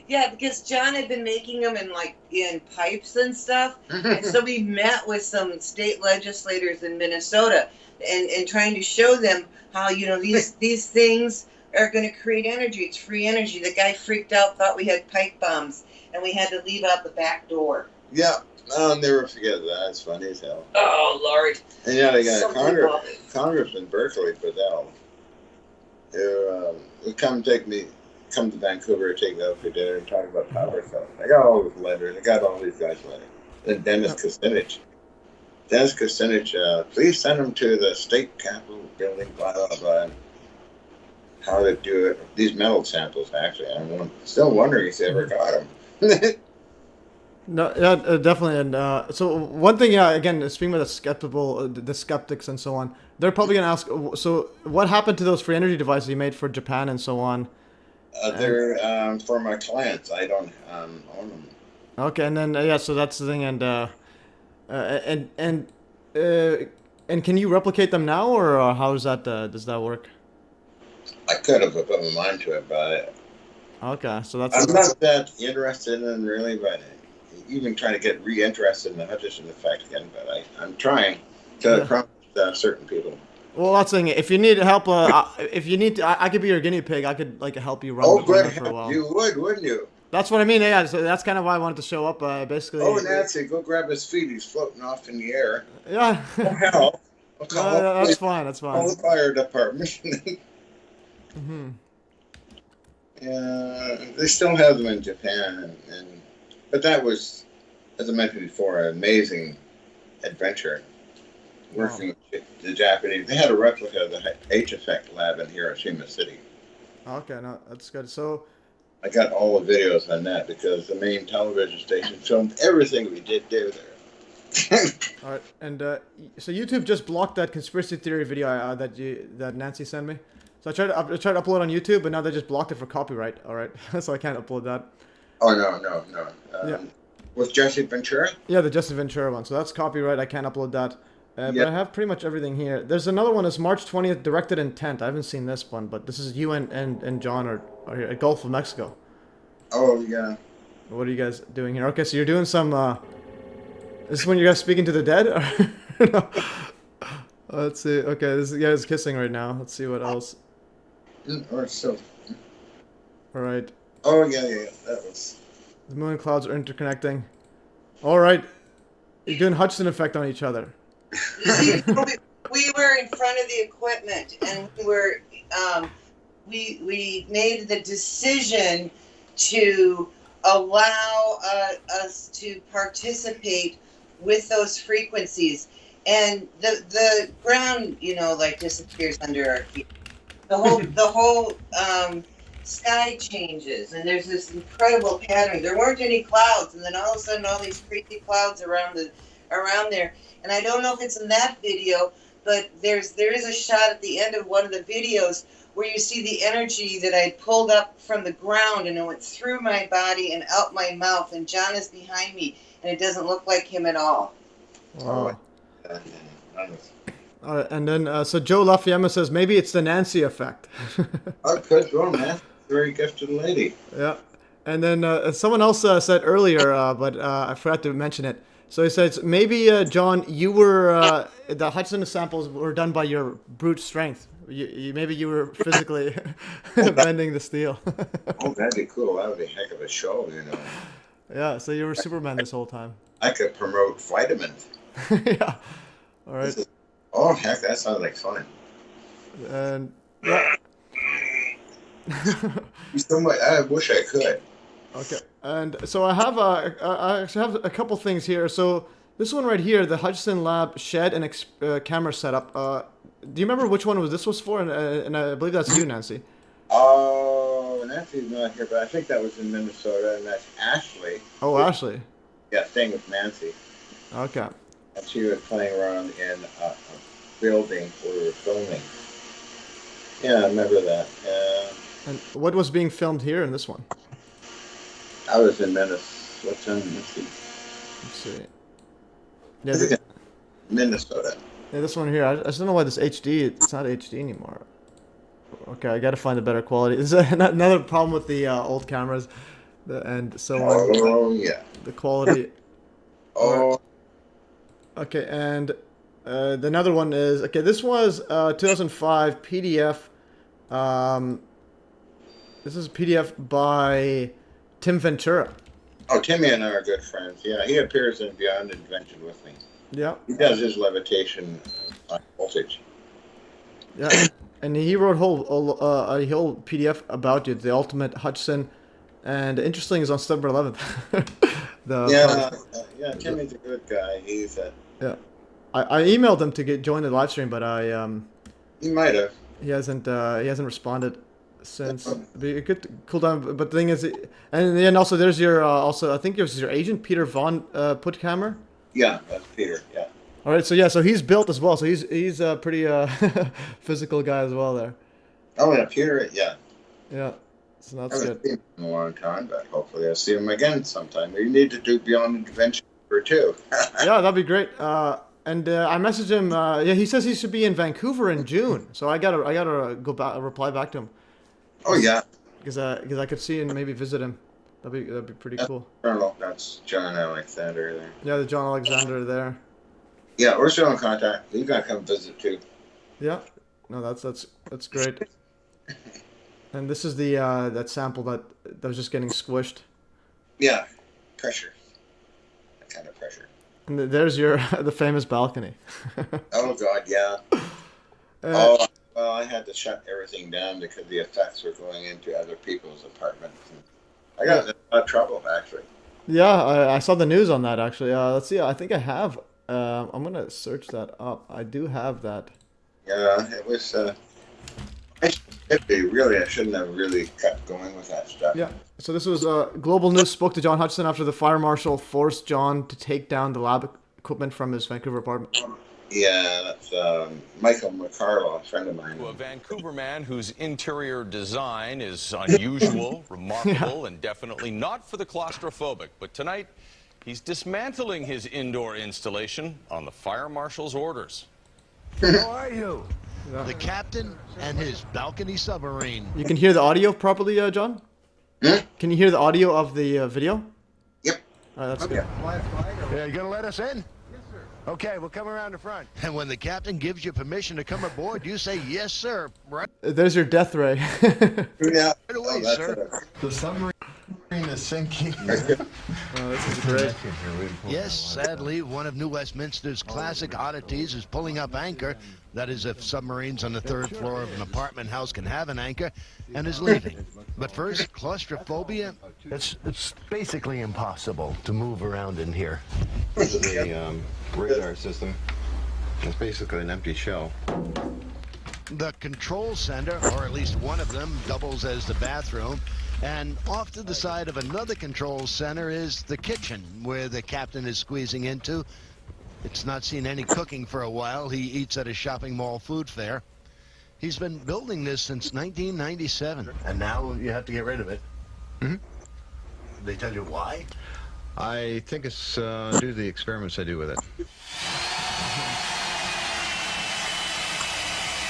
Yeah, because John had been making them in pipes and stuff, and so we met with some state legislators in Minnesota, and trying to show them how these things are going to create energy. It's free energy. The guy freaked out, thought we had pipe bombs, and we had to leave out the back door. Yeah, I'll never forget that. It's funny as hell. Oh Lord! And yeah, they got Something a congressman Berkeley Fidel who would come to Vancouver, take me out for dinner and talk about power cells. I got all his letters. I got all these guys' letters. Then Dennis Kucinich. Please send them to the state capitol building, blah, blah, blah. How to do it. These metal samples, actually. I'm still wondering if they ever got them. No, yeah, definitely. And so one thing, yeah, again, speaking about the skeptics and so on, they're probably going to ask, so what happened to those free energy devices you made for Japan and so on? They're for my clients. I don't own them. Okay, and then yeah, so that's the thing, and can you replicate them now, or how is that? Does that work? I could have put my mind to it, but Okay, so that's. I'm not that interested in really, but even trying to get re-interested in the Hutchison Effect again. But I'm trying to promise certain people. Well, that's the thing. If you need help, if you need, I could be your guinea pig. I could help you run. Oh, run good. that for a while. You would, wouldn't you? That's what I mean. Yeah, so that's kind of why I wanted to show up. Basically. Oh, Nancy, go grab his feet. He's floating off in the air. Yeah. Oh, hell. That's fine. That's fine. Call the fire department. Yeah, they still have them in Japan, but that was, as I mentioned before, an amazing adventure. Working with the Japanese, they had a replica of the H-Effect lab in Hiroshima City. Okay, no, that's good. So, I got all the videos on that because the main television station filmed everything we did there. all right, and so YouTube just blocked that conspiracy theory video that Nancy sent me. So I tried to upload on YouTube, but now they just blocked it for copyright. All right, so I can't upload that. Oh no. Yeah. With Jesse Ventura? Yeah, the Jesse Ventura one. So that's copyright. I can't upload that. But I have pretty much everything here. There's another one. It's March 20th, directed intent. I haven't seen this one, but this is you and John are here at Gulf of Mexico. Oh yeah. What are you guys doing here? Okay, so you're doing some. This is when you guys speaking to the dead? No. Let's see. Okay, this guy's kissing right now. Let's see what else. Or so. All right. Oh yeah. That was. The moon and clouds are interconnecting. All right. You're doing Hutchison effect on each other. You see, we were in front of the equipment, and we made the decision to allow us to participate with those frequencies, and the ground, like disappears under our feet. The whole sky changes, and there's this incredible pattern. There weren't any clouds, and then all of a sudden, all these crazy clouds around there. And I don't know if it's in that video, but there is a shot at the end of one of the videos where you see the energy that I pulled up from the ground, and it went through my body and out my mouth, and John is behind me, and it doesn't look like him at all. Wow. All right, and then so Joe Lafayette says maybe it's the Nancy effect. Oh, good girl, man. Very gifted lady. Yeah, and then someone else said earlier, but I forgot to mention it. So he says maybe John, you were the Hutchison samples were done by your brute strength. Maybe you were physically bending the steel. Oh, that'd be cool. That would be a heck of a show, Yeah, so you were Superman this whole time. I could promote vitamins. Yeah. All right. Oh, heck, that sounds like fun. And yeah. I wish I could. Okay, and so I actually have a couple things here. So this one right here, the Hutchison Lab shed and camera setup. Do you remember which one this was for? And I believe that's you, Nancy. Oh, Nancy's not here, but I think that was in Minnesota, and that's Ashley. Oh, Ashley. Yeah, staying with Nancy. Okay. And she was playing around in a building where we were filming. Yeah, I remember that. And what was being filmed here in this one? I was in Minnesota. What's in Minnesota? Let's see. I think it's Minnesota. Yeah, this one here. I just don't know why this HD. It's not HD anymore. Okay, I got to find a better quality. This is another problem with the old cameras, and so on. Oh yeah. The quality. Oh. Okay, and another one is this was 2005 PDF. This is a PDF by Tim Ventura. Oh, Timmy and I are good friends. Yeah, he appears in Beyond Invention with me. Yeah. He does his levitation on voltage. Yeah, and he wrote a whole PDF about you, the ultimate Hutchison, and interesting is on September 11th. Yeah, Timmy's a good guy. He's yeah. I emailed him to join the live stream, but he might have. He hasn't responded since. It'd be a good cool down. But the thing is, and then also there's your I think there's your agent Peter von Puttkamer. Yeah, that's Peter. Yeah. All right, so he's built as well. So he's a pretty physical guy as well there. Oh yeah, Peter. Yeah. Yeah. So that's I haven't good. seen him in a long time, but hopefully I'll see him again sometime. We need to do Beyond Invention for two. Yeah, that'd be great. And I messaged him. Yeah, he says he should be in Vancouver in June. So I gotta go back, reply back to him. Oh yeah. Because I could see and maybe visit him. That'd be pretty cool. Colonel, that's John Alexander there. Yeah, the John Alexander there. Yeah, we're still in contact. He's gonna come visit too. Yeah. No, that's great. And this is the that sample that was just getting squished. Yeah, pressure. That kind of pressure. And there's your the famous balcony. Oh God, yeah. Well, I had to shut everything down because the effects were going into other people's apartments. I got in a lot of trouble actually. Yeah, I saw the news on that actually. Let's see. I think I have. I'm gonna search that up. I do have that. Yeah, it was. I shouldn't have really kept going with that stuff. Yeah. So this was Global News spoke to John Hutchison after the fire marshal forced John to take down the lab equipment from his Vancouver apartment. Yeah, that's Michael McCarlow, a friend of mine. A Vancouver man whose interior design is unusual, remarkable, and definitely not for the claustrophobic. But tonight, he's dismantling his indoor installation on the fire marshal's orders. How are you? Yeah. The captain and his balcony submarine. You can hear the audio properly, John? Hmm? Can you hear the audio of the video? Yep. All right, that's good. Yeah, you gonna let us in? Okay, we'll come around the front. And when the captain gives you permission to come aboard, you say, yes, sir. Right There's your death ray. Yeah. away, that's sir. The submarine is sinking. Oh, this is great. Yes, sadly, one of New Westminster's classic oddities is pulling up anchor. That is, if submarines on the third floor of an apartment house can have an anchor, and is leaving. But first, claustrophobia. It's basically impossible to move around in here. The radar system is basically an empty shell. The control center, or at least one of them, doubles as the bathroom. And off to the side of another control center is the kitchen, where the captain is squeezing into. It's not seen any cooking for a while. He eats at a shopping mall food fair. He's been building this since 1997. And now you have to get rid of it. Mm-hmm. They tell you why? I think it's due to the experiments I do with it.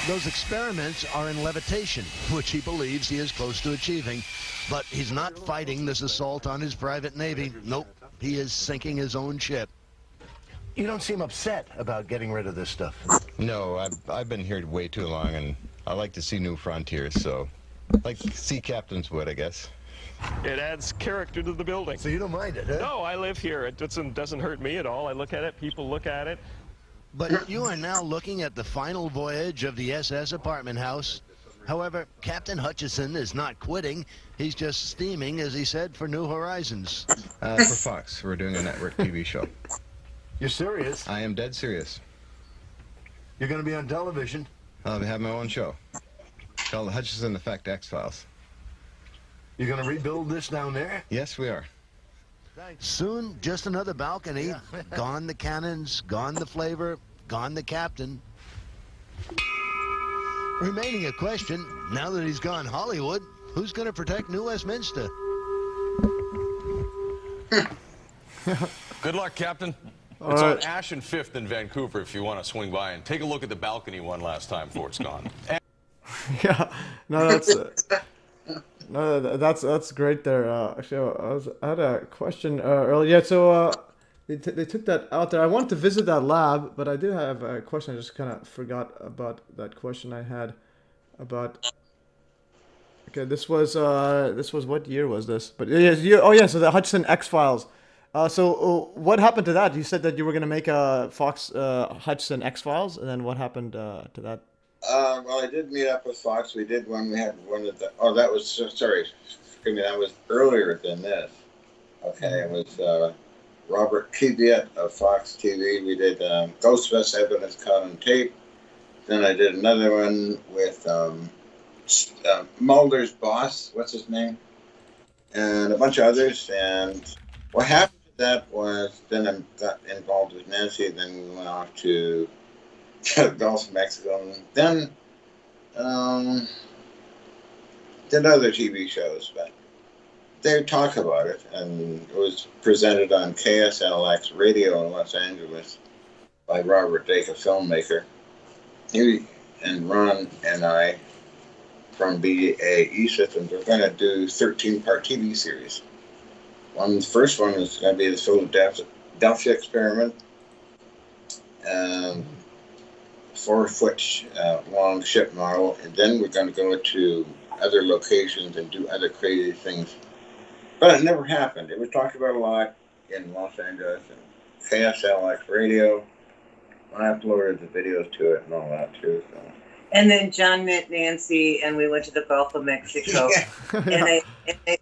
Those experiments are in levitation, which he believes he is close to achieving. But he's not fighting this assault on his private navy. Nope, he is sinking his own ship. You don't seem upset about getting rid of this stuff. No, I've been here way too long, and I like to see new frontiers, so like sea captains would, I guess. It adds character to the building. So you don't mind it, huh? No, I live here. It doesn't hurt me at all. I look at it, people look at it. But you are now looking at the final voyage of the SS apartment house. However, Captain Hutchison is not quitting. He's just steaming, as he said, for new horizons. For Fox, we're doing a network TV show. You're serious? I am dead serious. You're going to be on television? I'll have my own show called the Hutchison Effect X-Files. You're going to rebuild this down there? Yes, we are. Soon, just another balcony. Gone the cannons, gone the flavor, gone the captain. Remaining a question, now that he's gone Hollywood, who's going to protect New Westminster? Good luck, Captain. All It's right. on Ash and Fifth in Vancouver if you want to swing by and take a look at the balcony one last time before it's gone. Yeah, no, that's no, that's great there. Actually, I had a question earlier. Yeah, so they took that out there. I wanted to visit that lab, but I do have a question. I just kind of forgot about that question I had about. Okay, this was what year was this? But yeah, so the Hutchison X-Files. So what happened to that? You said that you were gonna make a Fox Hutchison X-Files, and then what happened to that? Well, I did meet up with Fox. We did one. We had one of the. Oh, that was sorry. Excuse me. That was earlier than this. Okay, it was Robert Kiviat of Fox TV. We did Ghostbusters Evidence Caught on Tape. Then I did another one with Mulder's boss. What's his name? And a bunch of others. And what happened to that was then I got involved with Nancy. Then we went off to Gulf of Mexico, and then did other TV shows, but they talk about it, and it was presented on KSLX radio in Los Angeles by Robert Dake, a filmmaker. He and Ron and I from BAE Systems are going to do 13-part TV series. The first one is going to be the Philadelphia experiment. 4-foot long ship model, and then we're going to go to other locations and do other crazy things. But it never happened. It was talked about a lot in Los Angeles and KSLX radio. I uploaded the videos to it and all that too. So. And then John met Nancy, and we went to the Gulf of Mexico. And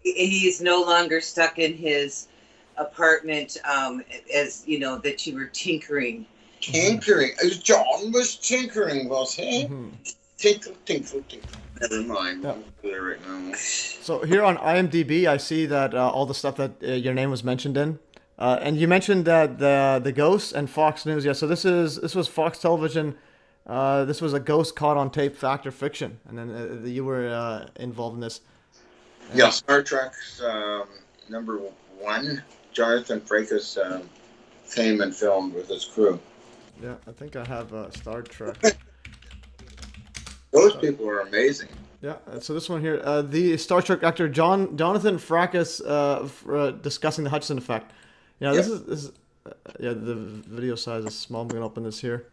he's no longer stuck in his apartment, as you know, that you were tinkering. Tinkering. John was tinkering, was he? Mm-hmm. Tinkle, tinkle, tinkle. Never mind. Yeah. I'm there right now. So here on IMDb, I see that all the stuff that your name was mentioned in, and you mentioned that the Ghost and Fox News. Yeah, so this was Fox Television. This was a ghost caught on tape, fact or fiction, and then you were involved in this. Yeah, Star Trek's number 1. Jonathan Frakes came and filmed with his crew. Yeah, I think I have Star Trek. Those people are amazing. Yeah, so this one here, the Star Trek actor Jonathan Frakes discussing the Hutchison Effect. Yeah, this is yeah, the video size is small. I'm gonna open this here.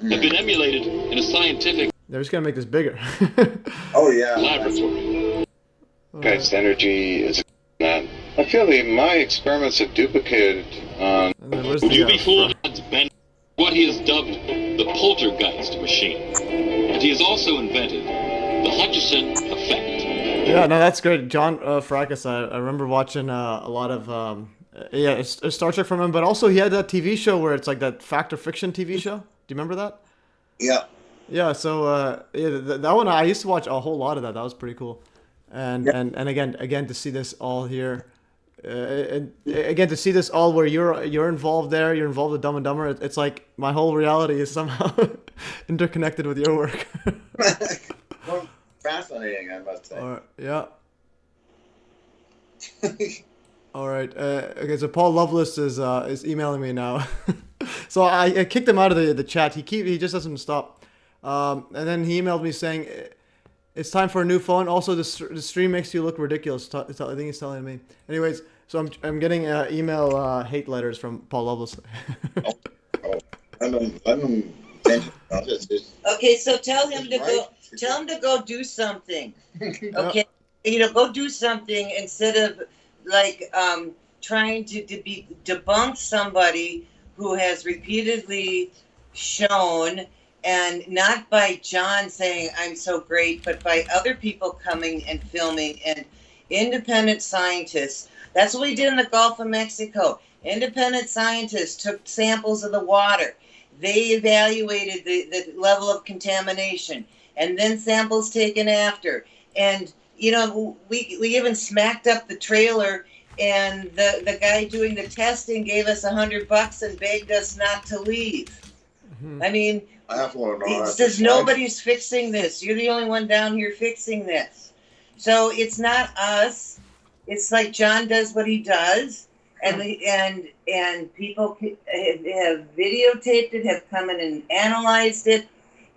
Have been emulated in a scientific. They're just gonna make this bigger. Oh yeah. Laboratory. Guy's energy is that. I feel my experiments have duplicated on. Would you be fooled? Ben, what he has dubbed the poltergeist machine, and he has also invented the Hutchison Effect. Yeah, no, that's great, John Fracas. I remember watching a lot of it's Star Trek from him, but also he had that TV show where it's like that fact or fiction TV show. Do you remember that? Yeah. Yeah. So that one I used to watch a whole lot of that. That was pretty cool. And and again to see this all here, and again to see this all where you're involved there. You're involved with Dumb and Dumber. It's like my whole reality is somehow interconnected with your work. Well, fascinating, I must say. All right. Yeah. All right. Okay. So Paul Lovelace is emailing me now. So I kicked him out of the chat. He just doesn't stop. And then he emailed me saying, "It's time for a new phone. Also, the stream makes you look ridiculous." I think he's telling me. Anyways, so I'm getting email hate letters from Paul Lovelace. Okay, so tell him to go do something. Okay, go do something instead of like trying to debunk somebody who has repeatedly shown, and not by John saying I'm so great, but by other people coming and filming and independent scientists. That's what we did in the Gulf of Mexico. Independent scientists took samples of the water. They evaluated the level of contamination, and then samples taken after. And, we even smacked up the trailer, and the guy doing the testing gave us $100 and begged us not to leave. Mm-hmm. I mean, he says nobody's fixing this. You're the only one down here fixing this. So it's not us. It's like John does what he does. And people have videotaped it, have come in and analyzed it,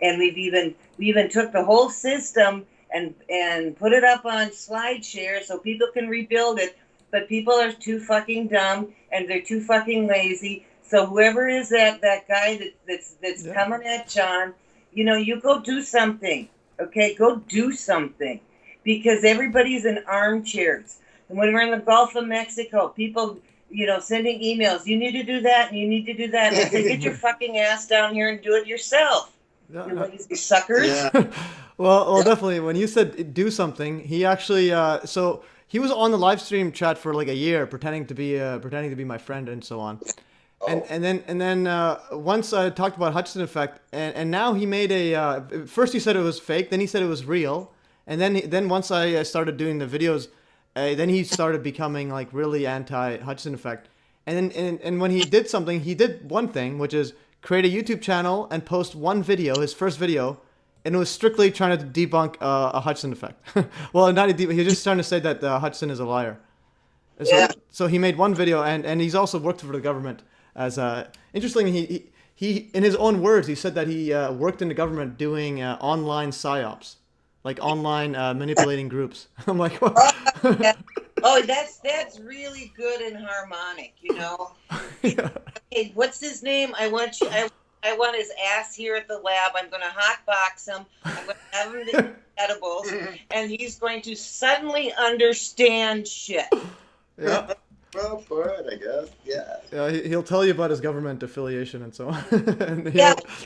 and we even took the whole system and put it up on SlideShare so people can rebuild it. But people are too fucking dumb and they're too fucking lazy. So whoever is that guy that's coming at John, you go do something. Okay, go do something, because everybody's in armchairs. And when we're in the Gulf of Mexico, people, sending emails, you need to do that and you need to do that. And I say, get your fucking ass down here and do it yourself. You lazy suckers. Yeah. Well, definitely. When you said do something, he actually, so he was on the live stream chat for like a year, pretending to be my friend and so on. Oh. And then once I talked about Hutchison Effect, and now he made first he said it was fake, then he said it was real, and then once I started doing the videos, then he started becoming like really anti Hutchison Effect, and when he did something, he did one thing, which is create a YouTube channel and post one video, his first video, and it was strictly trying to debunk a Hutchison Effect. Well, not he was just trying to say that Hutchison is a liar. So he made one video, and he's also worked for the government. As interestingly, he in his own words, he said that he worked in the government doing online psyops, like online manipulating groups. I'm like, what? Oh, that's really good and harmonic, Yeah. Okay, what's his name? I want his ass here at the lab. I'm going to hotbox him. I'm going to have him the edibles, and he's going to suddenly understand shit. Yeah. Well, for it, I guess. Yeah. Yeah, he'll tell you about his government affiliation and so on, and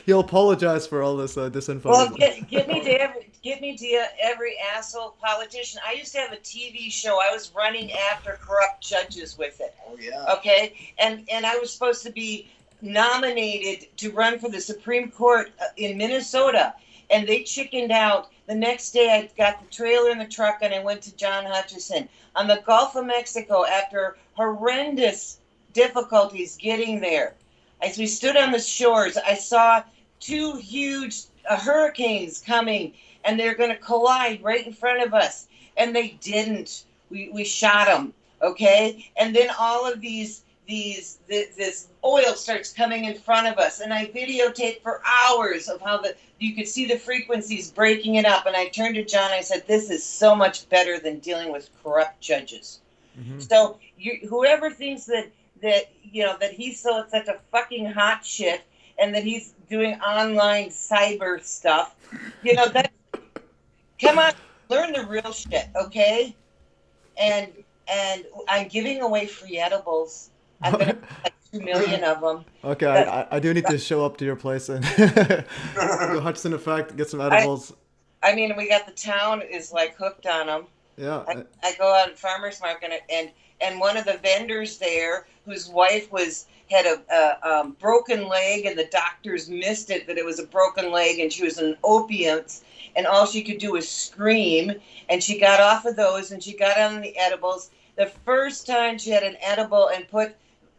he'll apologize for all this disinfo. Well, get me to every asshole politician. I used to have a TV show. I was running after corrupt judges with it. Oh yeah. Okay, and I was supposed to be nominated to run for the Supreme Court in Minnesota, and they chickened out. The next day, I got the trailer in the truck, and I went to John Hutchison on the Gulf of Mexico after horrendous difficulties getting there. As we stood on the shores, I saw two huge hurricanes coming, and they're going to collide right in front of us. And they didn't. We shot them, okay? And then all of this oil starts coming in front of us, and I videotaped for hours of how you could see the frequencies breaking it up. And I turned to John, I said, this is so much better than dealing with corrupt judges. Mm-hmm. So whoever thinks that that that he's so such a fucking hot shit, and that he's doing online cyber stuff. That. Come on, learn the real shit, okay? And I'm giving away free edibles. I'm gonna like 2 million of them. Okay, I do need to show up to your place and the Hutchison Effect, get some edibles. I mean, we got the town is like hooked on them. Yeah. I go out at farmers market and one of the vendors there, whose wife had a broken leg, and the doctors missed it that it was a broken leg, and she was on opiates, and all she could do was scream, and she got off of those and she got on the edibles. The first time she had an edible and put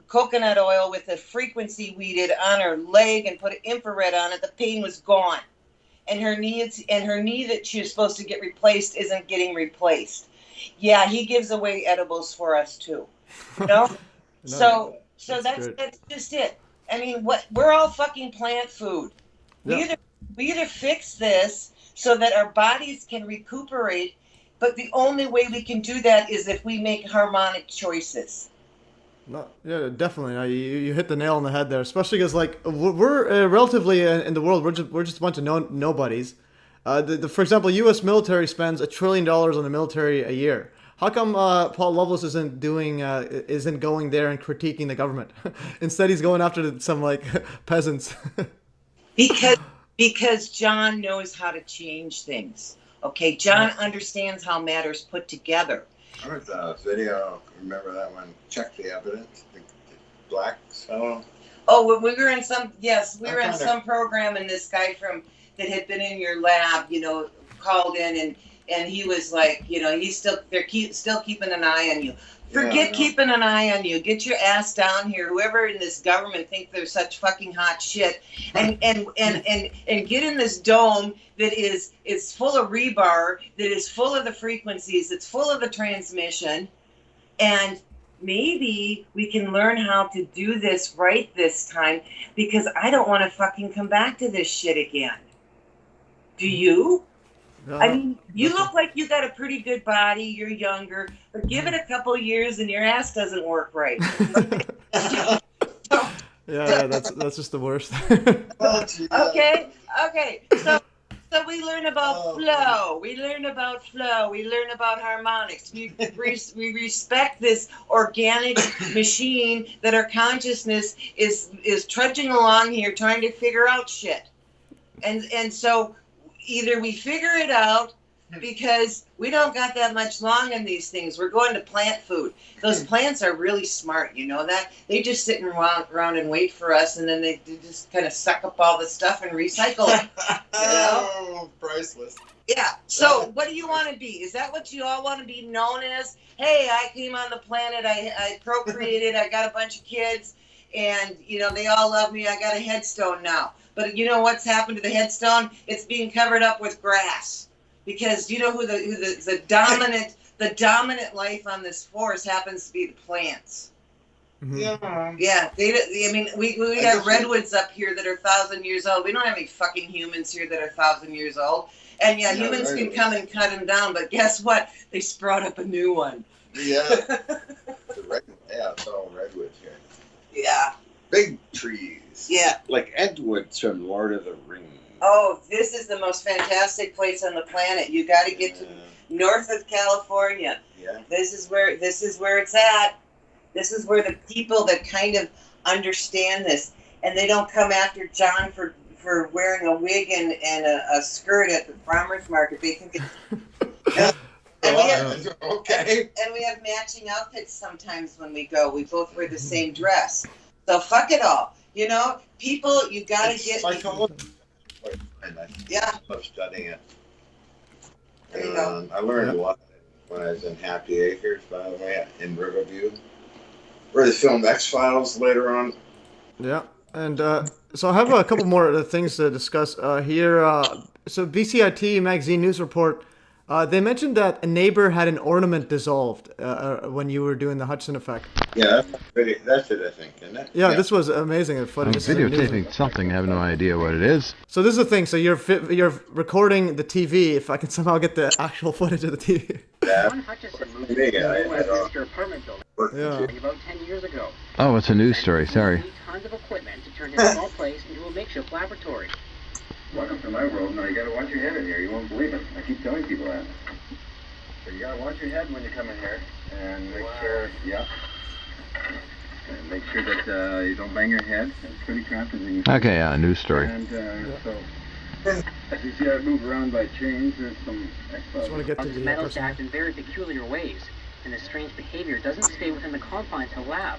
coconut oil with the frequency weeded on her leg and put infrared on it, the pain was gone. And her knee that she was supposed to get replaced isn't getting replaced. Yeah, he gives away edibles for us too. So that's just it. I mean, we're all fucking plant food. Yeah. We either fix this so that our bodies can recuperate, but the only way we can do that is if we make harmonic choices. No, yeah, definitely. You hit the nail on the head there, especially because like we're relatively in the world, we're just a bunch of nobodies. For example, U.S. military spends $1 trillion on the military a year. How come Paul Loveless isn't going there and critiquing the government? Instead, he's going after some like peasants. Because John knows how to change things. Okay, John understands how matters put together. I heard the video. Remember that one? Check the evidence. The black fellow. Oh, when we were in some some program, and this guy that had been in your lab, called in and he was like, he's still keeping an eye on you. Forget keeping an eye on you. Get your ass down here. Whoever in this government think they're such fucking hot shit, and get in this dome that is full of rebar, that is full of the frequencies, it's full of the transmission, and maybe we can learn how to do this right this time, because I don't want to fucking come back to this shit again. Do you? I mean, you look like you got a pretty good body. You're younger, but give it a couple years and your ass doesn't work right. Yeah, that's just the worst. Okay. So we learn about flow. We learn about flow. We learn about harmonics. We respect this organic machine that our consciousness is trudging along here trying to figure out shit. And so either we figure it out, because we don't got that much long in these things. We're going to plant food. Those plants are really smart, you know that? They just sit around and wait for us, and then they just kind of suck up all the stuff and recycle it. Oh, priceless. Yeah. So what do you want to be? Is that what you all want to be known as? Hey, I came on the planet. I procreated. I got a bunch of kids, and, they all love me. I got a headstone now. But you know what's happened to the headstone? It's being covered up with grass. Because you know who the dominant life on this forest happens to be the plants. Mm-hmm. Yeah. We got redwoods up here that are 1,000 years old. We don't have any fucking humans here that are 1,000 years old. And humans can come and cut them down, but guess what? They sprout up a new one. Yeah. It's all redwoods here. Yeah. Big trees. Yeah. Like Edwoods from Lord of the Rings. Oh, this is the most fantastic place on the planet. You got to get to north of California. Yeah. This is where it's at. This is where the people that kind of understand this, and they don't come after John for wearing a wig and a skirt at the farmers market. They think it's okay. And we have matching outfits sometimes when we go. We both wear the same dress. So fuck it all. People, you got to get. Yeah. I love studying it. There you go. I learned a lot when I was in Happy Acres, by the way, in Riverview, where they filmed X-Files later on. Yeah, and so I have a couple more things to discuss here. So BCIT magazine news report, they mentioned that a neighbor had an ornament dissolved when you were doing the Hutchison Effect. Yeah, that's it, I think, isn't it? Yeah, this was amazing. The footage. I'm videotaping something. I have no idea what it is. So this is the thing. So you're recording the TV. If I can somehow get the actual footage of the TV. Yeah. Yeah. About 10 years ago. Oh, it's a news story. Sorry. Tons of equipment to turn his small place into a makeshift laboratory. Welcome to my world. Now you gotta watch your head in here. You won't believe it. I keep telling people that. So you gotta watch your head when you come in here, and make sure, yeah, and make sure that you don't bang your head. It's pretty cramped. Okay, yeah, news story. And so, as you see, I move around by chains. There's some extra. Causes metals to act in very peculiar ways, and this strange behavior doesn't stay within the confines of the lab.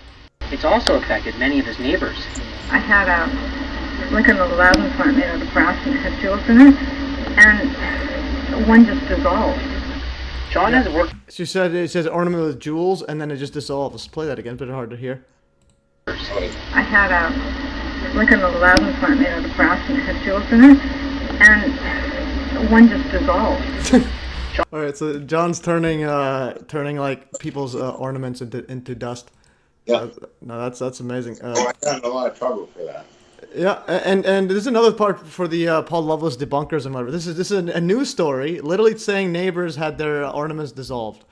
It's also affected many of his neighbors. I had like an 11 plant made out of brass and had jewels in it, and one just dissolved. John has worked. She said it says ornament with jewels, and then it just dissolved. Let's play that again. It's a bit hard to hear. I had like an 11 plant made out of brass and had jewels in it, and one just dissolved. All right, so John's turning like people's ornaments into dust. Yeah. No, that's amazing. I got in a lot of trouble for that. Yeah, and there's another part for the Paul Loveless debunkers and whatever. This is a news story, literally saying neighbors had their ornaments dissolved.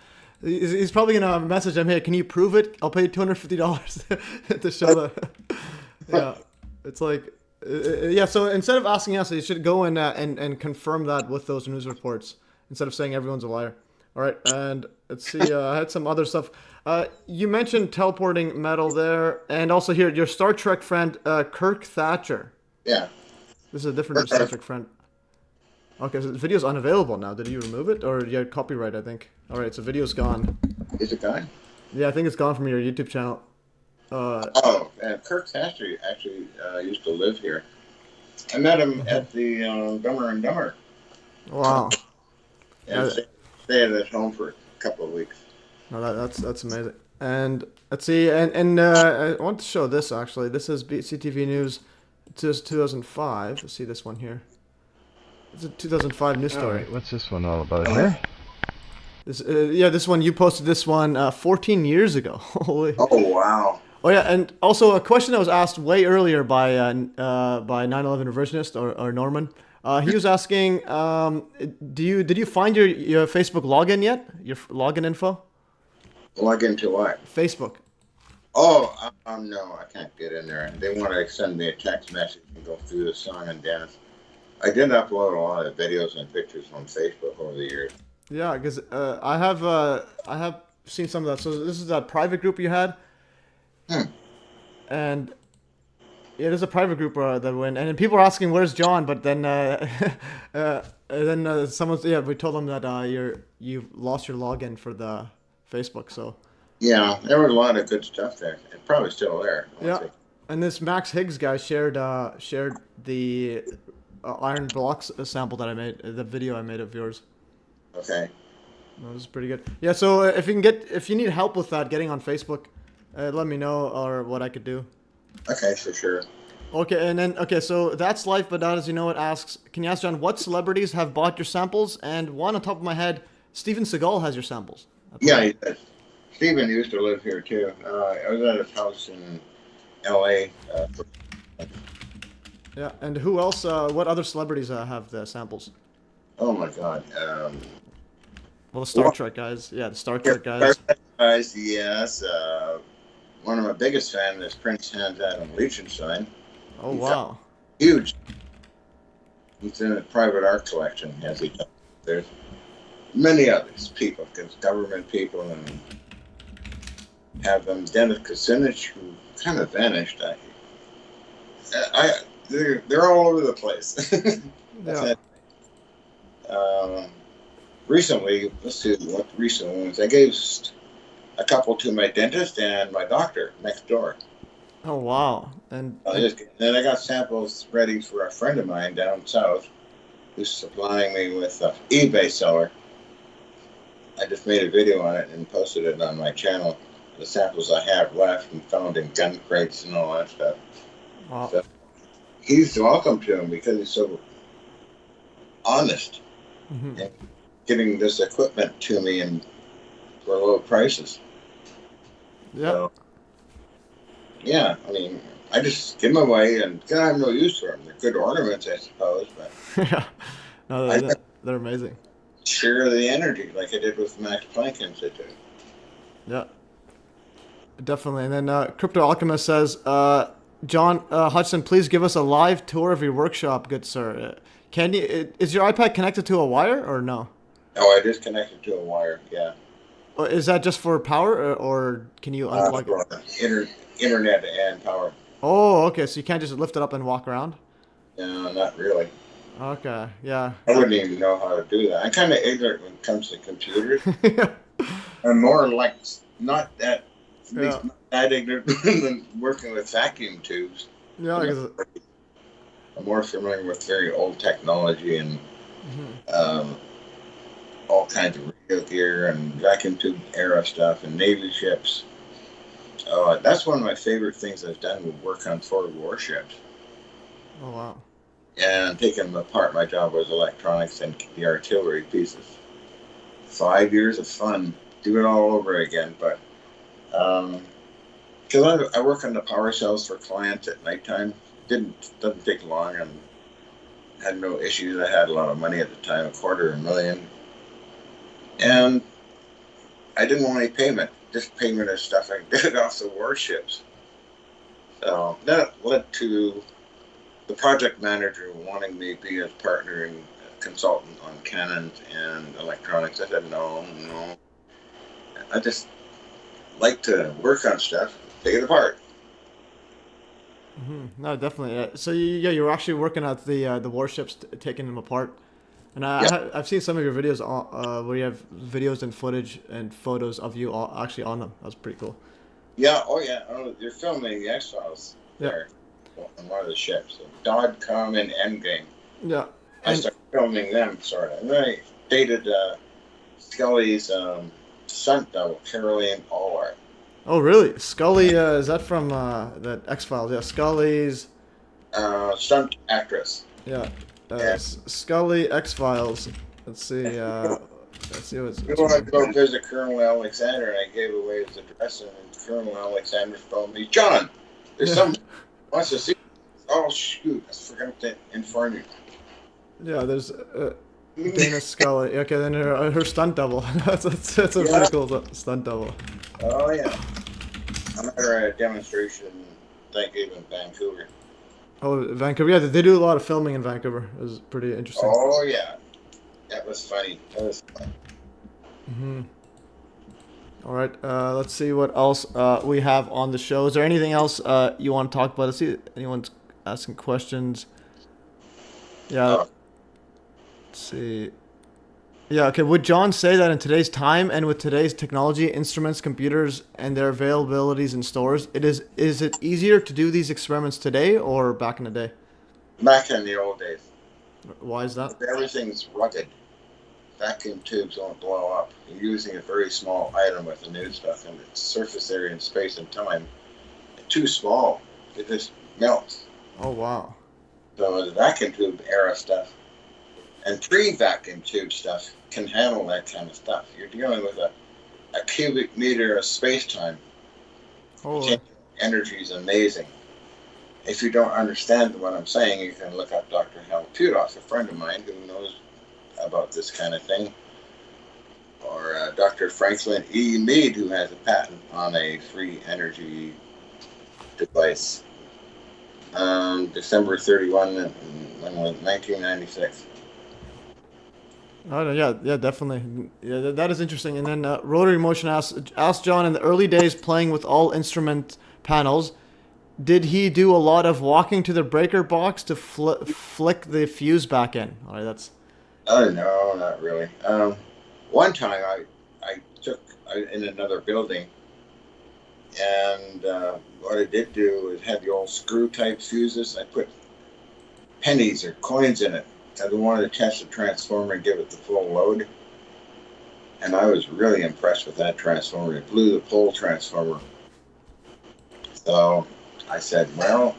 He's probably gonna message them, hey, can you prove it? I'll pay you $250 to show that. Yeah, it's like, yeah. So instead of asking us, you should go and confirm that with those news reports instead of saying everyone's a liar. All right, and let's see. I had some other stuff. You mentioned teleporting metal there, and also here your Star Trek friend Kirk Thatcher. Yeah. This is a different Star Trek friend. Okay, so the video's unavailable now. Did you remove it, or you had copyright? I think. All right, so video's gone. Is it gone? Yeah, I think it's gone from your YouTube channel. Kirk Thatcher actually used to live here. I met him at the Dumber and Dumber. Wow. And stayed at his home for a couple of weeks. No, that's amazing. And let's see, and I want to show this actually. This is CTV News. It says 2005. Let's see this one here. It's a 2005 news story. Right, what's this one all about here? This, yeah, this one you posted this one 14 years ago. Holy. Oh wow. Oh yeah, and also a question that was asked way earlier by 9/11 reversionist or Norman. He was asking, did you find your Facebook login yet? Your login info? Log into what? Facebook. Oh, no, I can't get in there. They want to send me a text message and go through the song and dance. I did upload a lot of videos and pictures on Facebook over the years. Yeah, because I have seen some of that. So this is that private group you had, and yeah, there's a private group that went, and people are asking where's John, but then someone's we told them that you've lost your login for the Facebook. So yeah, there was a lot of good stuff there. It's probably still there. Yeah, and this Max Higgs guy shared the iron blocks sample that I made, the video I made of yours. Okay. That was pretty good. Yeah, so if you need help with that, getting on Facebook, let me know or what I could do. Okay, for sure. Okay, and then so that's life, but not as you know it asks, can you ask John what celebrities have bought your samples? And one on top of my head, Steven Seagal has your samples. Yeah, he does. Steven used to live here too. I was at his house in L.A. Yeah, and who else? What other celebrities have the samples? Oh my God. Well, the Star Trek guys. Yeah, the Star Trek guys. Star Trek guys, yes. One of my biggest fans is Prince Hans Adam Liechtenstein. Oh, wow. Huge. He's in a private art collection, as he does. There's many others, people, government people, and have them. Dennis Kucinich, who kind of vanished. They're all over the place. Yeah. Recently, let's see what recent ones. I gave a couple to my dentist and my doctor next door. Oh wow! And then I got samples ready for a friend of mine down south, who's supplying me with an eBay seller. I just made a video on it and posted it on my channel. The samples I have left and found in gun crates and all that stuff. Wow. So he's welcome to him because he's so honest. Mm-hmm. And getting this equipment to me and for low prices. Yeah. So, yeah, I mean, I just give them away and I have no use for them. They're good ornaments, I suppose, but yeah, no, they're amazing. Share the energy like I did with Max Planck Institute. Yeah. Definitely. And then Crypto Alchemist says, John Hutchison, please give us a live tour of your workshop, good sir. Can you? Is your iPad connected to a wire or no? Oh, it is connected to a wire. Yeah. Is that just for power, or can you unplug it? Internet and power. Oh, okay. So you can't just lift it up and walk around? No, not really. Okay, yeah. I wouldn't even know how to do that. I'm kind of ignorant when it comes to computers. I'm more like not that, at least not that ignorant than working with vacuum tubes. Yeah, I'm more familiar with very old technology and all kinds of radio gear and vacuum tube era stuff and Navy ships. That's one of my favorite things I've done with work on forward warships. Oh, wow. And taking them apart. My job was electronics and the artillery pieces. 5 years of fun. Do it all over again. But because I work on the power cells for clients at nighttime, doesn't take long and had no issues. I had a lot of money at the time, $250,000, and I didn't want any payment. Just payment of stuff I did off the warships. So that led to the project manager wanting me to be his partner and consultant on cannons and electronics. I said, no. I just like to work on stuff, take it apart. No, definitely. So you were actually working at the warships, taking them apart. And I've seen some of your videos where you have videos and footage and photos of you actually on them. That's pretty cool. Yeah, oh, you're filming the X-Files there on one of the ships. Dodcom and Endgame. Yeah. I started filming them, sort of. And then I dated Scully's stunt double, Caroline Allard. Oh, really? Scully, is that from that X-Files? Yeah, Scully's... stunt actress. Yeah. Scully X-Files. Let's see what's... We wanted to go visit Colonel Alexander, and I gave away his address, and Colonel Alexander phoned me, John, there's someone who wants to see you. Oh, shoot, I forgot to inform you. Yeah, there's Dana Scully. Okay, then her stunt double. that's a pretty cool stunt double. Oh, yeah. I'm at a demonstration, thank you, in Vancouver. Oh, Vancouver. Yeah, they do a lot of filming in Vancouver. It was pretty interesting. Oh, yeah. That was funny. All right, let's see what else we have on the show. Is there anything else you want to talk about? Let's see. Anyone's asking questions. Yeah. Let's see. Yeah, okay. Would John say that in today's time and with today's technology, instruments, computers, and their availabilities in stores, is it easier to do these experiments today or back in the day? Back in the old days. Why is that? Everything's rugged. Vacuum tubes don't blow up. You're using a very small item with the new stuff, and its surface area and space and time too small. It just melts. Oh, wow. So the vacuum tube era stuff and pre-vacuum tube stuff can handle that kind of stuff. You're dealing with a cubic meter of space-time. Oh. Energy is amazing. If you don't understand what I'm saying, you can look up Dr. Hal Putoff, a friend of mine who knows about this kind of thing, or Dr. Franklin E. Mead, who has a patent on a free energy device. December 31, 1996. Oh, yeah, definitely. Yeah, that is interesting. And then Rotary Motion asked John, in the early days playing with all instrument panels, did he do a lot of walking to the breaker box to flick the fuse back in? All right, that's... Oh, no, not really. One time I took in another building, and what I did do is had the old screw type fuses. I put pennies or coins in it. I wanted to test the transformer and give it the full load. And I was really impressed with that transformer. It blew the pole transformer. So I said, well,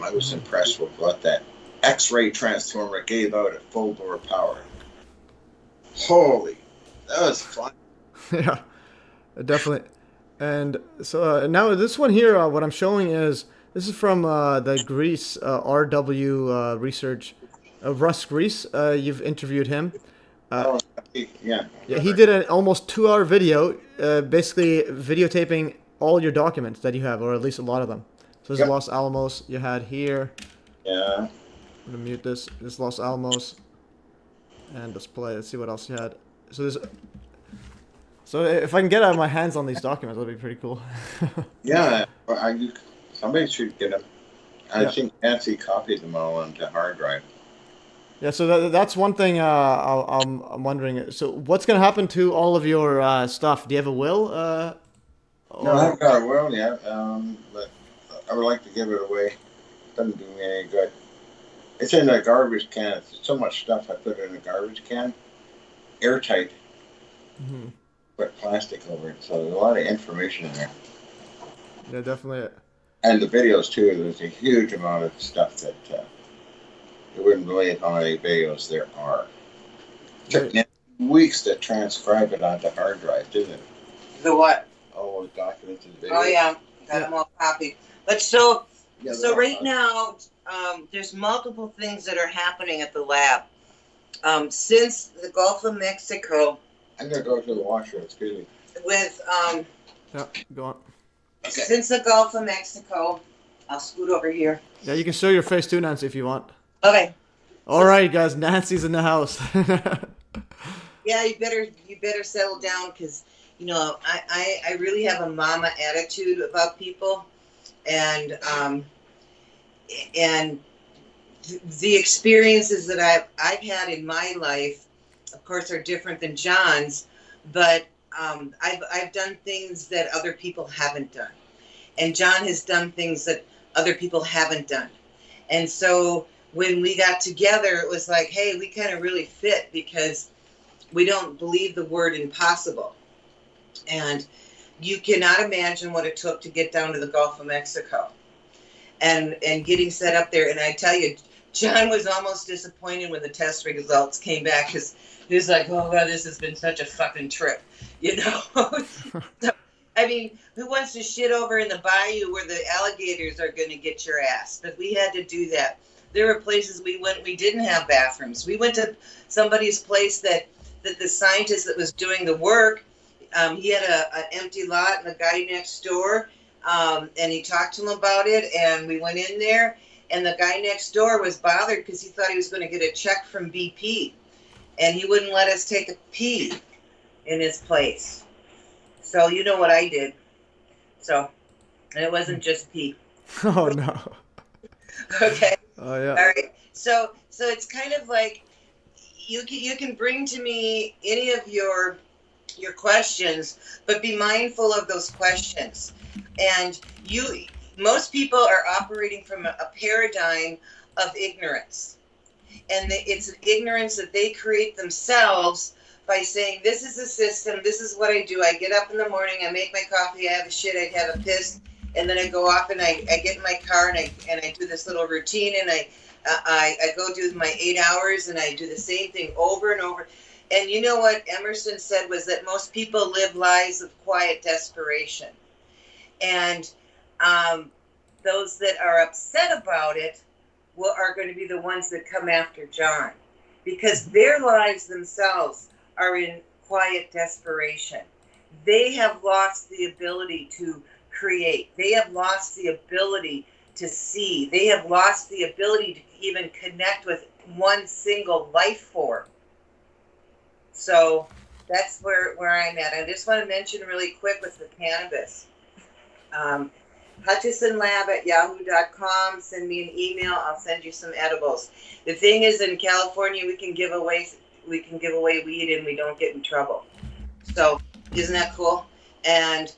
I was impressed with what that X-ray transformer gave out at full bore power. Holy, that was fun. Yeah, definitely. And so now this one here, what I'm showing is, this is from the Greece RW research. Russ Grease, you've interviewed him. Yeah. He did an almost 2-hour video, basically videotaping all your documents that you have, or at least a lot of them. So this Yep. is Los Alamos you had here. Yeah. I'm gonna mute this. This is Los Alamos. And display. Let's see what else you had. So this. So if I can get my hands on these documents, that'd be pretty cool. Yeah. Somebody should get them. I Yeah. think Nancy copied them all onto hard drive. Yeah, so that's one thing I'm wondering. So what's gonna happen to all of your stuff? Do you have a will? No, I haven't got a will yet, but I would like to give it away. It doesn't do me any good. It's in a garbage can. It's so much stuff I put in a garbage can. Airtight. Mm-hmm. Put plastic over it, so there's a lot of information in there. Yeah, definitely. And the videos too. There's a huge amount of stuff that you wouldn't believe how many videos there are. It took me weeks to transcribe it onto hard drive, didn't it? The what? All the documents and videos. Oh yeah, got them all copied. But so Yeah, so right now, there's multiple things that are happening at the lab. Since the Gulf of Mexico, I'm gonna go to the washroom. Excuse me. with Yeah, go on. since the Gulf of Mexico, I'll scoot over here. Yeah, you can show your face too, Nancy, if you want. Okay. All right, guys, Nancy's in the house. Yeah, you better settle down because you know I really have a mama attitude about people, and the experiences that I've had in my life, of course, are different than John's, but I've done things that other people haven't done, and John has done things that other people haven't done, and so when we got together, it was like, hey, we kind of really fit because we don't believe the word impossible, and you cannot imagine what it took to get down to the Gulf of Mexico, and getting set up there, and I tell you, John was almost disappointed when the test results came back because he was like, oh, God, this has been such a fucking trip, you know? So, I mean, who wants to shit over in the bayou where the alligators are going to get your ass? But we had to do that. There were places we went, we didn't have bathrooms. We went to somebody's place that the scientist that was doing the work, he had an empty lot and a guy next door, and he talked to him about it, and we went in there, and the guy next door was bothered because he thought he was going to get a check from BP, and he wouldn't let us take a pee in his place. So you know what I did. So, and it wasn't just pee. Oh, no. Okay. Oh, yeah. All right. So it's kind of like you can bring to me any of your questions, but be mindful of those questions. And most people are operating from a paradigm of ignorance, and it's an ignorance that they create themselves by saying, this is a system, this is what I do. I get up in the morning, I make my coffee, I have a shit, I have a piss, and then I go off and I get in my car and I do this little routine, and I go do my 8 hours and I do the same thing over and over. And you know what Emerson said was that most people live lives of quiet desperation. And those that are upset about it are going to be the ones that come after John, because their lives themselves are in quiet desperation. They have lost the ability to create. They have lost the ability to see. They have lost the ability to even connect with one single life form. So that's where I'm at. I just want to mention really quick with the cannabis. HutchisonLab@yahoo.com. Send me an email. I'll send you some edibles. The thing is, in California, we can give away weed and we don't get in trouble. So isn't that cool? And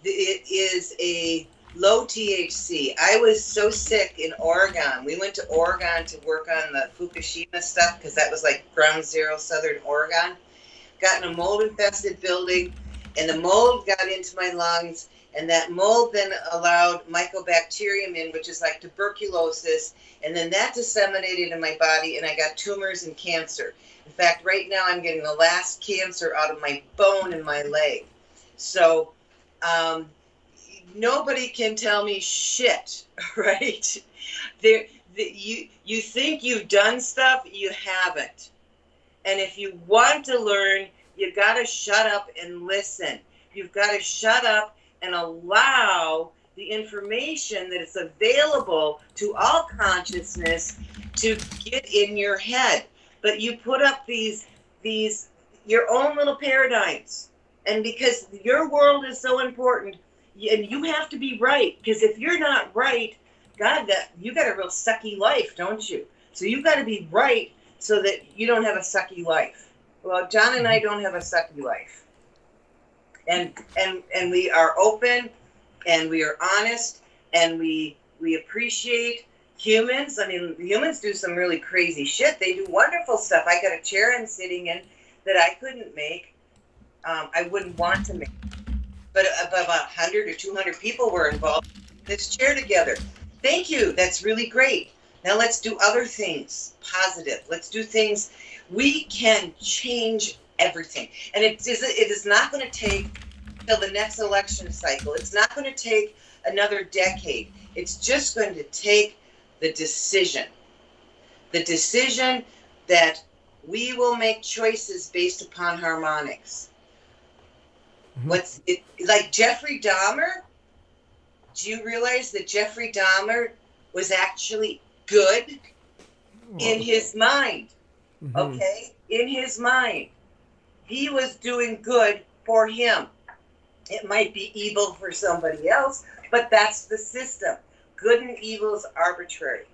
it is a low THC. I was so sick in Oregon. We went to Oregon to work on the Fukushima stuff because that was like ground zero, southern Oregon. Got in a mold infested building, and the mold got into my lungs. And that mold then allowed mycobacterium in, which is like tuberculosis. And then that disseminated in my body, and I got tumors and cancer. In fact, right now I'm getting the last cancer out of my bone in my leg. So nobody can tell me shit, right? You think you've done stuff, you haven't. And if you want to learn, you got to shut up and listen. You've got to shut up and allow the information that is available to all consciousness to get in your head. But you put up these your own little paradigms, and because your world is so important, and you have to be right, because if you're not right, God, that you got a real sucky life, don't you? So you got to be right so that you don't have a sucky life. Well, John and I don't have a sucky life, and we are open, and we are honest, and we appreciate humans. I mean, humans do some really crazy shit. They do wonderful stuff. I got a chair I'm sitting in that I couldn't make. I wouldn't want to make. But about 100 or 200 people were involved in this chair together. Thank you. That's really great. Now let's do other things positive. Let's do things. We can change everything. And it is not going to take till the next election cycle. It's not going to take another decade. It's just going to take the decision that we will make choices based upon harmonics. What's it like? Jeffrey Dahmer? Do you realize that Jeffrey Dahmer was actually good in his mind? Okay, in his mind, he was doing good for him. It might be evil for somebody else, but that's the system. Good and evil is arbitrary.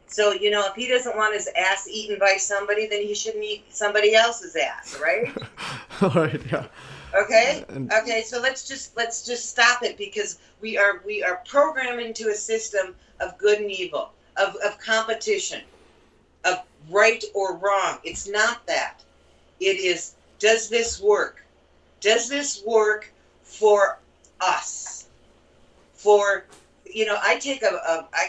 So, you know, if he doesn't want his ass eaten by somebody, then he shouldn't eat somebody else's ass, right? All right, yeah. Okay? Okay, so let's just stop it, because we are programmed into a system of good and evil, of competition, of right or wrong. It's not that. It is, does this work? Does this work for us? For, you know, I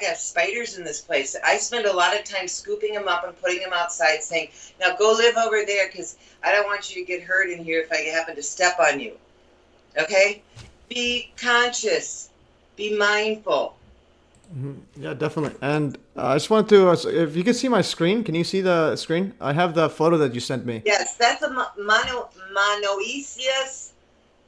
got spiders in this place. I spend a lot of time scooping them up and putting them outside, saying, now go live over there, because I don't want you to get hurt in here if I happen to step on you. Okay? Be conscious. Be mindful. Yeah, definitely. And I just wanted to, if you can see my screen, can you see the screen? I have the photo that you sent me. Yes, that's a Monoecious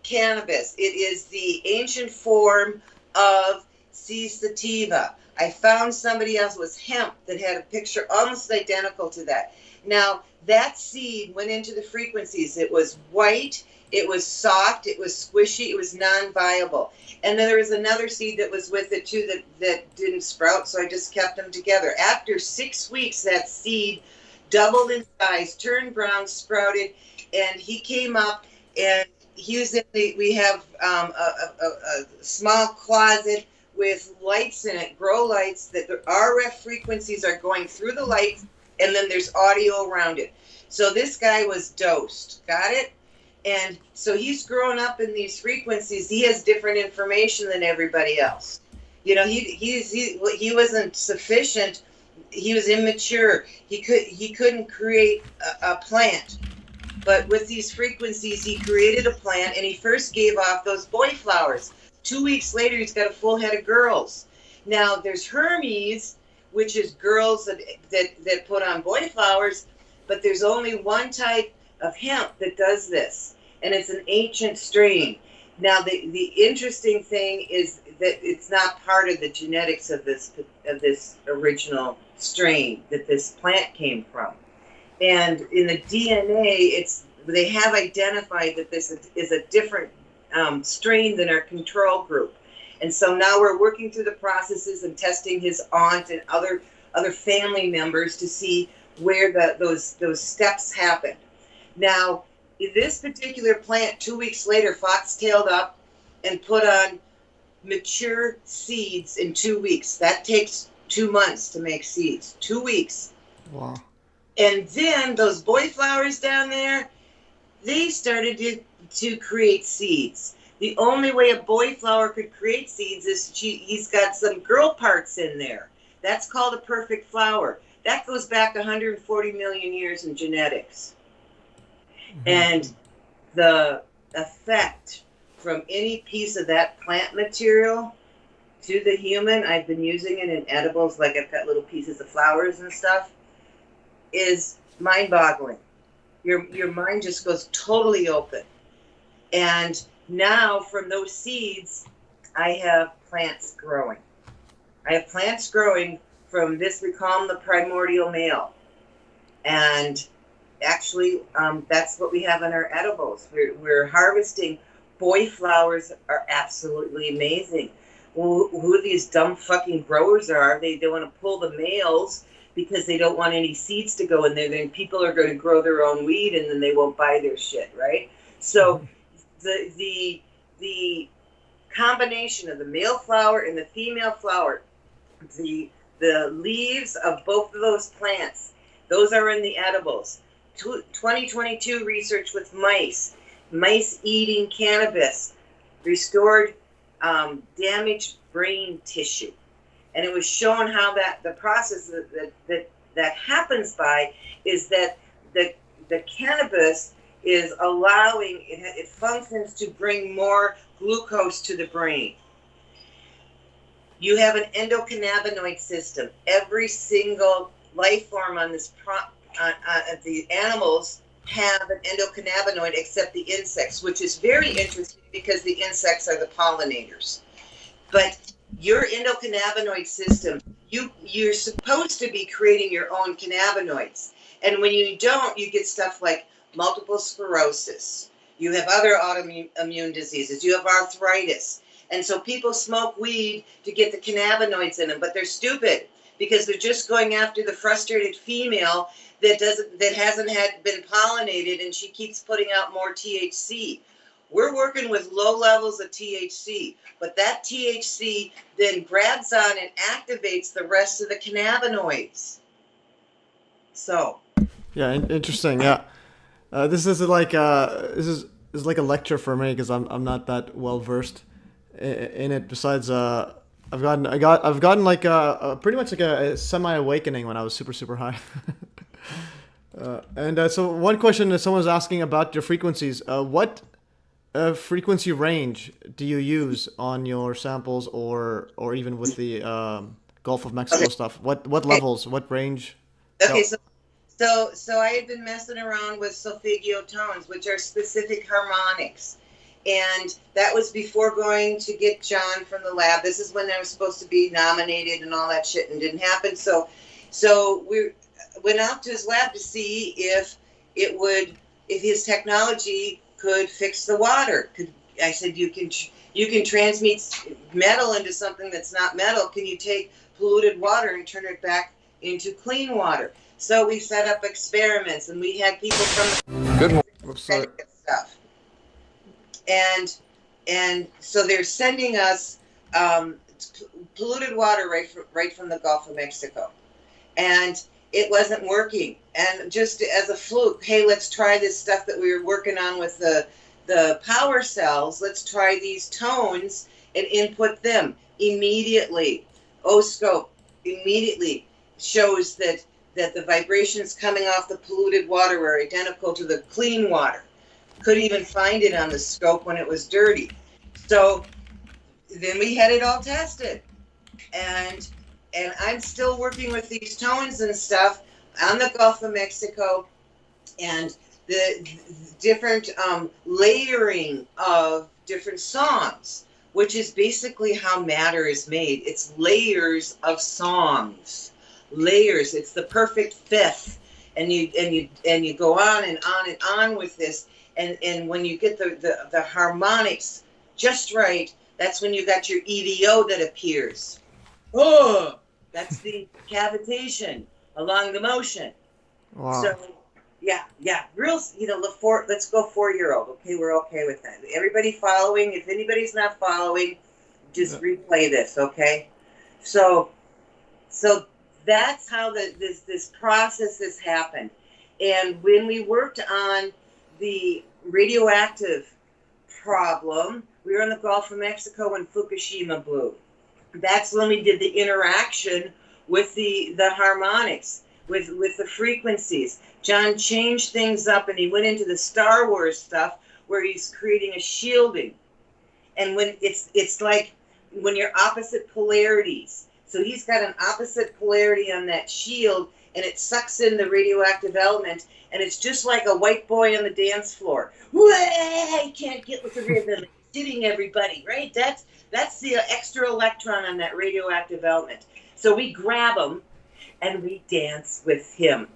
cannabis. It is the ancient form of C. sativa. I found somebody else with hemp that had a picture almost identical to that. Now, that seed went into the frequencies. It was white, it was soft, it was squishy, it was non-viable. And then there was another seed that was with it too that didn't sprout, so I just kept them together. After 6 weeks, that seed doubled in size, turned brown, sprouted, and he came up, and he was in we have a small closet with lights in it, grow lights, that the RF frequencies are going through the lights, and then there's audio around it. So this guy was dosed, got it? And so he's growing up in these frequencies. He has different information than everybody else. You know, he wasn't sufficient. He was immature. He couldn't create a plant. But with these frequencies, he created a plant, and he first gave off those boy flowers. 2 weeks later, he's got a full head of girls. Now, there's Hermes, which is girls that put on boy flowers, but there's only one type of hemp that does this, and it's an ancient strain. Now, the interesting thing is that it's not part of the genetics of this original strain that this plant came from. And in the DNA, they have identified that this is a different strain than our control group. And so now we're working through the processes and testing his aunt and other family members to see where those steps happened. Now, this particular plant, 2 weeks later, foxtailed up and put on mature seeds in 2 weeks. That takes 2 months to make seeds. 2 weeks. Wow. And then those boy flowers down there, they started to create seeds. The only way a boy flower could create seeds is he's got some girl parts in there. That's called a perfect flower. That goes back 140 million years in genetics. And the effect from any piece of that plant material to the human, I've been using it in edibles, like I've got little pieces of flowers and stuff, is mind-boggling. Your mind just goes totally open. And now from those seeds, I have plants growing. I have plants growing from this, we call them the primordial male. And actually, that's what we have in our edibles. We're harvesting. Boy flowers are absolutely amazing. Who these dumb fucking growers are, they want to pull the males because they don't want any seeds to go in there. Then people are going to grow their own weed and then they won't buy their shit, right? So the combination of the male flower and the female flower, the leaves of both of those plants, those are in the edibles. 2022 research with mice eating cannabis restored damaged brain tissue, and it was shown how that the process that happens by is that the cannabis is allowing it functions to bring more glucose to the brain. You have an endocannabinoid system. Every single life form on this the animals have an endocannabinoid except the insects, which is very interesting because the insects are the pollinators. But your endocannabinoid system, you're supposed to be creating your own cannabinoids. And when you don't, you get stuff like multiple sclerosis. You have other autoimmune diseases. You have arthritis. And so people smoke weed to get the cannabinoids in them, but they're stupid because they're just going after the frustrated female that hasn't been pollinated, and she keeps putting out more THC. We're working with low levels of THC, but that THC then grabs on and activates the rest of the cannabinoids. So. Yeah, interesting. Yeah, this is like a lecture for me because I'm not that well versed in it. Besides, I've gotten like pretty much like a semi awakening when I was super high. So one question that someone was asking about your frequencies. What frequency range do you use on your samples, or even with the Gulf of Mexico stuff? What levels? What range? Okay, so I had been messing around with solfeggio tones, which are specific harmonics. And that was before going to get John from the lab. This is when I was supposed to be nominated and all that shit, and didn't happen. So we went out to his lab to see if his technology could fix the water. I said, you can transmute metal into something that's not metal. Can you take polluted water and turn it back into clean water? So we set up experiments, and we had people from stuff. And so they're sending us polluted water right from the Gulf of Mexico, and it wasn't working. And just as a fluke, hey, let's try this stuff that we were working on with the power cells. Let's try these tones and input them immediately. O-scope immediately shows that the vibrations coming off the polluted water were identical to the clean water. Couldn't even find it on the scope when it was dirty. So then we had it all tested. And I'm still working with these tones and stuff on the Gulf of Mexico, and the different layering of different songs, which is basically how matter is made. It's layers of songs. Layers. It's the perfect fifth. And you go on and on and on with this. And when you get the harmonics just right, that's when you got your EVO that appears. Oh, that's the cavitation along the motion. Wow. So, yeah, real. Let's go 4-year-old. Okay, we're okay with that. Everybody following? If anybody's not following, just replay this. Okay. So that's how this process has happened. And when we worked on the radioactive problem, we were in the Gulf of Mexico when Fukushima blew. That's when we did the interaction with the harmonics, with the frequencies. John changed things up, and he went into the Star Wars stuff where he's creating a shielding. And when it's like when you're opposite polarities. So he's got an opposite polarity on that shield, and it sucks in the radioactive element, and it's just like a white boy on the dance floor. Way can't get with the rhythm, hitting everybody, right? That's the extra electron on that radioactive element. So we grab him and we dance with him.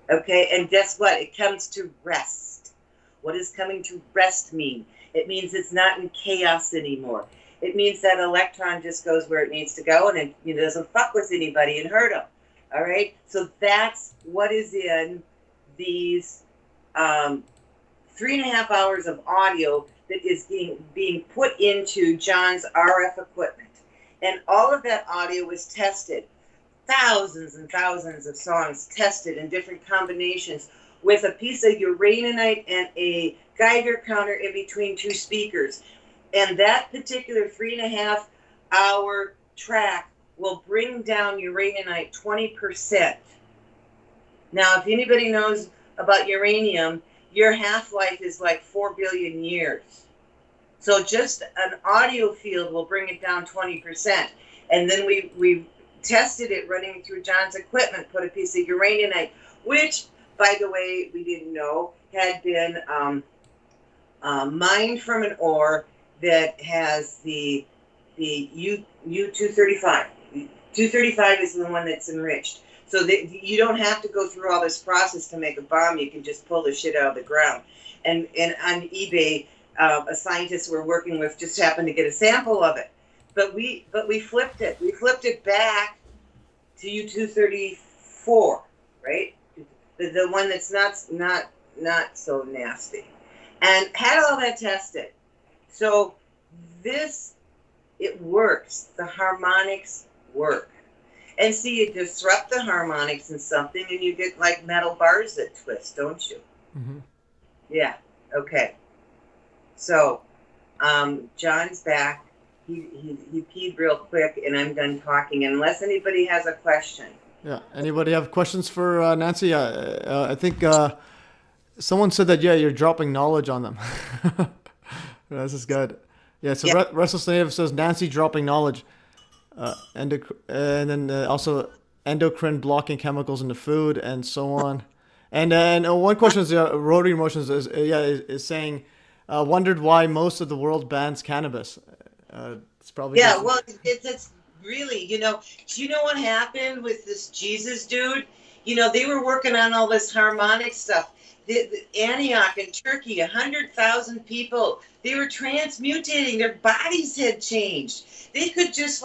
Okay, and guess what? It comes to rest. What does coming to rest mean? It means it's not in chaos anymore. It means that electron just goes where it needs to go, and it doesn't fuck with anybody and hurt them. All right? So that's what is in these 3.5 hours of audio that is being put into John's RF equipment. And all of that audio was tested. Thousands and thousands of songs tested in different combinations with a piece of uraninite and a Geiger counter in between two speakers. And that particular 3.5 hour track will bring down uraninite 20%. Now, if anybody knows about uranium, your half-life is like 4 billion years. So just an audio field will bring it down 20%. And then we tested it running through John's equipment, put a piece of uraninite, which, by the way, we didn't know, had been mined from an ore that has the U-235. 235 is the one that's enriched. So that you don't have to go through all this process to make a bomb. You can just pull the shit out of the ground. And on eBay, a scientist we're working with just happened to get a sample of it. But we flipped it. We flipped it back to U-234, right? The one that's not so nasty, and had all that tested. So it works. The harmonics work. And see, you disrupt the harmonics in something, and you get like metal bars that twist, don't you? Mm-hmm. Yeah. Okay. So, John's back. He peed real quick, and I'm done talking. Unless anybody has a question. Yeah. Anybody have questions for Nancy? I think someone said that you're dropping knowledge on them. This is good. Yeah. So yeah. Restless Native says Nancy dropping knowledge, and then also endocrine blocking chemicals in the food and so on. And one question is Rotary Motions is saying wondered why most of the world bans cannabis. It's probably well, it's really, do you know what happened with this Jesus dude? They were working on all this harmonic stuff. The Antioch in Turkey, 100,000 people, they were transmutating. Their bodies had changed. They could just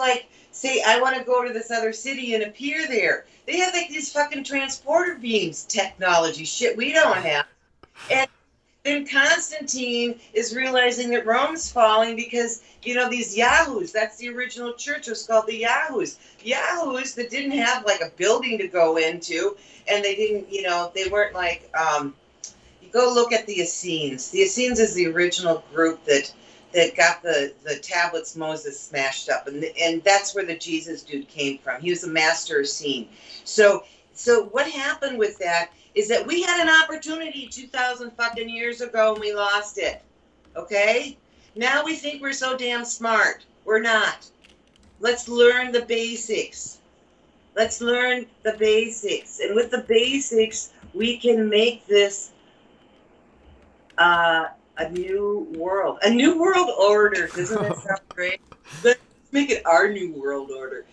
say, I want to go to this other city and appear there. They have these fucking transporter beams technology shit we don't have. And then Constantine is realizing that Rome's falling because, these Yahoos, that's the original church, was called the Yahoos. Yahoos that didn't have a building to go into, and they didn't, they weren't you go look at the Essenes. The Essenes is the original group that got the tablets Moses smashed up, and that's where the Jesus dude came from. He was a master Essene. So what happened with that is that we had an opportunity 2,000 fucking years ago and we lost it. Okay? Now we think we're so damn smart. We're not. Let's learn the basics. Let's learn the basics. And with the basics, we can make this a new world. A new world order. Doesn't that sound great? Let's make it our new world order.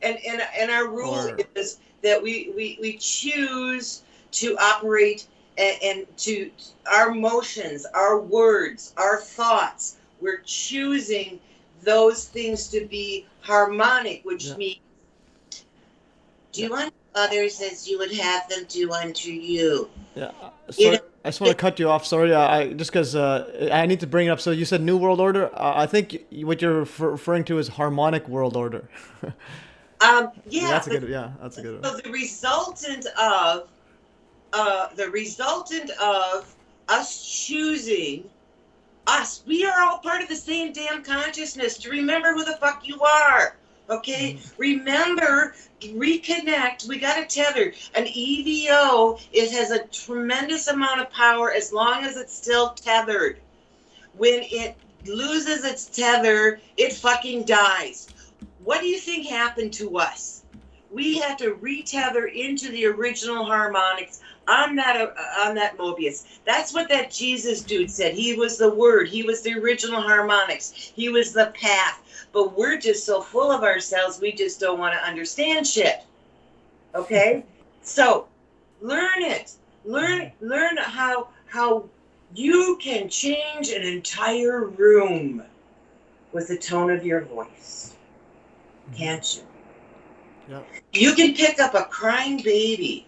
And our rule is that we choose to operate and to our motions, our words, our thoughts. We're choosing those things to be harmonic, which means do unto others as you would have them do unto you. Yeah. I just want to cut you off. Sorry, just because I need to bring it up. So you said New World Order. I think what you're referring to is harmonic world order. That's a good one. So the resultant of us choosing us, we are all part of the same damn consciousness. To remember who the fuck you are. Okay? Remember, reconnect. We got to tether. An EVO, it has a tremendous amount of power as long as it's still tethered. When it loses its tether, it fucking dies. What do you think happened to us? we had to retether into the original harmonics on that Mobius. That's what that Jesus dude said. He was the Word. He was the original harmonics. He was the path. But we're just so full of ourselves, we just don't want to understand shit. Okay? So, learn it. Learn how you can change an entire room with the tone of your voice. Can't you? Yep. You can pick up a crying baby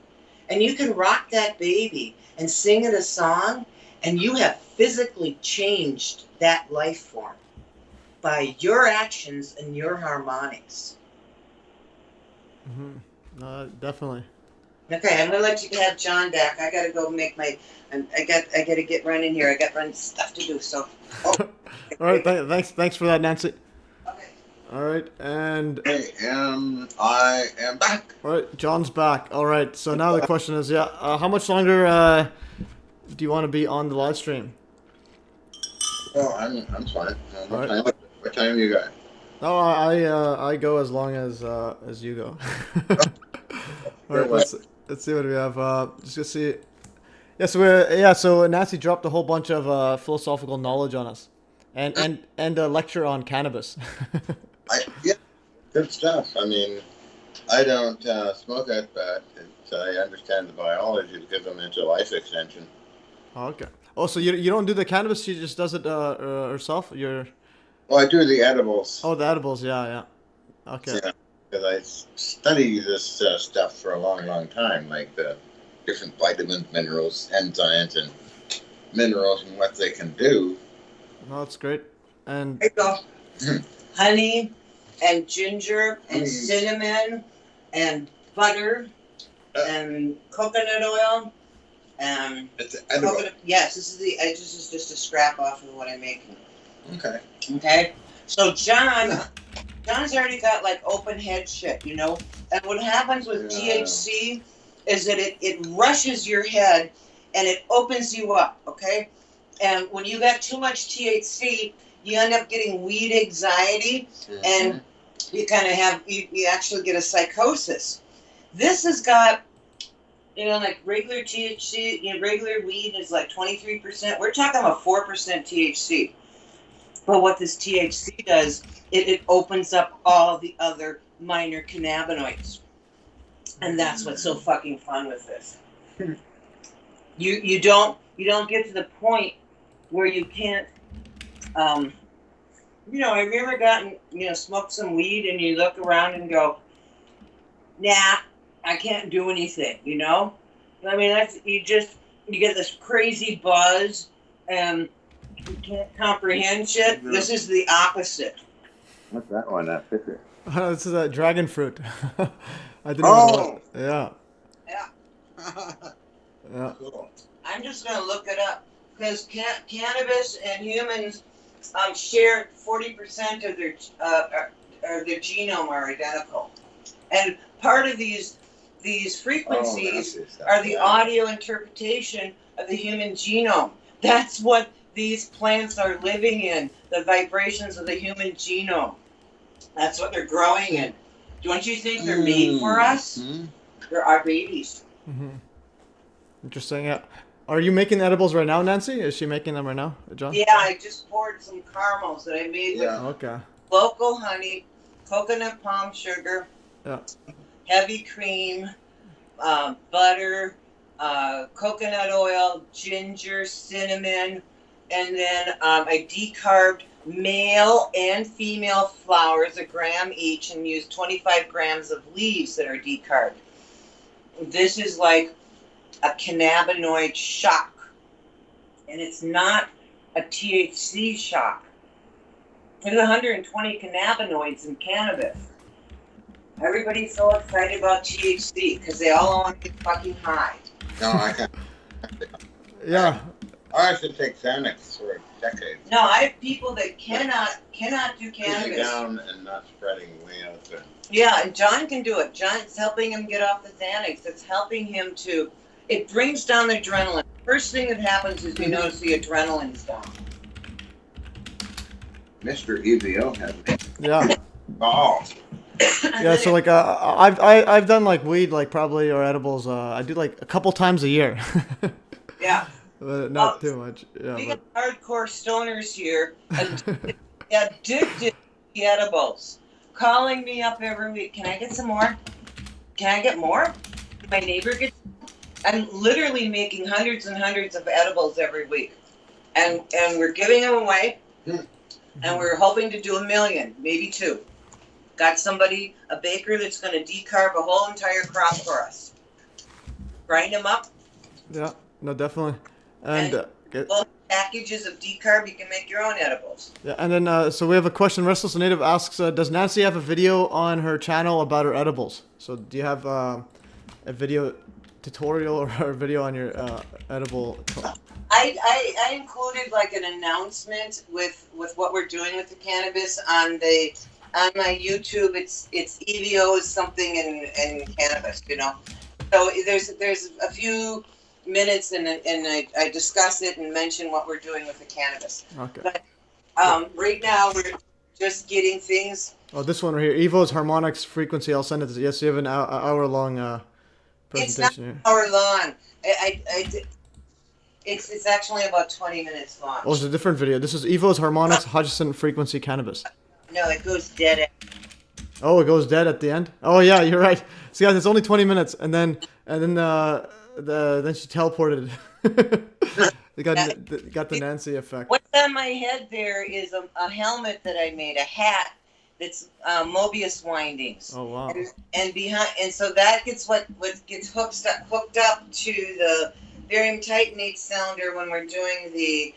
and you can rock that baby and sing it a song, and you have physically changed that life form by your actions and your harmonics. Definitely. Okay, I'm gonna let you have John back. I gotta go make my. I gotta get running here. I got run stuff to do. So. Oh. All right. Thanks for that, Nancy. Okay. All right, and. I am back. All right, John's back. All right. So now the question is, how much longer do you want to be on the live stream? Oh, I'm fine. Right. What time you got? Oh, I go as long as you go. All right, let's see what we have. Just to see. So Nancy dropped a whole bunch of philosophical knowledge on us, and a lecture on cannabis. Yeah, good stuff. I mean, I don't smoke it, but I understand the biology because I'm into life extension. Oh, okay. Oh, so you don't do the cannabis? She just does it herself? Well, I do the edibles. Oh, the edibles. Yeah. Okay. Yeah, because I study this stuff for a long, long time, like the different vitamins, minerals, enzymes, and minerals and what they can do. No, that's great. And there you go. Honey and ginger and cinnamon and butter and coconut oil and coconut. Yes, this is just a scrap off of what I'm making. Okay. So John's already got like open head shit, you know. And what happens with THC is that it rushes your head and it opens you up, okay? And when you got too much THC, you end up getting weed anxiety, and you kind of have you actually get a psychosis. This has got, like regular THC, regular weed is like 23%. We're talking about 4% THC. But what this THC does, it opens up all the other minor cannabinoids. And that's what's so fucking fun with this. You don't get to the point where you can't have you ever gotten, smoked some weed and you look around and go, nah, I can't do anything, I mean, you get this crazy buzz and you can't comprehend shit. This is the opposite. What's that one? That picture? This is a dragon fruit. I didn't know. Yeah. Cool. I'm just gonna look it up because cannabis and humans share 40% of their genome are identical, and part of these frequencies are the audio interpretation of the human genome. That's what these plants are living in, the vibrations of the human genome. That's what they're growing in. Don't you think they're made for us? They're our babies. Interesting. Yeah. Are you making edibles right now, Nancy? Is she making them right now, John? Yeah, I just poured some caramels that I made with local honey, coconut palm sugar, heavy cream, butter, coconut oil, ginger, cinnamon, and then I decarbed male and female flowers, 1 gram each, and used 25 grams of leaves that are decarbed. This is like a cannabinoid shock, and it's not a THC shock. There's 120 cannabinoids in cannabis. Everybody's so excited about THC because they all want to get fucking high. No, I can't. Yeah. I should take Xanax for decades. No, I have people that cannot do cannabis. Keeping down and not spreading way out there. Yeah, and John can do it. John's helping him get off the Xanax. It's helping him to. It brings down the adrenaline. First thing that happens is you notice the adrenaline's down. Mr. EVO has it. Yeah. Oh. Yeah, so like I've done like weed like probably or edibles. I do like a couple times a year. Yeah. But not too much. Yeah. We But, got hardcore stoners here, addicted to edibles, calling me up every week. Can I get some more? Can I get more? My neighbor gets. I'm literally making hundreds and hundreds of edibles every week, and we're giving them away, and we're hoping to do 1 million, maybe 2. Got somebody, a baker that's going to decarb a whole entire crop for us. Grind them up. yeah. No, definitely. And Both packages of decarb, you can make your own edibles. yeah, and then so we have a question. Restless Native asks, does Nancy have a video on her channel about her edibles? So do you have a video tutorial or a video on your edible? I included like an announcement with what we're doing with the cannabis on my YouTube. It's EVO is something in cannabis, you know. So there's a few minutes and I discuss it and mention what we're doing with the cannabis. Okay. But right now we're just getting things. Oh, this one right here, Evo's harmonics frequency. I'll send it to you. Yes, you have an hour-long presentation It's not here. an hour long. It's actually about 20 minutes long. Oh, it's a different video. This is Evo's harmonics Hutchison frequency cannabis. No, it goes dead. Oh, it goes dead at the end. Oh yeah, you're right. See, guys, it's only 20 minutes, and then she teleported. They got the Nancy effect. What's on my head there is a helmet that I made, a hat that's Mobius windings. Oh wow! And behind, and so that gets what gets hooked up to the barium titanate cylinder when we're doing the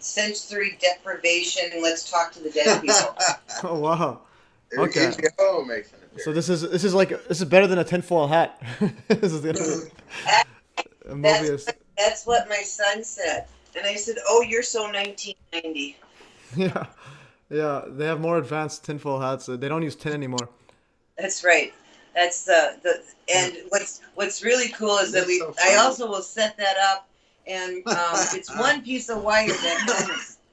sensory deprivation. Let's talk to the dead people. Oh wow! Okay. HBO makes an appearance. So this is better than a tinfoil hat. This is gonna be Mobius. That's what my son said, and I said, "Oh, you're so 1990." Yeah, yeah. They have more advanced tinfoil hats. They don't use tin anymore. That's right. That's the and what's really cool is that I also will set that up, and it's one piece of wire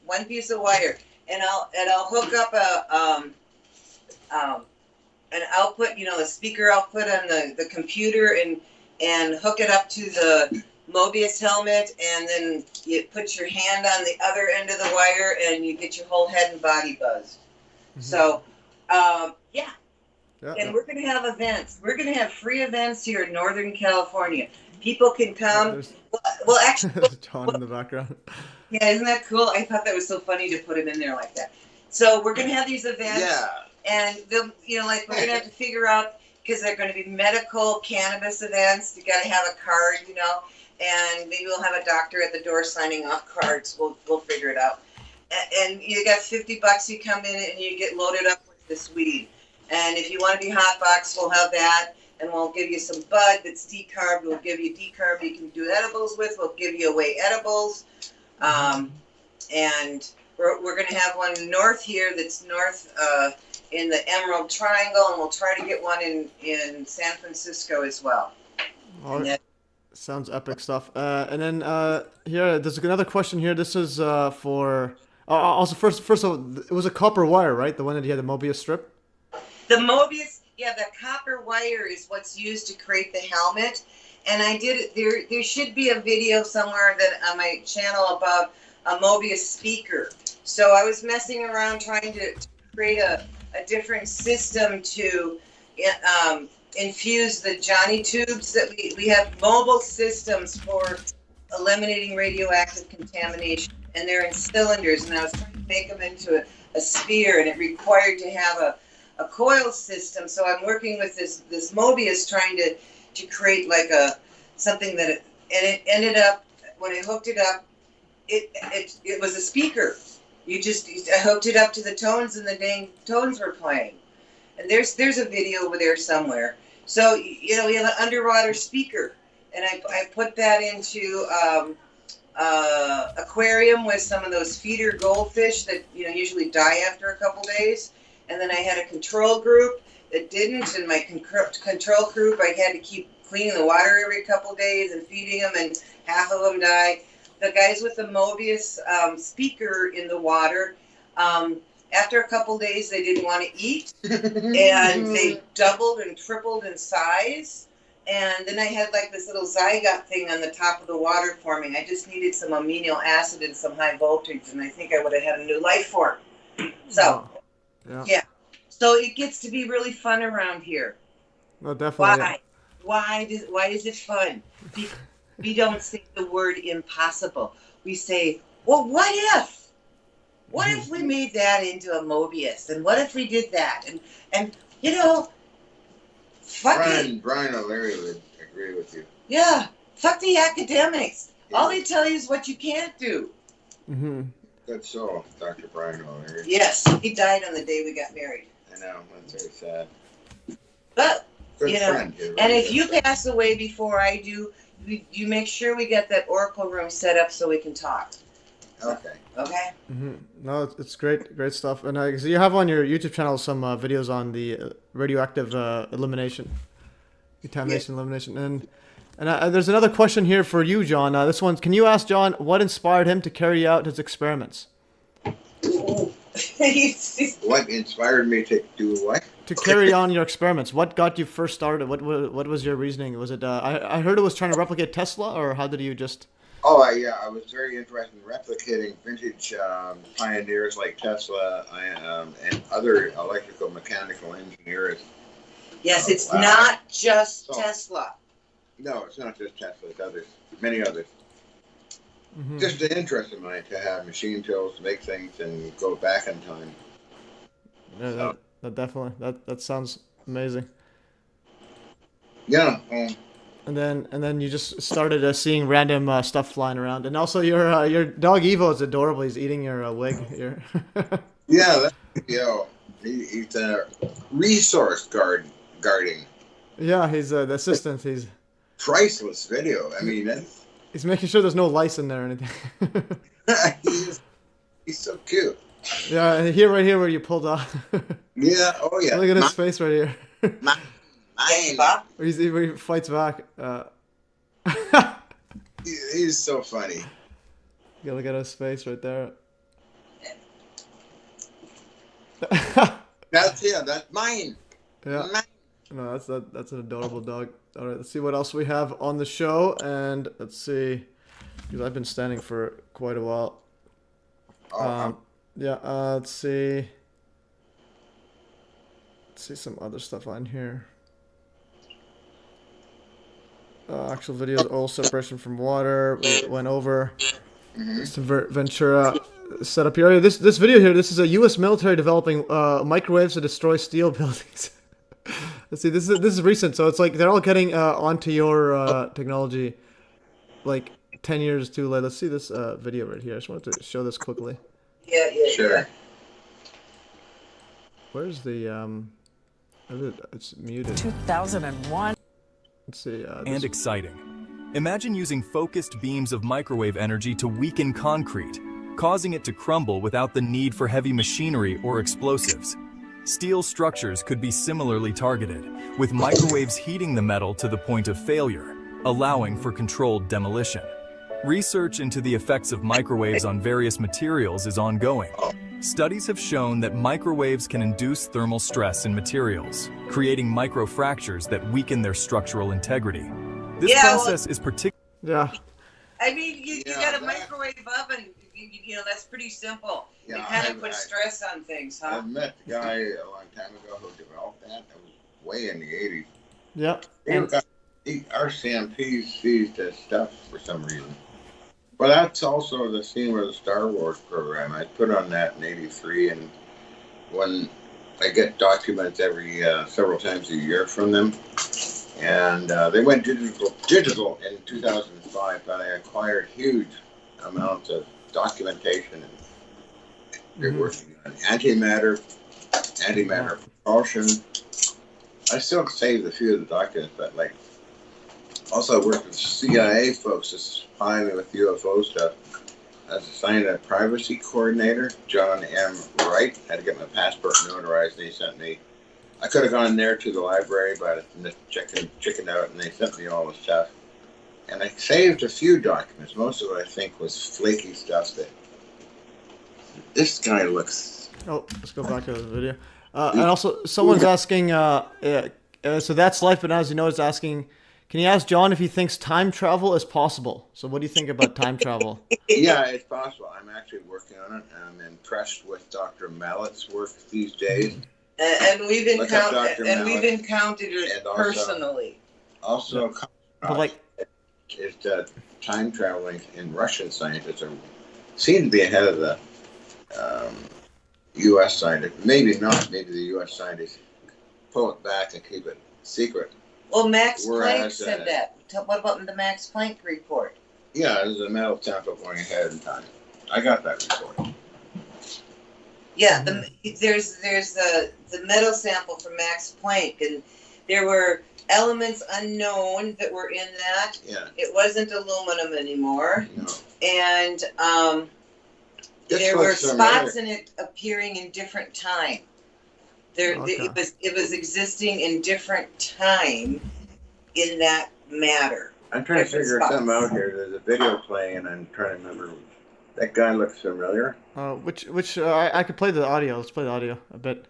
one piece of wire, and I'll hook up an output, you know, the speaker output on the computer, and hook it up to the Mobius helmet, and then you put your hand on the other end of the wire, and you get your whole head and body buzzed. Mm-hmm. So, yeah. And we're going to have events. We're going to have free events here in Northern California. People can come. Well, actually, there's John in the background. Yeah, isn't that cool? I thought that was so funny to put him in there like that. So we're going to have these events. Yeah. And they'll, you know, like we're going to have to figure out, because they're going to be medical cannabis events. You got to have a card, you know, and maybe we'll have a doctor at the door signing off cards. We'll figure it out. And you got $50. You come in and you get loaded up with this weed. And if you want to be hot box, we'll have that. And we'll give you some bud that's decarb. We'll give you decarb you can do edibles with. We'll give you away edibles. And we're going to have one north here that's north in the Emerald Triangle. And we'll try to get one in San Francisco as well. Oh, sounds epic stuff. And then here, there's another question here. This is for... also, first of all, it was a copper wire, right? The one that you had the Mobius strip? The Mobius, yeah, the copper wire is what's used to create the helmet. And I did, there should be a video somewhere that on my channel about a Mobius speaker. So I was messing around trying to create a different system to infuse the Johnny tubes that we have mobile systems for eliminating radioactive contamination. And they're in cylinders, and I was trying to make them into a sphere, and it required to have a coil system. So I'm working with this Mobius trying to create like something that and it ended up, when I hooked it up, it was a speaker. I hooked it up to the tones, and the dang tones were playing. And there's a video over there somewhere. So, you know, we have an underwater speaker, and I put that into aquarium with some of those feeder goldfish that, you know, usually die after a couple days. And then I had a control group that didn't, and my control group, I had to keep cleaning the water every couple days and feeding them, and half of them died. The guys with the Mobius speaker in the water, and After a couple days, they didn't want to eat, and they doubled and tripled in size. And then I had like this little zygote thing on the top of the water forming. I just needed some amino acid and some high voltage, and I think I would have had a new life form. So, yeah. So it gets to be really fun around here. No, definitely. Why is it fun? We don't say the word impossible. We say, well, what if? What if we made that into a Mobius? And what if we did that? And you know, fuck it. Brian O'Leary would agree with you. Yeah, fuck the academics. Yeah. All they tell you is what you can't do. Good soul, Dr. Brian O'Leary. Yes, he died on the day we got married. I know, that's very sad. But, good you know, friend, and if you pass away before I do, you make sure we get that oracle room set up so we can talk. Okay. Okay. No, it's great stuff. And so you have on your YouTube channel some videos on the radioactive elimination, contamination elimination, and there's another question here for you, John. This one, can you ask John what inspired him to carry out his experiments? What inspired me to do what? To carry on your experiments. What got you first started? What was your reasoning? Was it I heard it was trying to replicate Tesla, or how did you just? Oh, I was very interested in replicating vintage pioneers like Tesla and other electrical mechanical engineers. Yes, it's not just Tesla. No, it's not just Tesla. It's others, many others. Just an interest of mine to have machine tools to make things and go back in time. Yeah, that definitely that sounds amazing. Yeah. And then you just started seeing random stuff flying around, and also your dog Evo is adorable. He's eating your wig. Yeah, he's a resource guarding. Yeah, he's the assistant. He's priceless video. I mean, he's making sure there's no lice in there or anything. he's so cute. Yeah, and right here where you pulled off. Yeah. Oh yeah. Look at his face right here. Where he fights back. He's so funny. You gotta look at his face right there. That's mine. Yeah. Mine. No, that's an adorable dog. All right, let's see what else we have on the show, and let's see, because I've been standing for quite a while. Yeah. Let's see. Let's see some other stuff on here. Actual videos, oil separation from water. We went over some Ventura setup here. This video here. This is a U.S. military developing microwaves to destroy steel buildings. Let's see. This is recent, so it's like they're all getting onto your technology, like 10 years too late. Let's see this video right here. I just wanted to show this quickly. Yeah, sure. Where's the it's muted. 2001. Let's see. And exciting. Imagine using focused beams of microwave energy to weaken concrete, causing it to crumble without the need for heavy machinery or explosives. Steel structures could be similarly targeted, with microwaves heating the metal to the point of failure, allowing for controlled demolition. Research into the effects of microwaves on various materials is ongoing. Studies have shown that microwaves can induce thermal stress in materials, creating microfractures that weaken their structural integrity. This process is particularly... Yeah. I mean, you got a microwave oven. You know, that's pretty simple. Yeah, you kind of put stress on things, huh? I met the guy a long time ago who developed that. That was way in the 80s. Yep. Our CMPs seized his stuff for some reason. But that's also the scene where the Star Wars program. I put on that in '83, and when I get documents every several times a year from them, and they went digital in 2005, but I acquired huge amounts of documentation, and they're working on antimatter propulsion. I still saved a few of the documents, but like also I worked with CIA folks to spy me with UFO stuff. I was assigned a privacy coordinator, John M. Wright. Had to get my passport notarized, and he sent me. I could have gone there to the library, but I chickened out, and they sent me all the stuff. And I saved a few documents. Most of it, I think, was flaky stuff that this guy looks Oh, let's go back to the video. And also, someone's asking, so that's life, but as you know, is asking, can you ask John if he thinks time travel is possible? So what do you think about time travel? Yeah, it's possible. I'm actually working on it, and I'm impressed with Dr. Mallett's work these days. And we've encountered it And personally. Also, But like, is that time traveling in Russian scientists seem to be ahead of the U.S. scientists. Maybe not. Maybe the U.S. scientists pull it back and keep it secret. Well, Max Planck Whereas, said that. What about the Max Planck report? Yeah, there's a metal tempo going ahead in time. I got that report. Yeah, there's the metal sample from Max Planck, and there were elements unknown that were in that. Yeah. It wasn't aluminum anymore. No. And there were spots in it appearing in different time. It was existing in different time in that matter. I'm trying to figure something out here. There's a video playing, and I'm trying to remember. That guy looks familiar. Which I could play the audio. Let's play the audio a bit.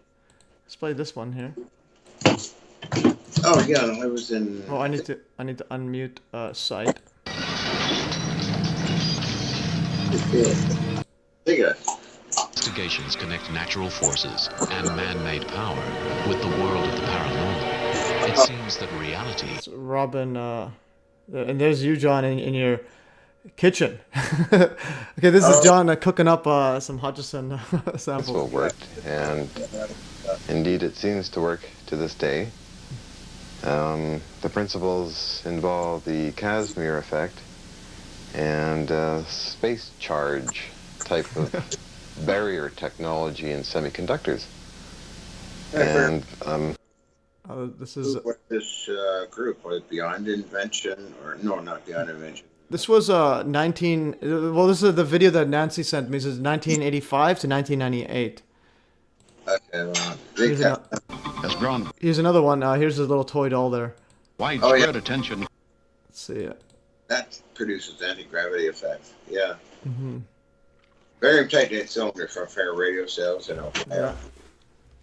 Let's play this one here. Oh yeah, I was in. Oh, I need to unmute site. Investigations connect natural forces and man-made power with the world of the paranormal. It seems that reality. It's Robin, and there's you, John, in your kitchen. Okay, this is John cooking up some Hutchison samples. This will work, and indeed it seems to work to this day. The principles involve the Casimir effect and space charge type of barrier technology in semiconductors. And this is what this group was, Beyond Invention, or no, not Beyond Invention. This was 19. Well, this is the video that Nancy sent me. This is 1985 to 1998. Okay, here's another one. Here's a little toy doll there. Widespread attention. Let's see it. That produces anti-gravity effects. Yeah. Mm-hmm. Barium titanate cylinder from fair radio cells, you know. Yeah.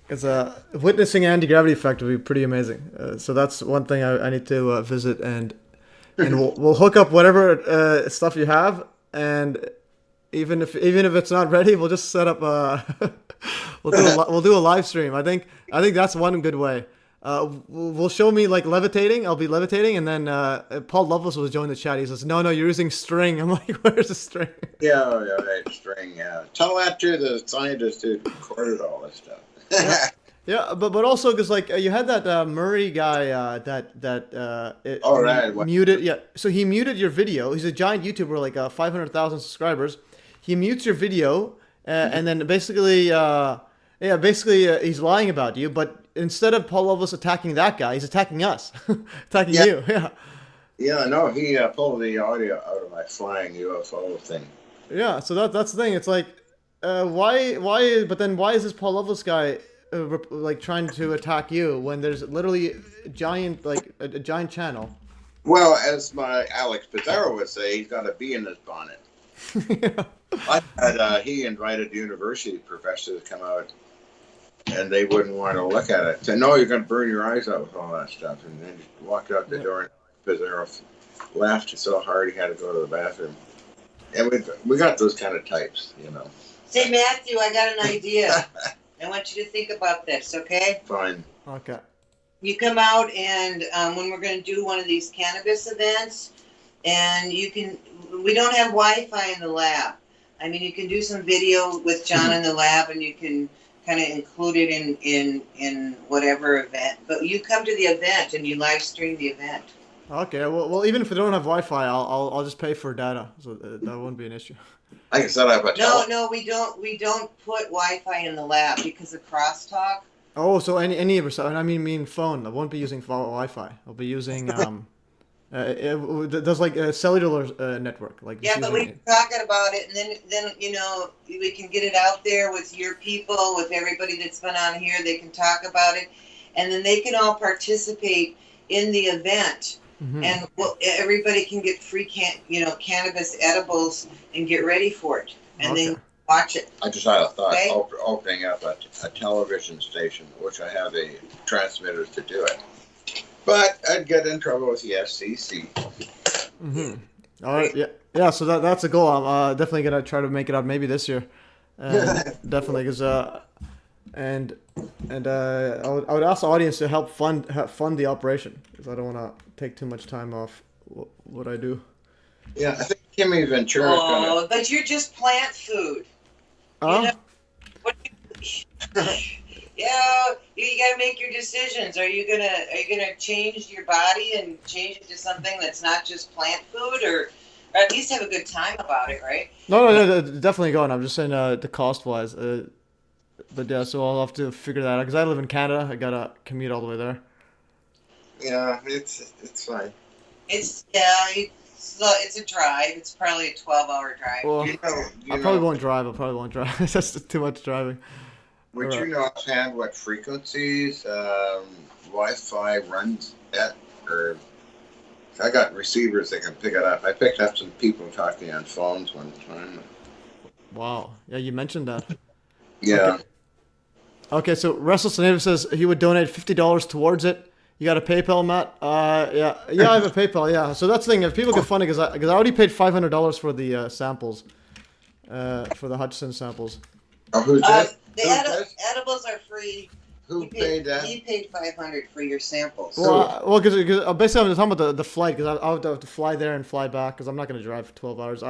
It's witnessing anti-gravity effect would be pretty amazing. So that's one thing I need to visit, and we'll hook up whatever stuff you have, and even if it's not ready, we'll just set up we'll do a live stream. I think that's one good way. Will show me like levitating. I'll be levitating, and then Paul Lovelace will join the chat. He says, "No, you're using string." I'm like, "Where's the string?" Yeah, right, string. Yeah, tell that to the scientist who recorded all this stuff. Yeah, but also because like you had that Murray guy muted. Yeah, so he muted your video. He's a giant YouTuber, like 500,000 subscribers. He mutes your video, and then basically, he's lying about you. But instead of Paul Lovelace attacking that guy, he's attacking us, attacking you. Yeah. Yeah, no, he pulled the audio out of my flying UFO thing. Yeah, so that's the thing. It's like, why? But then why is this Paul Lovelace guy like trying to attack you when there's literally a giant channel? Well, as my Alex Pizarro would say, he's got a bee in his bonnet. He invited university professors to come out, and they wouldn't want to look at it. Said, "No, you're going to burn your eyes out with all that stuff." And then he walked out the door, and Pizarro laughed so hard he had to go to the bathroom. And we got those kind of types, you know. Say, Matthew, I got an idea. I want you to think about this, okay? Fine. Okay. You come out, and when we're going to do one of these cannabis events, and we don't have Wi-Fi in the lab. I mean, you can do some video with John in the lab, and you can kind of include it in whatever event. But you come to the event, and you live stream the event. Okay. Well, even if we don't have Wi-Fi, I'll just pay for data, so that won't be an issue. I can set up a No, we don't put Wi-Fi in the lab because of crosstalk. Oh, so any of us? I mean phone. I won't be using Wi-Fi. I'll be using there's like a cellular network. Like yeah, but we're talking about it, and then you know we can get it out there with your people, with everybody that's been on here. They can talk about it, and then they can all participate in the event. Mm-hmm. And everybody can get free cannabis edibles and get ready for it. And then watch it. I just had a thought, Okay. opening up a television station, which I have the transmitters to do it. But I'd get in trouble with the FCC. Mm-hmm. All right, yeah. So that's a goal. I'm definitely gonna try to make it out maybe this year. Definitely, because I would ask the audience to help fund the operation, because I don't want to take too much time off what I do. Yeah, I think Kimmy Ventura. Oh, but you're just plant food. Oh. You know, yeah, you gotta make your decisions. Are you gonna change your body and change it to something that's not just plant food, or at least have a good time about it, right? No, definitely going. I'm just saying the cost wise. But yeah, so I'll have to figure that out, because I live in Canada. I gotta commute all the way there. Yeah, it's fine. It's a drive. It's probably a 12-hour drive. Well, I probably won't drive. That's just too much driving. Would you know offhand what frequencies Wi-Fi runs at? Or I got receivers that can pick it up. I picked up some people talking on phones one time. Wow. Yeah, you mentioned that. Yeah. Okay, so Restless Native says he would donate $50 towards it. You got a PayPal, Matt? Yeah, I have a PayPal. Yeah, so that's the thing. If people can fund it, because I already paid $500 for the samples, for the Hutchison samples. Oh, who's that? The edibles are free. Who paid that? He paid $500 for your samples. Well, because basically I'm talking about the flight, because I'll have to fly there and fly back, because I'm not going to drive for 12 hours.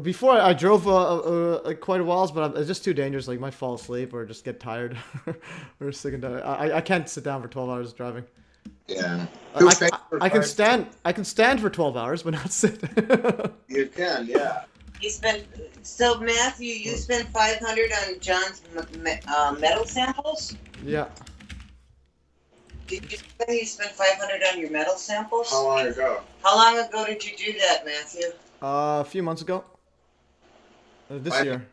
Before I drove quite a while, but it's just too dangerous. Like, I might fall asleep or just get tired or sick and tired. I can't sit down for 12 hours driving. Yeah. I can stand for 12 hours, but not sit. You can, yeah. So Matthew, you spent $500 on John's metal samples? Yeah. Did you say you spent $500 on your metal samples? How long ago? How long ago did you do that, Matthew? A few months ago. This year.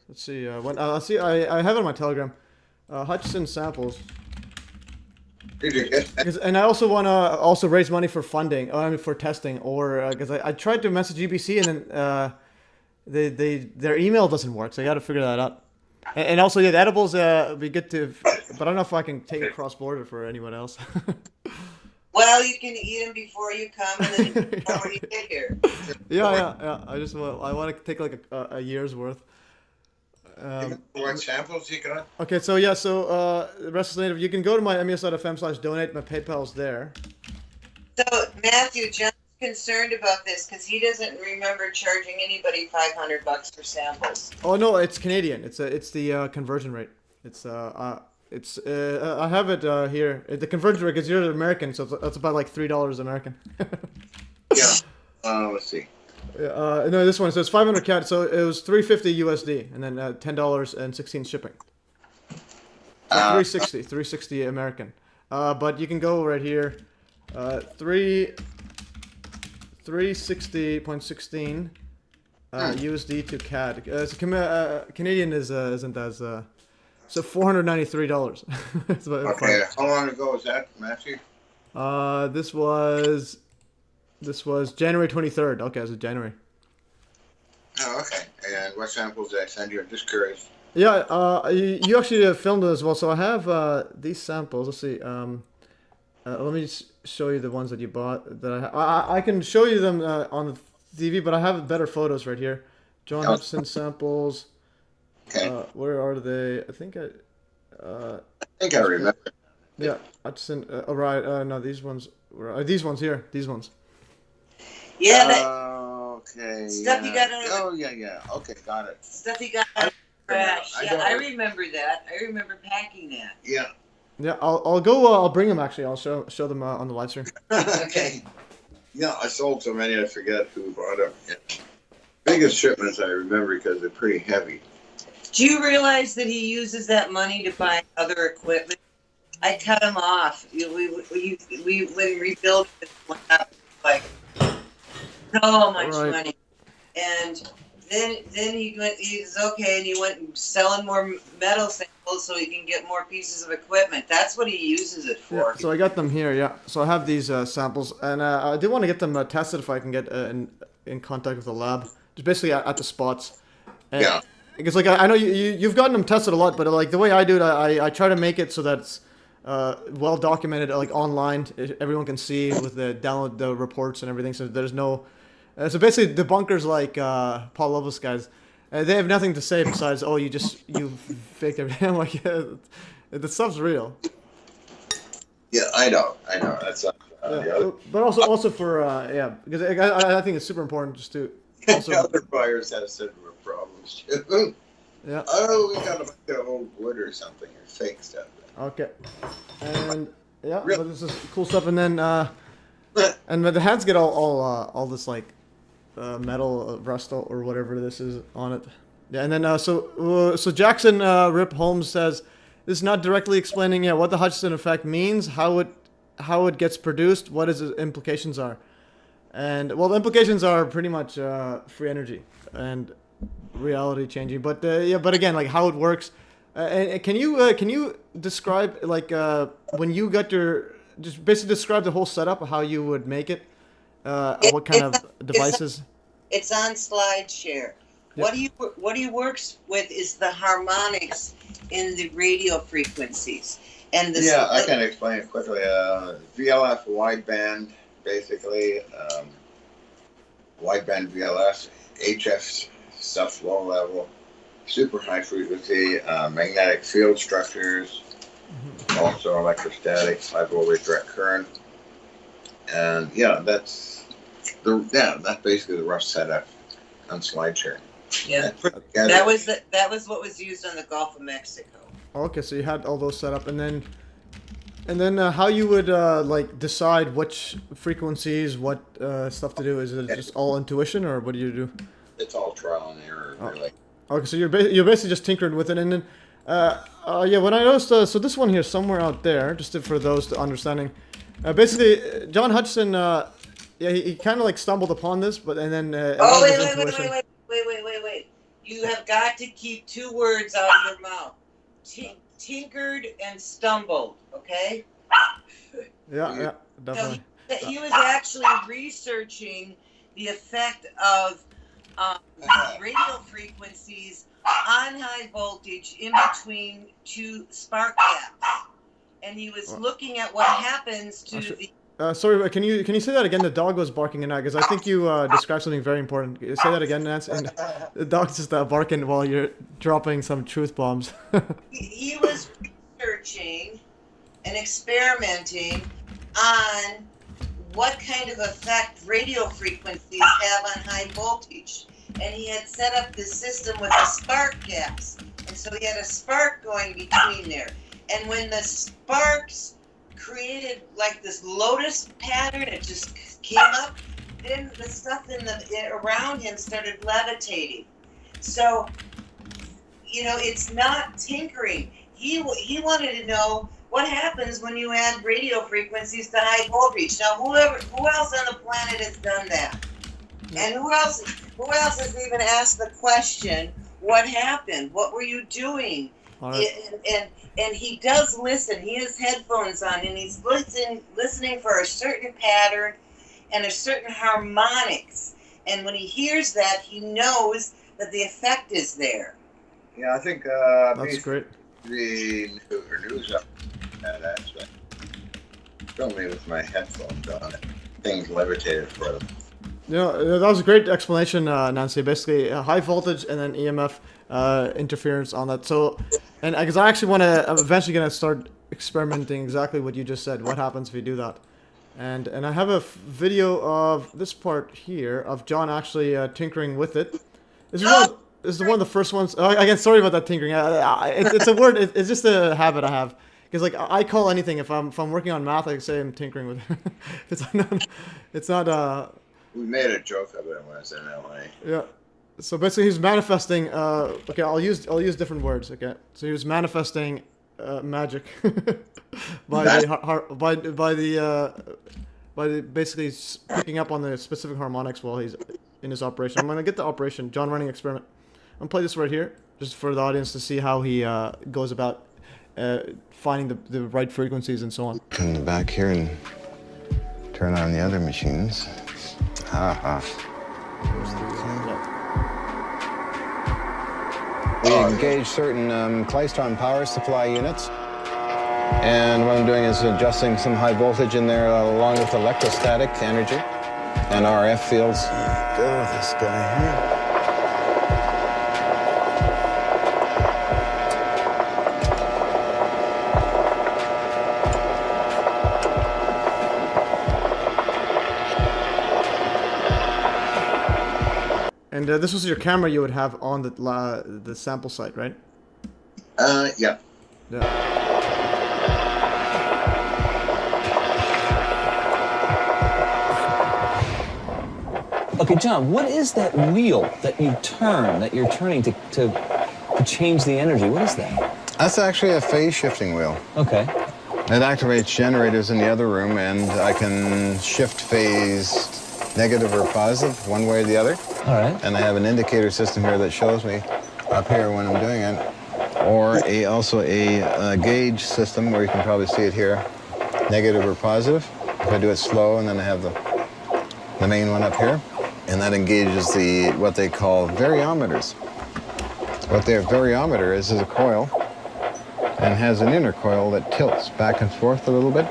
Let's see. When see, I have it on my Telegram. Hutchison samples. Did you get that? And I also want to raise money for funding. I mean, for testing, or because I tried to message EBC and then their email doesn't work, so I got to figure that out. And also, yeah, the edibles be good to, but I don't know if I can take it cross border for anyone else. Well, you can eat them before you come, and then before you get here. Yeah. I want to take like a year's worth. What samples you got? Okay, so yeah, Restless Native, you can go to my mes.fm/donate. My PayPal's there. So Matthew, John's concerned about this because he doesn't remember charging anybody $500 for samples. Oh no, it's Canadian. It's the conversion rate. I have it here. The conversion rate, because you're American, so that's about like $3 American. Yeah. Let's see. No, this one. So it's 500 CAD. So it was $350 USD, and then $10 and 16 shipping. So 360 American. But you can go right here. 360.16 USD to CAD. Canadian isn't as so $493. Okay, how long ago was that, Matthew? This was January 23rd. Okay, it was January. Oh, okay. And what samples did I send you? I'm just curious. Yeah, you actually filmed it as well. So I have these samples. Let's see. Let me just show you the ones that you bought. I can show you them on the TV, but I have better photos right here. John Hutchison samples. Okay. Where are they? I think I remember. Yeah, Hutchison. Right. No, these ones. These ones here. These ones. Yeah. Okay. Stuff you got on. Oh yeah. Okay, got it. Stuff you got on the trash. Yeah, I remember that. I remember packing that. Yeah. Yeah, I'll go. I'll bring them actually. I'll show them on the live stream. Okay. Yeah, I sold so many I forget who bought them. Yeah. Biggest shipments I remember because they're pretty heavy. Do you realize that he uses that money to buy other equipment? I cut him off. We when rebuilt it, like so much money, and then he went. He's okay, and he went selling more metal samples so he can get more pieces of equipment. That's what he uses it for. Yeah, so I got them here. Yeah, so I have these samples, and I do want to get them tested if I can get in contact with the lab. just basically at the spots. And Yeah. Because like I know you've gotten them tested a lot, but like the way I do it, I try to make it so that it's well documented, like online. Everyone can see with the download the reports and everything. So there's no. So basically, debunkers like Paul Loveless guys, they have nothing to say besides, oh, you faked everything. I'm like, yeah, the stuff's real. Yeah, I know. That's but also for because I think it's super important just to also. Other buyers have similar problems too. Yeah. Oh, we got a bunch of old wood or something, or fake stuff. Okay. And yeah, but this is cool stuff. And then and the hands get all this like metal rust or whatever this is on it. Yeah, and then so Jackson Rip Holmes says this is not directly explaining what the Hutchison effect means, how it gets produced, what its implications are. And well, the implications are pretty much free energy and reality changing. But but again, like how it works. And can you describe like when you got your just basically describe the whole setup of how you would make it? What kind of devices? It's on SlideShare. Yep. What he works with is the harmonics in the radio frequencies. And the I can explain it quickly. VLF wideband, basically, wideband VLS, HF stuff low level, super high frequency, magnetic field structures, also electrostatics, high voltage direct current, and that's basically the rough setup on SlideShare. Yeah, that was what was used on the Gulf of Mexico. Okay, so you had all those set up, and then how you would like decide which frequencies, what stuff to do? Is it just all intuition, or what do you do? It's all trial and error, really. Okay, so you're basically just tinkering with it, and then when I noticed so this one here somewhere out there, just for those understanding, basically John Hutchison, he kind of like stumbled upon this, but and then wait. You have got to keep two words out of your mouth. Tinkered and stumbled, okay? Yeah, definitely. So he was actually researching the effect of radio frequencies on high voltage in between two spark gaps. And he was looking at what happens to the... sorry, but can you say that again? The dog was barking and because I think you described something very important. Say that again, Nance. And the dog's just barking while you're dropping some truth bombs. He was researching and experimenting on what kind of effect radio frequencies have on high voltage. And he had set up this system with the spark gaps. And so he had a spark going between there. And when the sparks created like this lotus pattern, it just came up, then the stuff around him started levitating. So, it's not tinkering. He wanted to know what happens when you add radio frequencies to high voltage. Now, who else on the planet has done that? And who else has even asked the question, what happened? What were you doing? Right. And he does listen. He has headphones on, and he's listening for a certain pattern and a certain harmonics. And when he hears that, he knows that the effect is there. Yeah, I think that's great. The news up that aspect. Filmed me with my headphones on. Things levitated for them. That was a great explanation, Nancy. Basically, high voltage and then EMF interference on that. So, and because I actually I'm eventually gonna start experimenting exactly what you just said. What happens if you do that? And I have a video of this part here of John actually tinkering with it. This is one of the first ones. Again, sorry about that tinkering. It's a word. It's just a habit I have. Because like I call anything if I'm working on math, I say I'm tinkering with it. It's not. We made a joke of it when I was in LA. Yeah. So basically, he's manifesting. Okay, I'll use different words. Okay. So he was manifesting magic by basically picking up on the specific harmonics while he's in his operation. I'm gonna get the operation. John running experiment. I'm gonna play this right here, just for the audience to see how he goes about finding the right frequencies and so on. Come in the back here and turn on the other machines. Ha ha. We engage certain Klystron power supply units. And what I'm doing is adjusting some high voltage in there along with electrostatic energy and RF fields. There you go, this guy here. And this was your camera you would have on the sample site, right? Yeah. Yeah. Okay, John, what is that wheel that you turn, that you're turning to change the energy? What is that? That's actually a phase shifting wheel. Okay. It activates generators in the other room, and I can shift phase negative or positive, one way or the other. All right. And I have an indicator system here that shows me up here when I'm doing it. Or also a gauge system where you can probably see it here, negative or positive. If I do it slow, and then I have the main one up here, and that engages what they call variometers. What their variometer is a coil, and has an inner coil that tilts back and forth a little bit.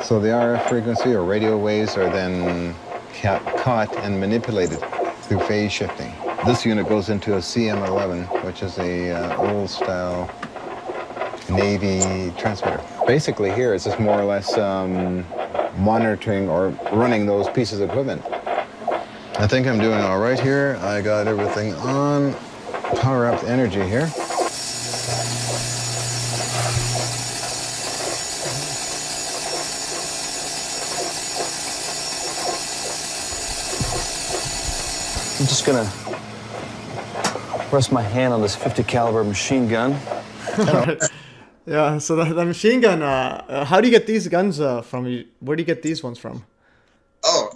So the RF frequency or radio waves are then caught and manipulated through phase shifting. This unit goes into a CM11, which is a old style Navy transmitter. Basically here it's just more or less monitoring or running those pieces of equipment. I think I'm doing all right here. I got everything on. Power up the energy here. I'm just gonna rest my hand on this 50 caliber machine gun. Yeah, so the machine gun, how do you get these guns from? Where do you get these ones from? Oh,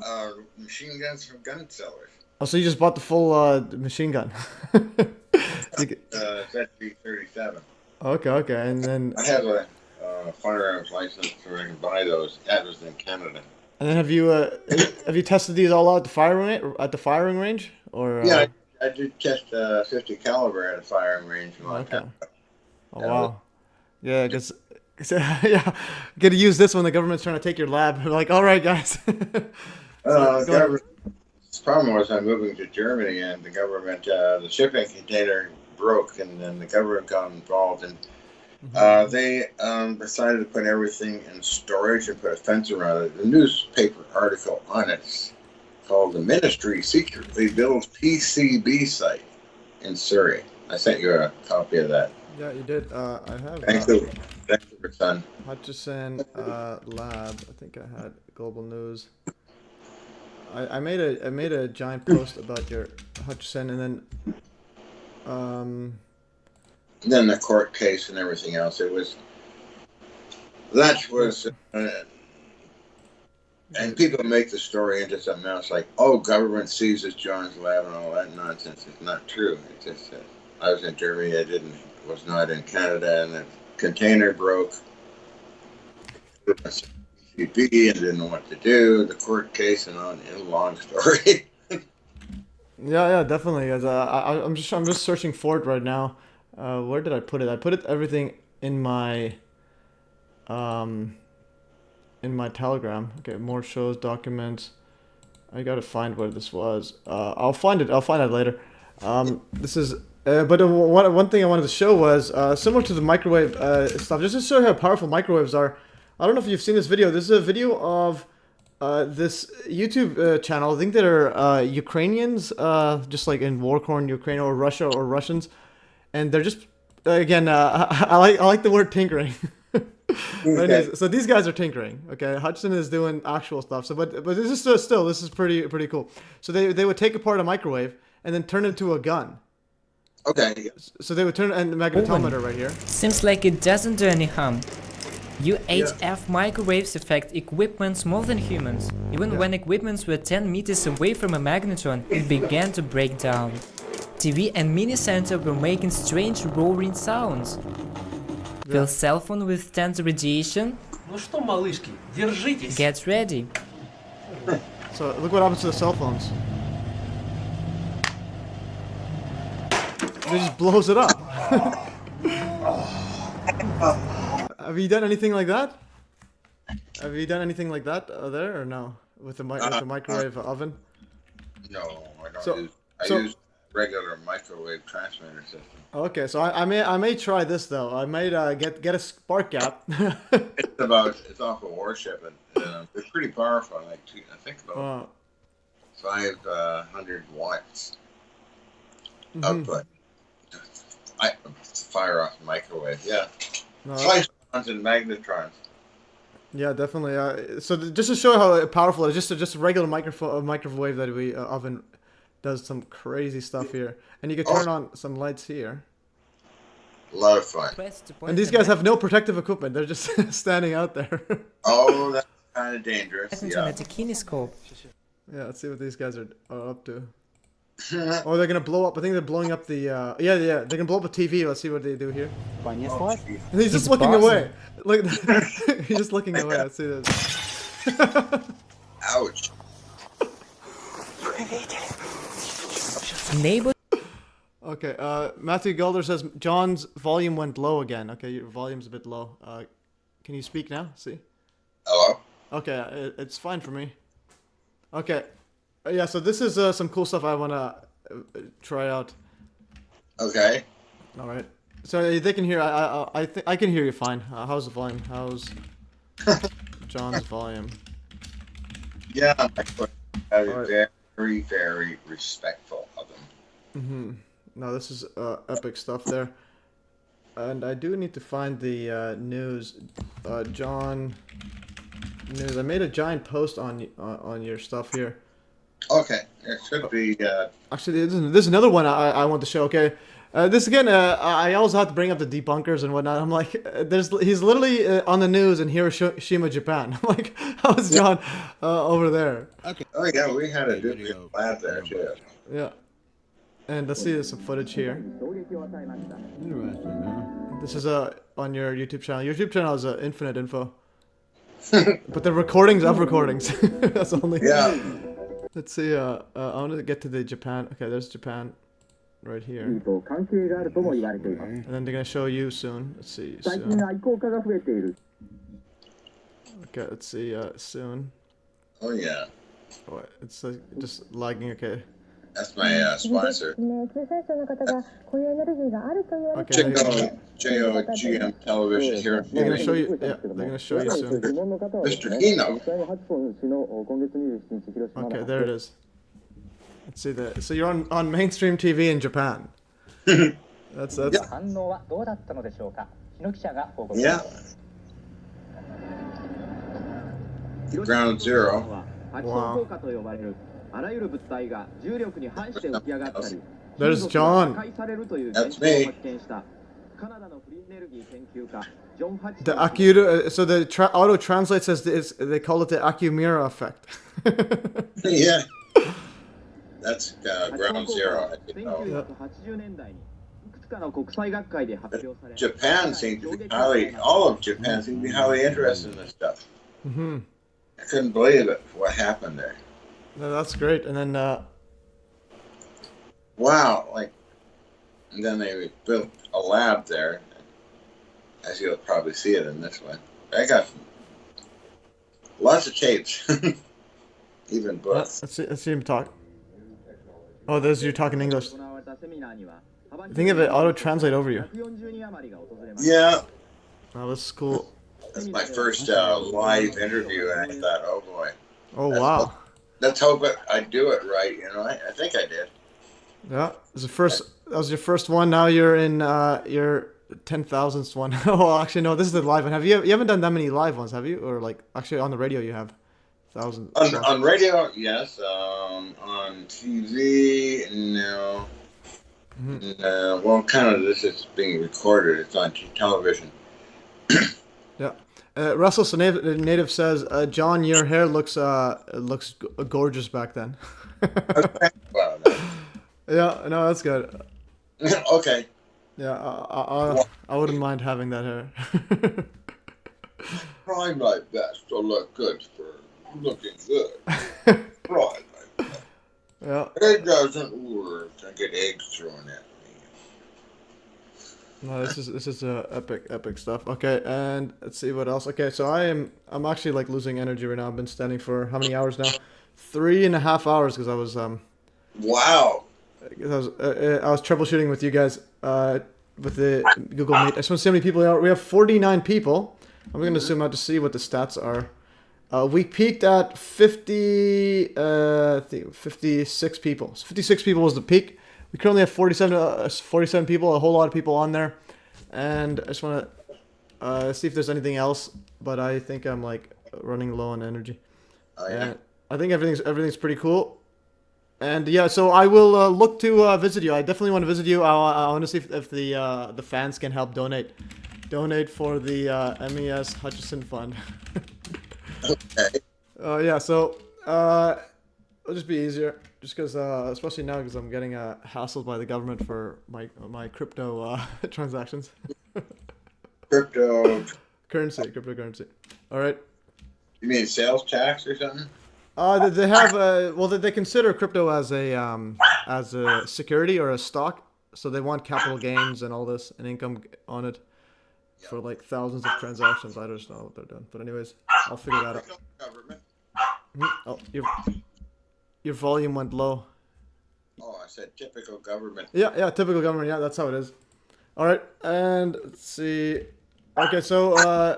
machine guns from gun sellers. Oh, so you just bought the full machine gun? ZG37. Okay, and then... I have a firearms license where I can buy those. That was in Canada. And then have you tested these all out at the firing range, or? Yeah, I did test 50 caliber at a firing range in Montana. Okay. Oh wow. Yeah, because yeah, get to use this when the government's trying to take your lab. They're like, all right, guys. The problem was I'm moving to Germany, and the government, the shipping container broke, and then the government got involved, and they decided to put everything in storage and put a fence around it. The newspaper article on it called "The Ministry Secretly Builds PCB Site in Surrey." I sent you a copy of that. Yeah, you did. I have. Thank you. Thank you, son. Hutchison Lab. I think I had Global News. I made a giant post about your Hutchison, and then the court case and everything else. That was, and people make the story into something else, like, oh, government seizes John's lab and all that nonsense. It's not true. It's just I was in Germany. Was not in Canada, and the container broke. CB and didn't know what to do. The court case and on. A long story. Yeah, definitely. I'm just searching for it right now. Where did I put it? I put everything in my Telegram. Okay, more shows, documents. I gotta find where this was. I'll find it later. This is. But one thing I wanted to show was similar to the microwave stuff, just to show how powerful microwaves are. I don't know if you've seen this video. This is a video of this YouTube channel. I think they're Ukrainians, just like in war-torn Ukraine or Russia or Russians, and they're just again. I like the word tinkering. Okay. So these guys are tinkering. Okay, Hutchison is doing actual stuff. So, but this is this is pretty cool. So they would take apart a microwave and then turn it into a gun. Okay. So they would turn and the magnetometer right here. Seems like it doesn't do any harm. UHF microwaves affect equipments more than humans. Even when equipments were 10 meters away from a magnetron, it began to break down. TV and mini center were making strange roaring sounds. Will cell phone withstand the radiation? Get ready. So look what happens to the cell phones. It just blows it up. Have you done anything like that? Have you done anything like that there or no? With the microwave oven? No, I don't I use regular microwave transmitter system. Okay, so I may try this though. I might get a spark gap. It's off a warship and it's pretty powerful. I think about 500 watts output. I fire off the microwave. Yeah, photons and magnetrons. Yeah, definitely. So just to show how powerful it is, just a regular microwave that we oven does some crazy stuff here, and you can turn on some lights here. A lot of fun. And these guys have no protective equipment; they're just standing out there. Oh, that's kind of dangerous. Yeah. Yeah, let's see what these guys are up to. Oh, they're gonna blow up. I think they're blowing up the. Yeah. They're gonna blow up a TV. Let's see what they do here. And he's just looking away. Look, he's just looking away. Let's see this. Ouch. Neighbor. Okay. Matthew Golder says John's volume went low again. Okay, your volume's a bit low. Can you speak now? See. Hello. Okay, it's fine for me. Okay. Yeah, so this is some cool stuff I want to try out. Okay. All right. So they can hear. I think I can hear you fine. How's the volume? How's John's volume? Yeah, I'm very, very respectful of them. No, this is epic stuff there. And I do need to find the news. John news. I made a giant post on your stuff here. Okay, it should be. Actually, this is another one I want to show. Okay, this again. I also have to bring up the debunkers and whatnot. I'm like, he's literally on the news in Hiroshima, Japan. I'm like, how is John over there? Okay. Oh yeah, we had a good lab there too. Yeah. And let's see some footage here. Interesting, huh? This is on your YouTube channel. Your YouTube channel is Infinite Info. But the recordings of recordings. That's only. Yeah. Let's see. I want to get to the Japan. Okay, there's Japan, right here. And then they're gonna show you soon. Let's see. Soon. Okay, let's see. Soon. Oh yeah. Oh, it's just lagging. Okay. That's my sponsor. Okay. JOGM television here. They're gonna show you. Yeah, they're gonna show you soon. Mr. Hino. Okay, there it is. Let's see that. So you're on mainstream TV in Japan. That's. Yeah. Ground zero. Wow. There's John. That's me. The Accu, so the auto translate says they call it the Accumira effect. Yeah. That's ground zero. Japan seems to be all of Japan seems to be highly interested in this stuff. I couldn't believe it, what happened there. No, that's great. And then, wow, and then they built a lab there, as you'll probably see it in this one. I got lots of tapes, even books. Let's see him talk. Oh, you're talking English. Think of it, auto-translate over you. Yeah. Oh, this is cool. That's my first live interview, and I thought, oh boy. Oh, wow. Let's hope I do it right, I think I did. Yeah, that was your first one. Now you're in your 10,000th one. Oh, actually, no, this is the live one. You haven't done that many live ones, have you? Or actually on the radio you have thousands. On radio, yes. On TV, no. Well, kind of. This is being recorded. It's on television. Yeah. Russell Native says, John, your hair looks gorgeous back then. Well, yeah, no, that's good. Okay. Yeah, I wouldn't mind having that hair. Try my best to look good for looking good. Try my best. Yeah. It doesn't work. I get eggs thrown at me. No, this is epic stuff. Okay, and let's see what else. Okay, so I'm actually like losing energy right now. I've been standing for how many hours now? 3.5 hours because I was Wow. I was troubleshooting with you guys with the Google Meet. I just want to see how many people there are. We have 49 people. I'm going to zoom out to see what the stats are. We peaked at 56 people. So 56 people was the peak. We currently have 47 people, a whole lot of people on there. And I just want to see if there's anything else. But I think I'm like running low on energy. Oh, yeah. And I think everything's pretty cool. And yeah, so I will look to visit you. I definitely want to visit you. I want to see if the fans can help donate for the MES Hutchison Fund. Okay. Yeah, so it'll just be easier, just because, especially now, because I'm getting hassled by the government for my crypto transactions. Cryptocurrency. All right. You mean sales tax or something? They have they consider crypto as a security or a stock, so they want capital gains and all this and income on it for like thousands of transactions. I just don't know what they're doing, but anyways, I'll figure that out. Government. Oh, your volume went low. Oh, I said typical government. Yeah, typical government. Yeah, that's how it is. All right, and let's see. Okay, so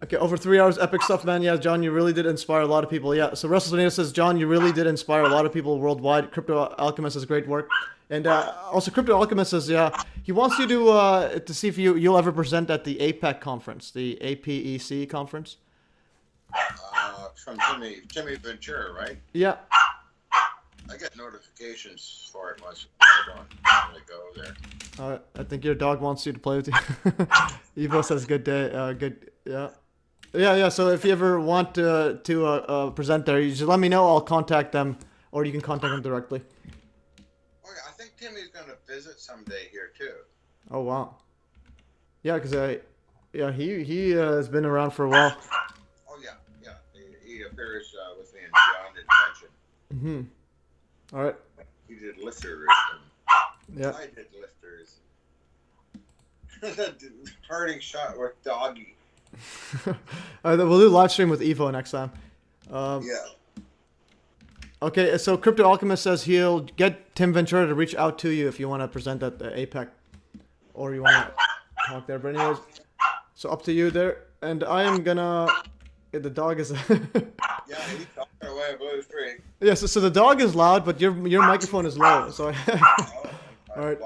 okay, over 3 hours, epic stuff, man. Yeah, John, you really did inspire a lot of people. Yeah, so Russell Zanita says, John, you really did inspire a lot of people worldwide. Crypto Alchemist does great work. And also, Crypto Alchemist says, yeah, he wants you to see if you'll ever present at the APEC conference, the APEC conference. From Jimmy Ventura, right? Yeah. I get notifications for it once I don't normally go there. I think your dog wants you to play with you. Evo says, good day. Good, yeah. Yeah, so if you ever want to present there, you just let me know. I'll contact them, or you can contact them directly. Oh, yeah, I think Timmy's going to visit someday here, too. Oh, wow. Yeah, because he has been around for a while. Oh, yeah. He appears with me in Beyond Invention. All right. He did lifters. Yeah. I did lifters. Parting shot with Doggy. We'll do live stream with Evo next time. Yeah. Okay, so Crypto Alchemist says he'll get Tim Ventura to reach out to you if you want to present at the APEC, or you want to talk there. But anyways, so up to you there. And I am gonna. The dog is. Yeah, he's talking away at Blue Street. Yeah, so the dog is loud, but your microphone is low. So. All right.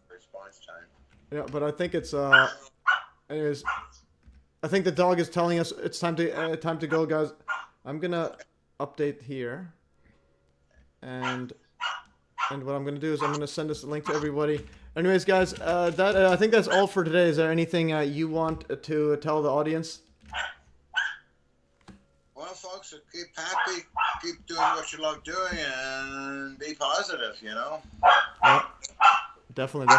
Response time. Yeah, but I think it's anyways. I think the dog is telling us it's time to go, guys. I'm gonna update here, and what I'm gonna do is I'm gonna send this link to everybody. Anyways, guys, I think that's all for today. Is there anything you want to tell the audience? Well, folks, keep happy, keep doing what you love doing, and be positive. Yeah, definitely. I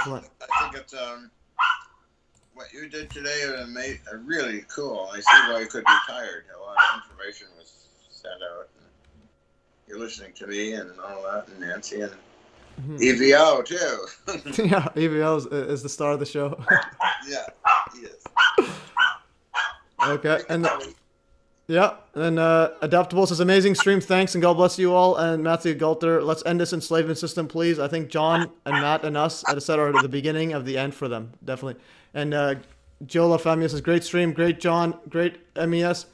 think it's what you did today made really cool. I see why you could be tired. A lot of information was sent out. And you're listening to me and all that, and Nancy and EVO too. Yeah, EVO is the star of the show. Yeah, he is. Okay, and then Adaptable says amazing stream, thanks, and God bless you all. And Matthew Galter, let's end this enslavement system, please. I think John and Matt and us at the beginning of the end for them, definitely. And Joe LaFamia says great stream, great John, great MES,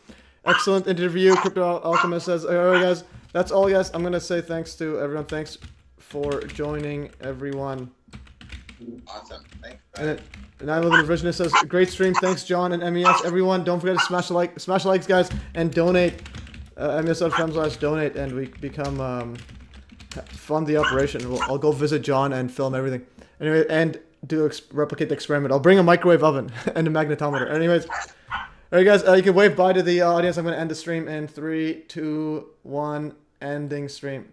excellent interview. Crypto Alchemist says, all right, guys, that's all, guys. I'm gonna say thanks to everyone. Thanks for joining, everyone. Awesome, thanks. And 9/11 Revisionist says, great stream. Thanks, John and MES. Everyone, don't forget to smash the likes, guys, and donate. MES.fm/donate, and we become fund the operation. I'll go visit John and film everything. Anyway, and replicate the experiment. I'll bring a microwave oven and a magnetometer. Anyways, all right, guys, you can wave bye to the audience. I'm going to end the stream in 3, 2, 1. Ending stream.